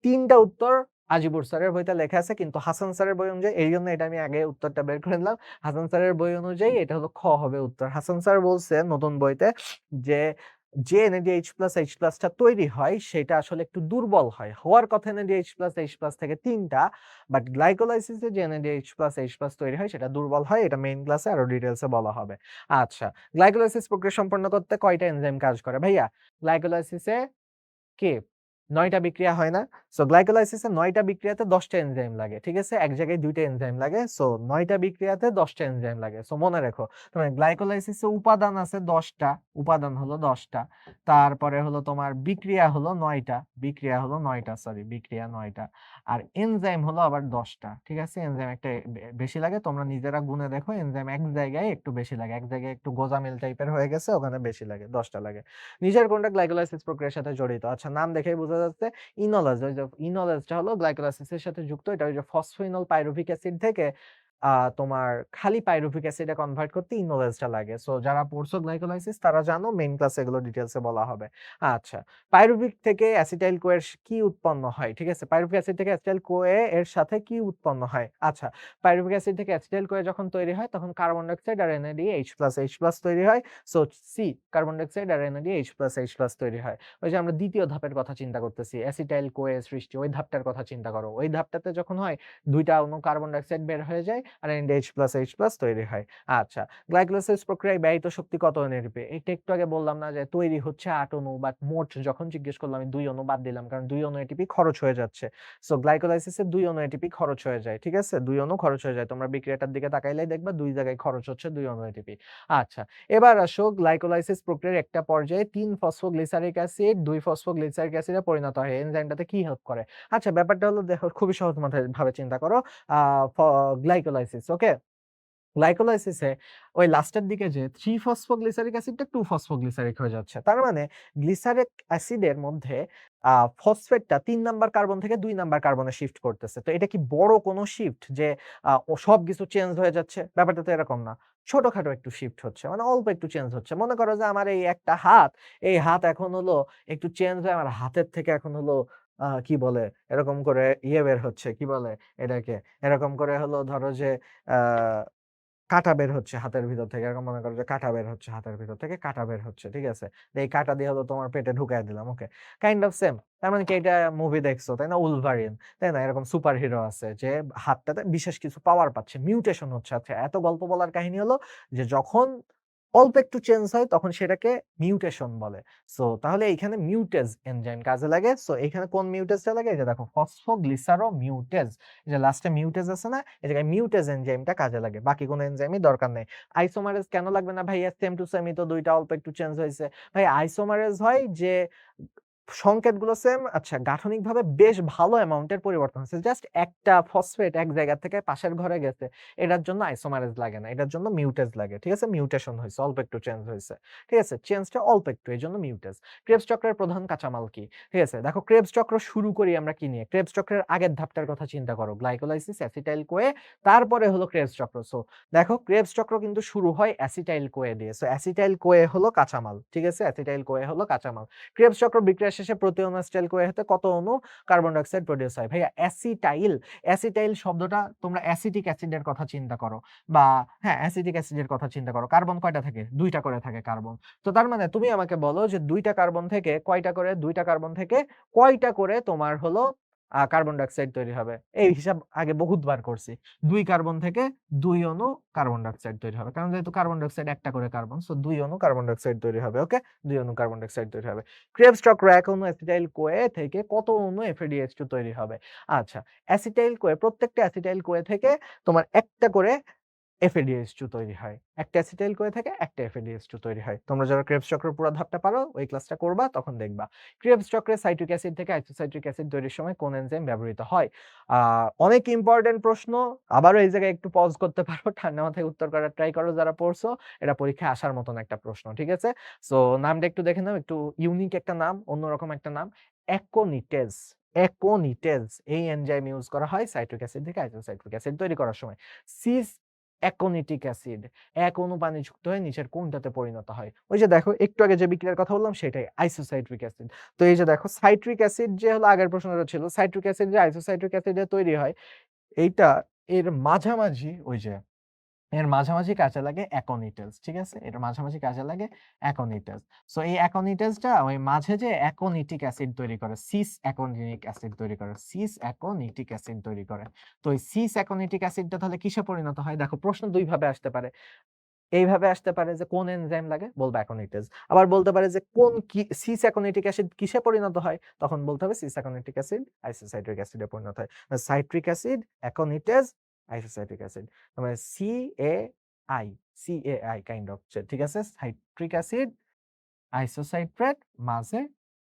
৩ টা উত্তর আজিবুর স্যারের বইতে লেখা আছে, কিন্তু হাসান স্যারের বই অনুযায়ী, এইজন্য এটা আমি আগে উত্তরটা বের করে নিলাম। হাসান স্যারের বই অনুযায়ী এটা হলো খ হবে উত্তর। হাসান স্যার বলছে নতুন বইতে যে যে NADH+H+ টা তৈরি হয় সেটা আসলে একটু দুর্বল হয়। হওয়ার কথা NADH+H+ থেকে ৩ টা, বাট গ্লাইকোলাইসিসে যে NADH+H+ তৈরি হয় সেটা দুর্বল হয়। এটা মেইন ক্লাসে আরো ডিটেইলসে বলা হবে। আচ্ছা, গ্লাইকোলাইসিস প্রক্রিয়া সম্পন্ন করতে কয়টা এনজাইম কাজ করে? ভাইয়া গ্লাইকোলাইসিসে কি ৯ টা বিক্রিয়া হয় না? সো গ্লাইকোলাইসিসে ৯ টা বিক্রিয়াতে ১০ টা এনজাইম লাগে। ঠিক আছে? এক জায়গায় ২ টা এনজাইম লাগে। সো ৯ টা বিক্রিয়াতে ১০ টা এনজাইম লাগে। সো মনে রেখো। তোমার গ্লাইকোলাইসিসে উপাদান আছে ১০ টা, উপাদান হলো ১০ টা। তারপরে হলো তোমার বিক্রিয়া হলো ৯ টা, বিক্রিয়া ৯ টা। আর এনজাইম হলো আবার ১০ টা। ঠিক আছে? এনজাইম একটা বেশি লাগে। তোমরা নিজেরা গুণে দেখো, এনজাইম এক জায়গায় একটু বেশি লাগে। এক জায়গায় একটু গোজামিল টাইপের হয়ে গেছে, ওখানে বেশি লাগে, ১০ টা লাগে। নিচের কোনটা গ্লাইকোলাইসিস প্রক্রিয়ার সাথে জড়িত? আচ্ছা নাম দেখেই বোঝা যাচ্ছে। ইনোলেজ, ওই যে ইনোলেজটা হলো গ্লাইকোলাইসিসের সাথে যুক্ত। এটা ওই যে ফসফোইনোল পাইরুভিক অ্যাসিড থেকে তোমার খালি পাইরুভিক অ্যাসিডে কনভার্ট করতে ইনোলেজটা লাগে। সো যারা পড়ছো গ্লাইকোলাইসিস তারা জানো, মেইন ক্লাসে এগুলো ডিটেইলসে বলা হবে। আচ্ছা, পাইরুভিক থেকে অ্যাসিটাইল কোয়ের কি উৎপন্ন হয়? ঠিক আছে? পাইরুভিক অ্যাসিড থেকে অ্যাসিটাইল কোয়ে এর সাথে কি উৎপন্ন হয়? আচ্ছা, পাইরুভিক অ্যাসিড থেকে অ্যাসিটাইল কোয়ে যখন তৈরি হয় তখন কার্বন ডাই অক্সাইড আর NADH+ তৈরি হয়। So C carbon die oxide আর NADH+ তৈরি হয়। ওই যে আমরা দ্বিতীয় ধাপের কথা চিন্তা করতেছি, অ্যাসিটাইল কোয়ে সৃষ্টি, ওই ধাপটার কথা চিন্তা করো। ওই ধাপটাতে যখন হয় ২ টা অণু কার্বন ডাই অক্সাইড বের হয়ে যায় আর NADH+ তৈরি হয়। আচ্ছা, গ্লাইকোলাইসিস প্রক্রিয়ায় ব্যয়িত শক্তি কত এনএডিপি? এটা একটু আগে বললাম না যে তৈরি হচ্ছে ৮ অণু, বাট মোট যখন জিজ্ঞেস করলাম আমি ২ অণু বাদ দিলাম কারণ ২ অণু এটিপি খরচ হয়ে যাচ্ছে। সো গ্লাইকোলাইসিসে ২ অণু এটিপি খরচ হয়ে যায়। ঠিক আছে? ২ অণু খরচ হয়ে যায়। তোমরা বিক্রিয়াটার দিকে তাকাইলেই দেখবা ২ জায়গায় খরচ হচ্ছে ২ অণু এটিপি। আচ্ছা, এবার আসো গ্লাইকোলাইসিস প্রক্রিয়ার একটা পর্যায়ে ৩ ফসফোগ্লিসারিক অ্যাসিড ২ ফসফোগ্লিসারিক অ্যাসিডে পরিণত হয়। এনজাইমটাতে কি হেল্প করে? আচ্ছা, ব্যাপারটা হলো দেখো খুবই সহজ মাথায় ভাবে চিন্তা করো। আ ফ গ্লাইকোলাইসিস, ওকে? গ্লাইকোলাইসিসে ওই লাস্টের দিকে যে ৩ ফসফোগ্লিসারিক অ্যাসিডটা ২ ফসফোগ্লিসারিক হয়ে যাচ্ছে। তার মানে গ্লিসারিক অ্যাসিডের মধ্যে ফসফেটটা ৩ নাম্বার কার্বন থেকে ২ নাম্বার কার্বনে শিফট করতেছে। তো এটা কি বড় কোনো শিফট যে ও সবকিছু চেঞ্জ হয়ে যাচ্ছে? ব্যাপারটা তো এরকম না। ছোটখাটো একটু শিফট হচ্ছে। মানে অল্প একটু চেঞ্জ হচ্ছে। মনে করো যে আমার এই একটা হাত, এই হাত এখন হলো একটু চেঞ্জ হয়ে আমার হাতের থেকে এখন হলো কি বলে? এরকম করে বের হচ্ছে। কি বলে এটাকে? এরকম করে হলো ধরো যে আ কাঁটা বের হচ্ছে হাতের ভিতর থেকে। এরকম মনে করো যে কাঁটা বের হচ্ছে হাতের ভিতর থেকে, কাঁটা বের হচ্ছে। ঠিক আছে? এই কাঁটা দিয়ে হলো তোমার পেটে ঢুকায় দিলাম। ওকে। Kind of same. তার মানে কি এটা মুভি দেখছো, তাই না? 'উলভারিন', তাই না? এরকম সুপার হিরো আছে যে হাতটাতে বিশেষ কিছু পাওয়ার পাচ্ছে, মিউটেশন হচ্ছে। আচ্ছা, এত গল্প বলার কাহিনী হলো যে যখন অল্প একটু চেঞ্জ হয় তখন সেটাকে মিউটেশন বলে। সো তাহলে এইখানে মিউটেজ এনজাইম কাজে লাগে। সো এইখানে কোন মিউটেজটা লাগে? এই যে দেখো ফসফোগ্লিসারোমিউটেজ। এই যে লাস্টে মিউটেজ আছে না? এই জায়গায় মিউটেজ এনজাইমটা কাজে লাগে। বাকি কোন এনজাইমই দরকার নেই। আইসোমারেজ কেন লাগবে না ভাইয়া? সেম টু সেমই তো ২ টা অল্প একটু চেঞ্জ হইছে। ভাই আইসোমারেজ হয় যে সংকেতগুলো সেম, আচ্ছা গাঠনিকভাবে বেশ ভালো অ্যামাউন্টের পরিবর্তন হচ্ছে। জাস্ট একটা ফসফেট এক জায়গা থেকে পাশের ঘরে গেছে। এটার জন্য আইসোমারেজ লাগে না। এটার জন্য মিউটেজ লাগে। ঠিক আছে? মিউটেশন হইছে, অল্প একটু চেঞ্জ হইছে। ঠিক আছে? চেঞ্জটা অল্প একটু, এজন্য মিউটেজ। ক্রেবস চক্রের প্রধান কাঁচামাল কি? ঠিক আছে? দেখো ক্রেবস চক্র শুরু করি আমরা কি নিয়ে? ক্রেবস চক্রের আগের ধাপটার কথা চিন্তা করো। গ্লাইকোলাইসিস, অ্যাসিটাইল কোয়ে, তারপরে হলো ক্রেবস চক্র। সো দেখো ক্রেবস চক্র কিন্তু শুরু হয় অ্যাসিটাইল কোয়ে দিয়ে। সো অ্যাসিটাইল কোয়ে হলো কাঁচামাল। ঠিক আছে? অ্যাসিটাইল কোয়ে হলো কাঁচামাল। ক্রেবস চক্র বিক্রিয়া শেষে প্রতি অণু অ্যাসিটাইল কোয়ে হতে কত অণু কার্বন ডাই অক্সাইড প্রোডিউস হয়? ভাইয়া অ্যাসিটাইল, অ্যাসিটাইল শব্দটা তোমরা অ্যাসিটিক অ্যাসিডের কথা চিন্তা করো বা হ্যাঁ, অ্যাসিটিক অ্যাসিডের কথা চিন্তা করো। কার্বন কয়টা থাকে? ২ টা করে থাকে কার্বন। তো তার মানে তুমি আমাকে বলো যে ২ টা কার্বন থেকে কয়টা করে ২ টা কার্বন থেকে কয়টা করে তোমার হলো কার্বন ডাই অক্সাইড তৈরি হবে? এই হিসাব আগে বহুতবার করছি। ২ কার্বন থেকে ২ অণু কার্বন ডাই অক্সাইড তৈরি হবে। কারণ যেহেতু কার্বন ডাই অক্সাইড একটা করে কার্বন, সো ২ অণু কার্বন ডাই অক্সাইড তৈরি হবে। ওকে? ২ অণু কার্বন ডাই অক্সাইড তৈরি হবে। ক্রেবস চক্র ১ অণু অ্যাসিটাইল কোয়ে থেকে কত অণু FADH2 তৈরি হবে? আচ্ছা, অ্যাসিটাইল কোয়ে প্রত্যেকটা অ্যাসিটাইল কোয়ে থেকে তোমার একটা করে FADH2 তৈরি হয়। একটা অ্যাসিটাইল কোয়ে থেকে একটা FADH2 তৈরি হয়। তোমরা যারা ক্রেবস চক্রের পুরা ধাপটা পারো ওই ক্লাসটা করবা তখন দেখবা। ক্রেবস চক্রে সাইট্রিক অ্যাসিড থেকে আইসোসাইট্রিক অ্যাসিড তৈরির সময় কোন এনজাইম ব্যবহৃত হয়? আ অনেক ইম্পোর্টেন্ট প্রশ্ন। আবারও এই জায়গায় একটু পজ করতে পারো। ঠান্ডা মাথায় উত্তর করার ট্রাই করো যারা পড়ছো। এটা পরীক্ষায় আসার মতন একটা প্রশ্ন। ঠিক আছে? সো নামটা একটু দেখে নাও। একটু ইউনিক একটা নাম, অন্যরকম একটা নাম। অ্যাকোনিটেজ। অ্যাকোনিটেজ এই এনজাইম ইউজ করা হয় সাইট্রিক অ্যাসিড থেকে আইসোসাইট্রিক অ্যাসিড তৈরি করার সময়। সিস অ্যাকোনিটিক অ্যাসিড, এক অণু পানি যুক্ত হয়ে নিচের কোনটাতে পরিণত হয়? ওই যে দেখো একটু আগে যে বিক্রিয়ার কথা বললাম সেটাই আইসোসাইট্রিক অ্যাসিড। তো এই যে দেখো সাইট্রিক অ্যাসিড যে হলো আগের প্রশ্নটা ছিল সাইট্রিক অ্যাসিড যে আইসোসাইট্রিক অ্যাসিডে তৈরি হয় এইটা এর মাঝামাঝি ওই যে এর মাঝামাঝি কাজে লাগে অ্যাকোনিটাস। ঠিক আছে? এর মাঝামাঝি কাজে লাগে অ্যাকোনিটাস। সো এই অ্যাকোনিটাসটা ওই মাঝে যে অ্যাকোনিটিক অ্যাসিড তৈরি করে, সিস অ্যাকোনিক অ্যাসিড তৈরি করে। সিস অ্যাকোনিটিক অ্যাসিড তৈরি করে। তো এই সিস অ্যাকোনিটিক অ্যাসিডটা তাহলে কিসে পরিণত হয়? দেখো প্রশ্ন ২ ভাবে আসতে পারে। এইভাবে আসতে পারে যে কোন এনজাইম লাগে? বলবা অ্যাকোনিটাস। আবার বলতে পারে যে কোন কি সিস অ্যাকোনিটিক অ্যাসিড কিসে পরিণত হয়? তখন বলতে হবে সিস অ্যাকোনিটিক অ্যাসিড আইসোসাইট্রিক অ্যাসিডে পরিণত হয়। Citric acid, aconitase, isocitric acid. মানে CAI, CAI কাইন্ড অফ ঠিক আছে? সাইট্রিক অ্যাসিড, আইসোসাইট্রেট, মাঝে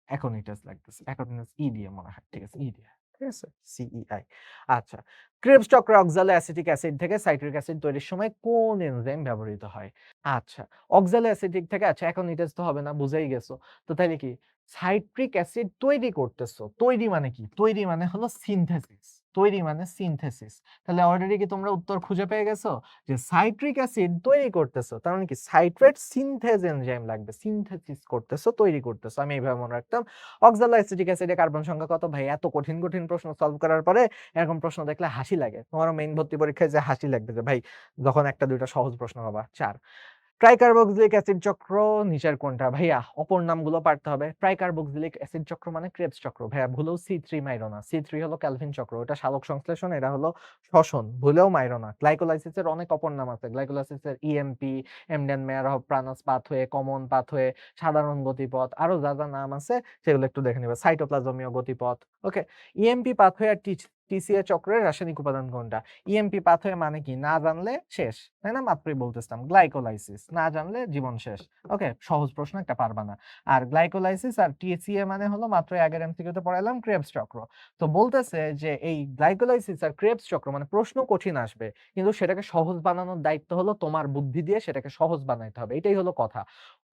অ্যাকোনিটাস লাগতেছে। অ্যাকোনিটাস দিয়ে মনে হয়। ঠিক আছে? দিয়ে। ঠিক আছে? CEI। আচ্ছা। ক্রেবস চক্রে অক্সালো অ্যাসিটিক অ্যাসিড থেকে সাইট্রিক অ্যাসিড তৈরির সময় কোন এনজাইম ব্যবহৃত হয়? আচ্ছা। অক্সালো অ্যাসিটিক থেকে আচ্ছা অ্যাকোনিটাস তো হবে না বুঝেই গেছো। তো তাইলে কি? সাইট্রিক অ্যাসিড তৈরি করতেছো। তৈরি মানে কি? তৈরি মানে হলো সিনথেসিস। তৈরি মানে সিনথেসিস। তাহলে অলরেডি কি তোমরা উত্তর খুঁজে পেয়ে গেছো যে সাইট্রিক অ্যাসিড তৈরি করতেছো, তার মানে কি সাইট্রেট সিনথেজ এনজাইম লাগবে, সিনথেসিস করতেছো, তৈরি করতেছো। আমি এইভাবে মনে রাখতাম। অক্সালোঅ্যাসিটিক অ্যাসিডে কার্বন সংখ্যা কত? ভাই এত কঠিন কঠিন প্রশ্ন সলভ করার পরে এরকম প্রশ্ন দেখলে হাসি লাগে। তোমারও মেইন ভর্তি পরীক্ষায় যে হাসি লাগবে যে ভাই যখন একটা দুইটা সহজ প্রশ্ন পাবা। 4, ট্রাইকার্বক্সিলিক অ্যাসিড চক্র নিচের কোনটা? ভাইয়া অপর নামগুলো পারতে হবে। ট্রাইকার্বক্সিলিক অ্যাসিড চক্র মানে ক্রেবস চক্র। ভাইয়া ভুলেও C3 মাইরো না। C3 হলো ক্যালভিন চক্র, ওটা সালোক সংশ্লেষণ, এটা হলো শ্বসন, ভুলেও মাইরো না। গ্লাইকোলাইসিসের অনেক অপর নাম আছে। গ্লাইকোলাইসিসের ইএমপি, এমডেন-মেয়ারহফ-প্রানাস পাথওয়ে, কমন পাথওয়ে, সাধারণ গতিপথ, আরো যা যা নাম আছে সেগুলো একটু দেখে নিবে। সাইটোপ্লাজমীয় গতিপথ। ওকে, ইএমপি পাথওয়ে আর টিসিএ চক্রের রাসায়নিক উপাদান কোনটা? ইএমপি পাথওয়ে মানে কি না জানলে শেষ, তাই না? মাত্রই বলতেছিলাম গ্লাইকোলাইসিস, না জানলে জীবন শেষ। ওকে, সহজ প্রশ্ন একটা পারবা না। আর গ্লাইকোলাইসিস আর টিসিএ মানে হলো মাত্র আগের এমসিকিউতে পড়াইলাম ক্রেবস চক্র। তো বলতেছে যে এই গ্লাইকোলাইসিস আর ক্রেবস চক্র মানে প্রশ্ন কঠিন আসবে, কিন্তু সেটাকে সহজ বানানোর দায়িত্ব হলো তোমার বুদ্ধি দিয়ে সেটাকে সহজ বানাইতে হবে, এটাই হলো কথা।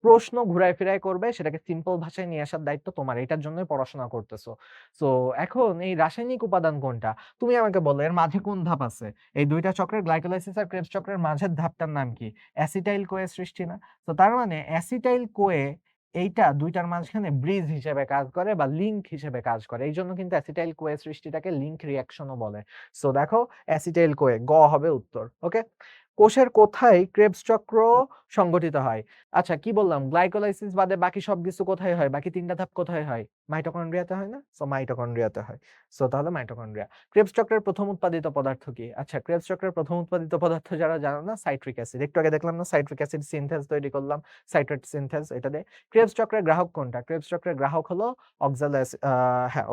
প্রশ্ন ঘুরায় ফিরায় করবে, সেটাকে সিম্পল ভাষায় নিয়ে আসার দায়িত্ব তোমার, এটার জন্যই পড়াশোনা করতেছো। সো এখন এই রাসায়নিক উপাদান কোনটা তুমি আমাকে বলো, এর মাঝে কোন ধাপ আছে? এই দুইটা চক্রের গ্লাইকোলাইসিস আর ক্রেবস চক্রের মাঝের ধাপটার নাম কি? অ্যাসিটাইল কোয়ে সৃষ্টি না? তো তার মানে অ্যাসিটাইল কোয়ে এইটা দুইটার মাঝখানে ব্রিজ হিসেবে কাজ করে বা লিংক হিসেবে কাজ করে, এই জন্য কিন্তু অ্যাসিটাইল কোয়ে সৃষ্টিটাকে লিংক রিঅ্যাকশনও বলে। সো দেখো অ্যাসিটাইল কোয়ে, গ হবে উত্তর। ওকে, কোষের কোথায় ক্রেবস চক্র সংগঠিত হয়? আচ্ছা কি বললাম, গ্লাইকোলাইসিস বাদে বাকি সবকিছু কোথায় হয়? বাকি তিনটা ধাপ কোথায় হয়? মাইটোকন্ড্রিয়াতে হয় না? সো মাইটোকন্ড্রিয়াতে হয়। সো তাহলে মাইটোকন্ড্রিয়া। ক্রেবস চক্রের প্রথম উৎপাদিত পদার্থ কি? আচ্ছা ক্রেবস চক্রের প্রথম উৎপাদিত পদার্থ যারা জানো না, সাইট্রিক অ্যাসিড। একটু আগে দেখলাম না সাইট্রিক অ্যাসিড সিনথেজ তৈরি করলাম, সাইট্রেট সিনথেজ, এটা দিয়ে। ক্রেবস চক্রের গ্রাহক কোনটা? ক্রেবস চক্রের গ্রাহক হলো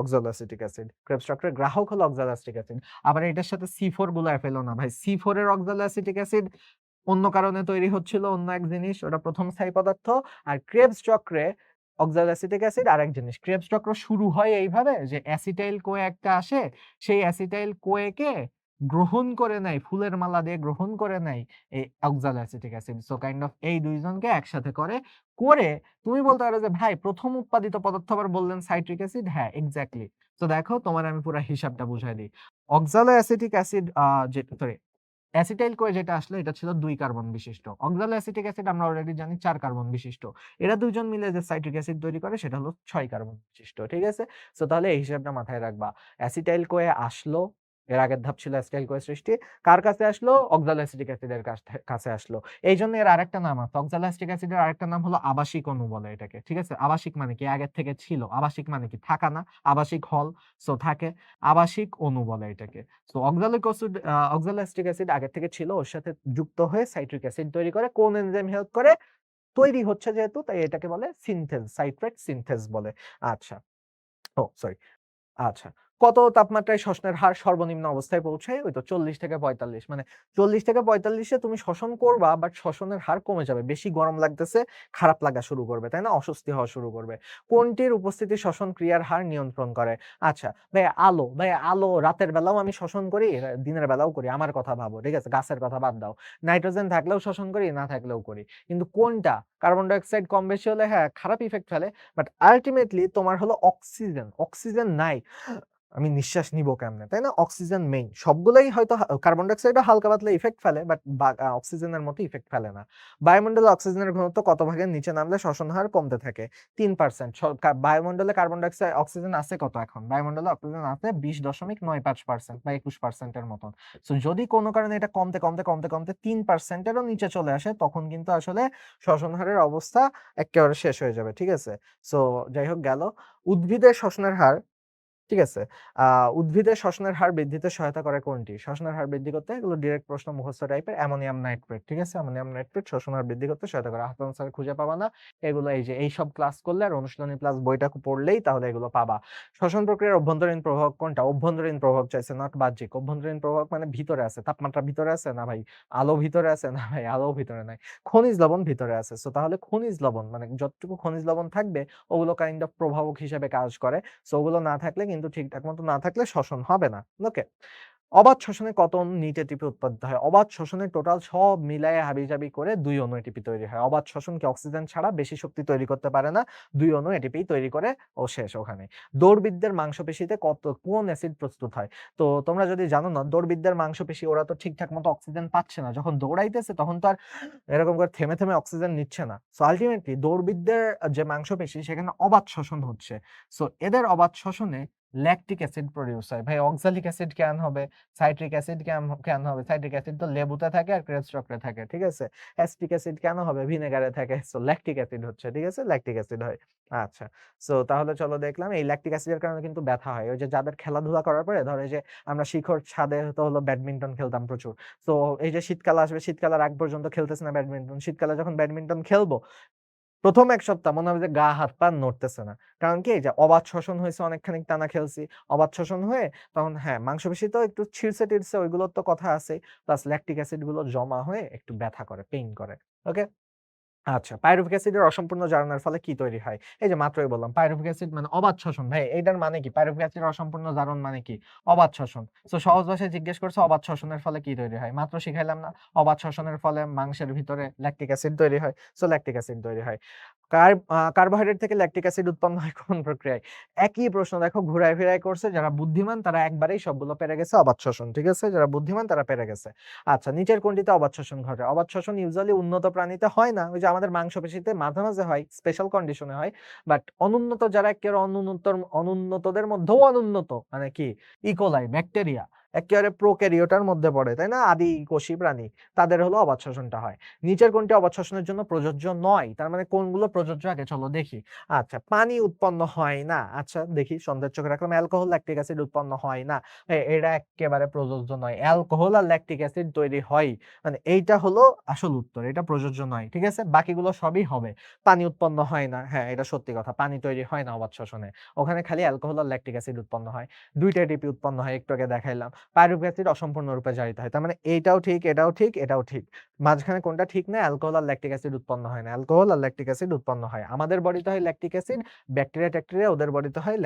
অক্সালোঅ্যাসিটিক অ্যাসিড। ক্রেবস চক্রের গ্রাহক হলো অক্সালোঅ্যাসিটিক অ্যাসিড। আবার এটার সাথে C4 গুলায় ফেলো না ভাই, C4 এর অক্সালোঅ্যাসিটিক অ্যাসিড অন্য কারণে তৈরি হচ্ছিল, অন্য এক জিনিস, ওটা প্রথম স্থায়ী পদার্থ। আর ক্রেবস চক্রে অক্সালোঅ্যাসিটিক অ্যাসিড আরেক জিনিস। ক্রেবস চক্র শুরু হয় এইভাবে যে অ্যাসিটাইল কোয়ে একটা আসে, সেই অ্যাসিটাইল কোয়েকে গ্রহণ করে নেয়, ফুলের মালা দিয়ে গ্রহণ করে নেয় এই অক্সালোঅ্যাসিটিক অ্যাসিড। সো কাইন্ড অফ এই দুইজনকে একসাথে করে করে তুমি বলতে পারো যে ভাই প্রথম উৎপাদিত পদার্থ আবার বললেন সাইট্রিক অ্যাসিড। হ্যাঁ এক্স্যাক্টলি। তো দেখো তোমার আমি পুরো হিসাবটা বুঝাই দিই। অক্সালোঅ্যাসিটিক অ্যাসিড যেটা সরি অ্যাসিটাইল কোয়ে যেটা আসলো এটা ছিল 2 কার্বন বিশিষ্ট। অক্সালোঅ্যাসিটিক অ্যাসিড আমরা অলরেডি জানি 4 কার্বন বিশিষ্ট। এরা দুইজন মিলে যে সাইট্রিক অ্যাসিড তৈরি করে সেটা হলো 6 কার্বন বিশিষ্ট। ঠিক আছে? সো তাহলে এই হিসাবটা মাথায় রাখবা। অ্যাসিটাইল কোয়ে আসলো, এর আগের ধাপ ছিল অ্যাসিটাইল কোয়ে সৃষ্টি। কার কাছে আসলো? অক্সালোঅ্যাসিটিক অ্যাসিডের কাছে আসলো। এইজন্য এর আরেকটা নাম আছে। অক্সালোঅ্যাসিটিক অ্যাসিডের আরেকটা নাম হলো আবাসিক অণু বলে এটাকে। ঠিক আছে? আবাসিক মানে কি? আগের থেকে ছিল। আবাসিক মানে কি? থাকা না? আবাসিক হল, সো থাকে। আবাসিক অণু বলে এটাকে। সো অক্সালোঅ্যাসিটিক অ্যাসিড আগে থেকে ছিল, ওর সাথে যুক্ত হয়ে সাইট্রিক অ্যাসিড তৈরি করে। কোন এনজাইম হেল্প করে? তৈরি হচ্ছে যেহেতু তাই এটাকে বলে সিনথেজ, সাইট্রেট সিনথেজ বলে। আচ্ছা, সরি। আচ্ছা। কত তাপমাত্রায় শ্বসনের হার সর্বনিম্ন অবস্থায় পৌঁছায়? ওই তো 40 থেকে 45, মানে 40 থেকে 45 এ তুমি শ্বসন করবা, বাট শ্বসনের হার কমে যাবে। বেশি গরম লাগতেছে, খারাপ লাগা শুরু করবে, তাই না? অস্বস্তি হওয়া শুরু করবে। কোনটির উপস্থিতি শ্বসন ক্রিয়ার হার নিয়ন্ত্রণ করে? আচ্ছা, ভাই আলো রাতের বেলাও আমি শ্বসন করি, দিনের বেলাও করি। আমার কথা ভাবো, ঠিক আছে? গাছের কথা বাদ দাও। নাইট্রোজেন থাকলেও শ্বসন করি, না থাকলেও করি। কিন্তু কোনটা? কার্বন ডাই অক্সাইড কম বেশি হলে হ্যাঁ, খারাপ ইফেক্ট ফেলে। বাট আল্টিমেটলি তোমার হলো অক্সিজেন। অক্সিজেন নাই, আমি নিঃশ্বাস নিবো কেমনে, তাই না? Oxygen main. সবগুলাই হয়তো কার্বন ডাই অক্সাইডও হালকা পাতলা ইফেক্ট ফেলে, বাট অক্সিজেনের মতো ইফেক্ট ফেলে না। বায়ুমণ্ডলে অক্সিজেনের ঘনত্ব কত ভাগের নিচে নামলে শ্বসন হার কমতে থাকে? 3%। বায়ুমণ্ডলে কার্বন ডাই অক্সাইড অক্সিজেন আছে কত এখন? বায়ুমণ্ডলে অক্সিজেন আছে 20.95% বা 21% এর মতন। সো যদি কোনো কারণে এটা কমতে কমতে কমতে কমতে 3% এরও নিচে চলে আসে, তখন কিন্তু আসলে শ্বসন হারের অবস্থা একেবারে শেষ হয়ে যাবে। ঠিক আছে? সো যাই হোক গেল। উদ্ভিদের শ্বসনের হার, ঠিক আছে? আ উদ্ভিদের শ্বসনের হার বৃদ্ধিতে সহায়তা করে কোনটি? শ্বসনের হার বৃদ্ধি করতে এগুলো ডিরেক্ট প্রশ্ন মুখস্থ টাইপের। অ্যামোনিয়াম নাইট্রেট, ঠিক আছে? অ্যামোনিয়াম নাইট্রেট শ্বসন হার বৃদ্ধি করতে সহায়তা করে। হাসান স্যার খুঁজে পাবা না। এগুলো এই যে এইসব ক্লাস করলে আর অনুশীলনী প্লাস বইটা পড়লেই তাহলে এগুলো পাবা। শ্বসন প্রক্রিয়ার অভ্যন্তরীণ প্রভাব কোনটা? অভ্যন্তরীণ প্রভাব চাইছে, নট বাহ্যিক। অভ্যন্তরীণ প্রভাব মানে ভিতরে আছে। তাপমাত্রা ভিতরে আছে? না ভাই। আলো ভিতরে আছে? না ভাই, আলো ভিতরে নাই। খনিজ লবণ ভিতরে আছে। সো তাহলে খনিজ লবণ মানে যতটুকু খনিজ লবণ থাকবে ওগুলো কাইন্ড অফ প্রভাবক হিসেবে কাজ করে। সো ওগুলো না থাকলে কিন্তু ঠিকঠাক মতো না থাকলে শ্বসন হবে না। ওকে? অবাধ শ্বসনে কত অণু নিট এটিপি উৎপাদিত হয়? অবাধ শ্বসনে টোটাল সব মিলায়ে হাবিজাবি করে ২ অণু এটিপি তৈরি হয়। অবাধ শ্বসন কি অক্সিজেন ছাড়া বেশি শক্তি তৈরি করতে পারে না। ২ অণু এটিপি তৈরি করে ও শেষ ওখানেই। দৌড়বিদদের মাংসপেশিতে কোন অ্যাসিড প্রস্তুত হয়? তো তোমরা যদি জানো না দৌড়বিদদের মাংসপেশি ওরা তো ঠিকঠাক মতো অক্সিজেন পাচ্ছে না। যখন দৌড়াইতেছে তখন তো আর এরকম করে থেমে, থেমে অক্সিজেন নিচ্ছে না। সো আল্টিমেটলি দৌড়বিদদের যে মাংসপেশি সেখানে অবাধ শ্বসন হচ্ছে। সো এদের অবাধ শ্বসনে ল্যাকটিক অ্যাসিড প্রোডিউস হয়। ভাই অক্সালিক অ্যাসিড কেন হবে? সাইট্রিক অ্যাসিড কেন হবে? সাইট্রিক অ্যাসিড তো লেবুতে থাকে আর ক্রেবস চকলে থাকে। ঠিক আছে? অ্যাসিটিক অ্যাসিড কেন হবে? ভিনেগারে থাকে। সো ল্যাকটিক অ্যাসিড হচ্ছে। ঠিক আছে? ল্যাকটিক অ্যাসিড হয়। আচ্ছা। সো তাহলে চলো দেখলাম এই ল্যাকটিক অ্যাসিডের কারণে কিন্তু ব্যথা হয়। ওই যে যাদের খেলাধুলা করার পরে ধরো এই যে আমরা শিখর ছাদে তো হলো ব্যাডমিন্টন খেলতাম প্রচুর। তো এই যে শীতকাল আসবে, শীতকালের আগ পর্যন্ত খেলতেছি না ব্যাডমিন্টন। শীতকালে যখন ব্যাডমিন্টন খেলবো, ১ম ১ সপ্তাহ মনে হবে যে গা হাত পা নড়তেছে না। কারণ কি? এই যে অবাধ শ্বসন হইছে অনেকখানি টানা খেলছি। অবাধ শ্বসন হয়ে তখন হ্যাঁ, মাংসপেশি তো একটু ছিঁড়ছে-টিড়ছে ওইগুলোর তো কথা আছেই। প্লাস ল্যাকটিক অ্যাসিড গুলো জমা হয়ে একটু ব্যথা করে, পেইন করে। ওকে? আচ্ছা, পাইরুভিক অ্যাসিডের অসম্পূর্ণ জারণের ফলে কি তৈরি হয়? এই যে মাত্রই বললাম পাইরুভিক অ্যাসিড মানে অবাধ শ্বসন। ভাই এইটার মানে কি? পাইরুভিক অ্যাসিডের অসম্পূর্ণ জারণ মানে কি? অবাধ শ্বসন। সো সহজ ভাষায় জিজ্ঞেস করছে অবাধ শ্বসনের ফলে কি তৈরি হয়? মাত্র শিখাইলাম না? অবাধ শ্বসনের ফলে মাংসের ভিতরে ল্যাকটিক অ্যাসিড তৈরি হয়। সো ল্যাকটিক অ্যাসিড তৈরি হয়। কার্বোহাইড্রেট থেকে ল্যাকটিক অ্যাসিড উৎপন্ন হয় কোন প্রক্রিয়ায়? একই প্রশ্ন দেখো ঘুরায় ফিরায় করছে। যারা বুদ্ধিমান তারা একবারেই সবগুলো পেরে গেছে অবাধ শ্বসন। ঠিক আছে? যারা বুদ্ধিমান তারা পেরে গেছে। আচ্ছা, নিচের কোনটিতে অবাধ শ্বসন ঘটে? অবাধ শ্বসন ইউজুয়ালি উন্নত প্রাণীতে হয় না। ওই যে আমাদের মাংসপেশিতে মাঝে, মাঝে হয়, স্পেশাল কন্ডিশন এ হয়। বাট অনুন্নত যারা এক্কেবারে অনুন্নতদের মধ্যেও অনুন্নত মানে কি? ইকোলাই, ব্যাকটেরিয়া এক্কেবারে প্রোক্যারিওটার মধ্যে পড়ে, তাই না? আদি কোষী প্রাণী। তাদের হলো অবাধ শ্বসনটা হয়। নিচের কোনটি অবাধ শ্বসনের জন্য প্রযোজ্য নয়? তার মানে কোনগুলো প্রযোজ্য আগে চলো দেখি। আচ্ছা, পানি উৎপন্ন হয় না। আচ্ছা দেখি সন্দেহের চোখে রাখলাম। অ্যালকোহল, ল্যাকটিক অ্যাসিড উৎপন্ন হয় না। এটা এক্কেবারে প্রযোজ্য নয়। অ্যালকোহল আর ল্যাকটিক অ্যাসিড তৈরি হয়। মানে এইটা হলো আসল উত্তর। এটা প্রযোজ্য নয়। ঠিক আছে? বাকিগুলো সবই হবে। পানি উৎপন্ন হয় না। হ্যাঁ, এটা সত্যি কথা। পানি তৈরি হয় না অবাধ শ্বসনে। ওখানে খালি অ্যালকোহল আর ল্যাকটিক অ্যাসিড উৎপন্ন হয়। ২ টা এটিপি উৎপন্ন হয় একটু আগে দেখাইলাম। পাইরুভিক অ্যাসিড অসম্পূর্ণরূপে জারিত হয়। তার মানে এইটাও ঠিক, এটাও ঠিক, এটাও ঠিক। মাঝখানে কোনটা ঠিক না? অ্যালকোহল আর ল্যাকটিক অ্যাসিড উৎপন্ন হয় না। অ্যালকোহল আর ল্যাকটিক অ্যাসিড উৎপন্ন হয়। আমাদের বডিতে হয় ল্যাকটিক অ্যাসিড, ব্যাকটেরিয়া-ট্যাকটেরিয়া ওদের বডিতে হয়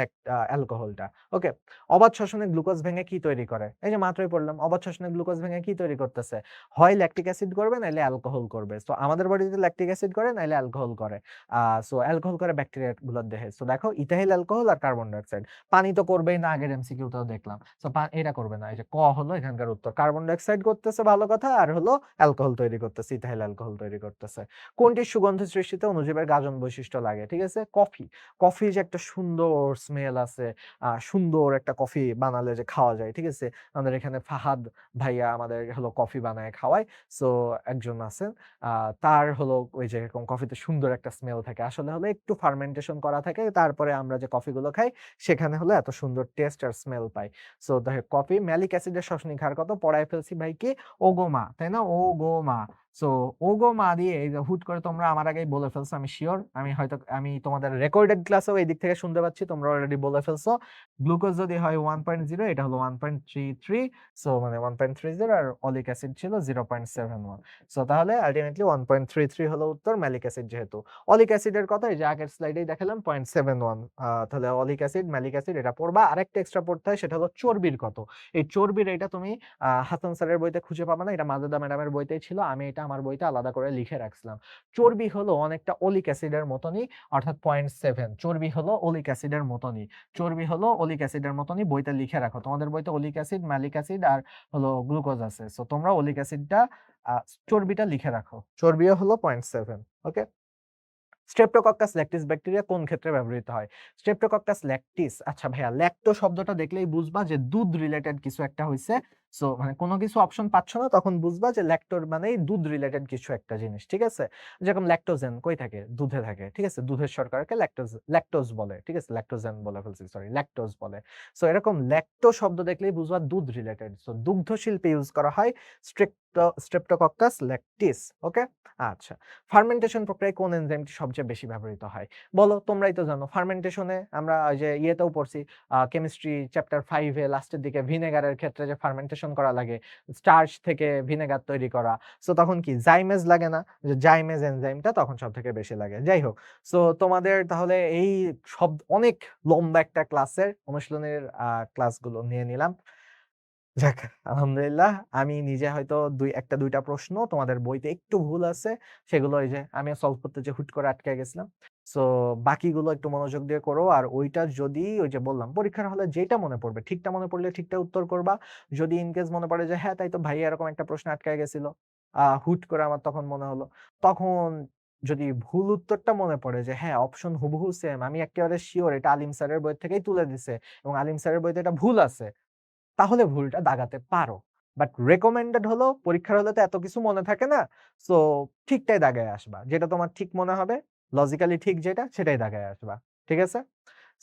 অ্যালকোহলটা। ওকে? অবাধ শ্বসনে গ্লুকোজ ভেঙে কি তৈরি করে? এই যে মাত্রই পড়লাম অবাধ শ্বসনে গ্লুকোজ ভেঙে কি তৈরি করতেছে? হয় ল্যাকটিক অ্যাসিড করবে নাইলে অ্যালকোহল করবে। সো আমাদের বডিতে ল্যাকটিক অ্যাসিড করে নাইলে অ্যালকোহল করে। সো অ্যালকোহল করে ব্যাকটেরিয়া গুলোর দেহে। সো দেখো ইথাইল অ্যালকোহল আর কার্বন ডাই অক্সাইড। পানি তো করবেই না আগের এমসিকিউ তেও দেখলাম। সো এটা করবে না। এই যে ক হলো এখানকার উত্তর। কার্বন ডাই অক্সাইড করতেছে ভালো কথা আর হলো অ্যালকোহল তৈরি করতেছে, ইথাইল অ্যালকোহল তৈরি করতেছে। কোনটির সুগন্ধ সৃষ্টিতে অণুজীবের গাজন বৈশিষ্ট্য লাগে? ঠিক আছে? কফি। কফি যে একটা সুন্দর স্মেল আছে, সুন্দর একটা কফি বানালে যে খাওয়া যায়। ঠিক আছে? আমাদের এখানে ফাহাদ ভাইয়া আমাদের হলো কফি বানায় খাওয়ায়। সো একজন আছেন। আ তার হলো ওই যে এরকম কফিতে সুন্দর একটা স্মেল থাকে। আসলে হলো একটু ফার্মেন্টেশন করা থাকে। তারপরে আমরা যে কফিগুলো খাই সেখানে হলো এত সুন্দর টেস্ট আর স্মেল পাই। সো দেখো কফি ম্যালিক অ্যাসিডের শ্বসনিক হার কত? পড়ায় ফেলছি ভাই কি? ওগোমা, তাই না? ওগোমা। সো ওগোমা দিয়ে এই যে হুট করে তোমরা আমার আগেই বলে ফেলছো আমি সিউর। আমি তোমাদের রেকর্ডেড ক্লাসেও এই দিক থেকে শুনতে পাচ্ছি তোমরা অলরেডি বলে ফেলছো। গ্লুকোজ যদি হয় 1.0 এটা হলো 1.33 সো মানে 1.30 আর অলিক অ্যাসিড ছিল 0.71 সো তাহলে আল্টিমেটলি 1.33 হলো উত্তর ম্যালিক অ্যাসিড যেহেতু। অলিক অ্যাসিডের কথা এই যে আগের স্লাইডেই দেখালাম 0.71 তাহলে অলিক অ্যাসিড, ম্যালিক অ্যাসিড এটা পড়বা। আরেকটা এক্সট্রা পড়তে হয় সেটা হলো চর্বির কত। এই চর্বির এটা তুমি হাসান স্যারের বইতে খুঁজে পাবা না। এটা মাজেদা ম্যাডামের বইতেই ছিল। আমি এটা আমার বইতে আলাদা করে লিখে রাখছিলাম। চর্বি হলো অনেকটা অলিক অ্যাসিডের মতনই অর্থাৎ 0.7 চর্বি হলো অলিক অ্যাসিডের মতনই। চর্বি হলো অলিক অ্যাসিডের মতনই বইতে লিখে রাখো। তোমাদের বইতে অলিক অ্যাসিড, ম্যালিক অ্যাসিড আর হলো গ্লুকোজ আছে। সো তোমরা অলিক অ্যাসিডটা আ চর্বিটা লিখে রাখো। চর্বিও হলো 0.7 ওকে? স্ট্রেপ্টোকক্কাস ল্যাকটিস ব্যাকটেরিয়া কোন ক্ষেত্রে ব্যবহৃত হয়? স্ট্রেপ্টোকক্কাস ল্যাকটিস আচ্ছা ভাইয়া ল্যাকটো শব্দটা দেখলেই বুঝবা যে দুধ রিলেটেড কিছু একটা হইছে। সো মানে কোন কিছু অপশন পাচ্ছ না তখন বুঝবা যে ল্যাকটোর মানেই দুধ রিলেটেড কিছু একটা জিনিস। ঠিক আছে? যেরকম ল্যাকটোজেন কই থাকে? দুধে থাকে। ঠিক আছে? দুধের শর্করাকে ল্যাকটোজ বলে। ঠিক আছে? ল্যাকটোজেন বলে ফেলছি সরি ল্যাকটোজ বলে। সো এরকম ল্যাকটো শব্দ দেখলেই বুঝবা দুধ রিলেটেড। সো দুগ্ধ শিল্পে ইউজ করা হয় স্ট্রেপ্টোকক্কাস ল্যাকটিস ওকে? আচ্ছা। ফার্মেন্টেশন প্রক্রিয়ায় কোন এনজাইমটি সবচেয়ে বেশি ব্যবহৃত হয়? বলো তোমরাই তো জানো। ফার্মেন্টেশনে আমরা ওই যে ইয়েতেও পড়ছি কেমিস্ট্রি চ্যাপ্টার 5 এ লাস্টের দিকে ভিনেগারের ক্ষেত্রে যে ফার্মেন্টেশন করা লাগে, স্টার্চ থেকে ভিনেগার তৈরি করা। সো তখন কি জাইমেজ লাগে না? যে জাইমেজ এনজাইমটা তখন সবথেকে বেশি লাগে। যাই হোক। সো তোমাদের তাহলে এই অনেক লম্বা একটা ক্লাসের অনুশীলনের ক্লাসগুলো নিয়ে নিলাম। যাক আলহামদুলিল্লাহ আমি নিজে হয়তো ১টা ২টা প্রশ্ন তোমাদের বইতে একটু ভুল আছে। সেগুলো এই যে আমিও সলভ করতে যেয়ে হুট করে আটকায় গেছিলাম। সো বাকিগুলো একটু মনোযোগ দিয়ে করো। আর ওইটা যদি ওই যে বললাম পরীক্ষার হলে যেটা মনে পড়বে, ঠিকটা মনে পড়লে ঠিকটা উত্তর করবা। যদি ইন কেস মনে পড়ে যে হ্যাঁ, তাই তো ভাইয়া এরকম একটা প্রশ্নে আটকায় গেছিল। হুট করে আমার তখন মনে হলো। তখন যদি ভুল উত্তরটা মনে পড়ে যে হ্যাঁ, অপশন হুবহু সেম আমি এক্কেবারে সিউর এটা আলিম স্যারের বই থেকেই তুলে দিছে এবং আলিম স্যারের বইতে এটা ভুল আছে। তাহলে ভুলটা দাগাতে পারো। বাট রিকমেন্ডেড হলো পরীক্ষার হলে তো এত কিছু মনে থাকে না। সো ঠিকটাই দাগায় আসবা। যেটা তোমার ঠিক মনে হবে, লজিক্যালি ঠিক যেটা সেটাই দাগায় আসবা। ঠিক আছে?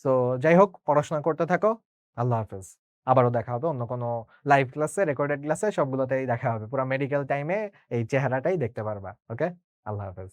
সো যাই হোক পড়াশোনা করতে থাকো। আল্লাহ হাফেজ। আবারও দেখা হবে অন্য কোনো লাইভ ক্লাসে, রেকর্ডেড ক্লাসে সবগুলোতেই দেখা হবে। পুরা মেডিকেল টাইমে এই চেহারাটাই দেখতে পারবা। ওকে? আল্লাহ হাফেজ।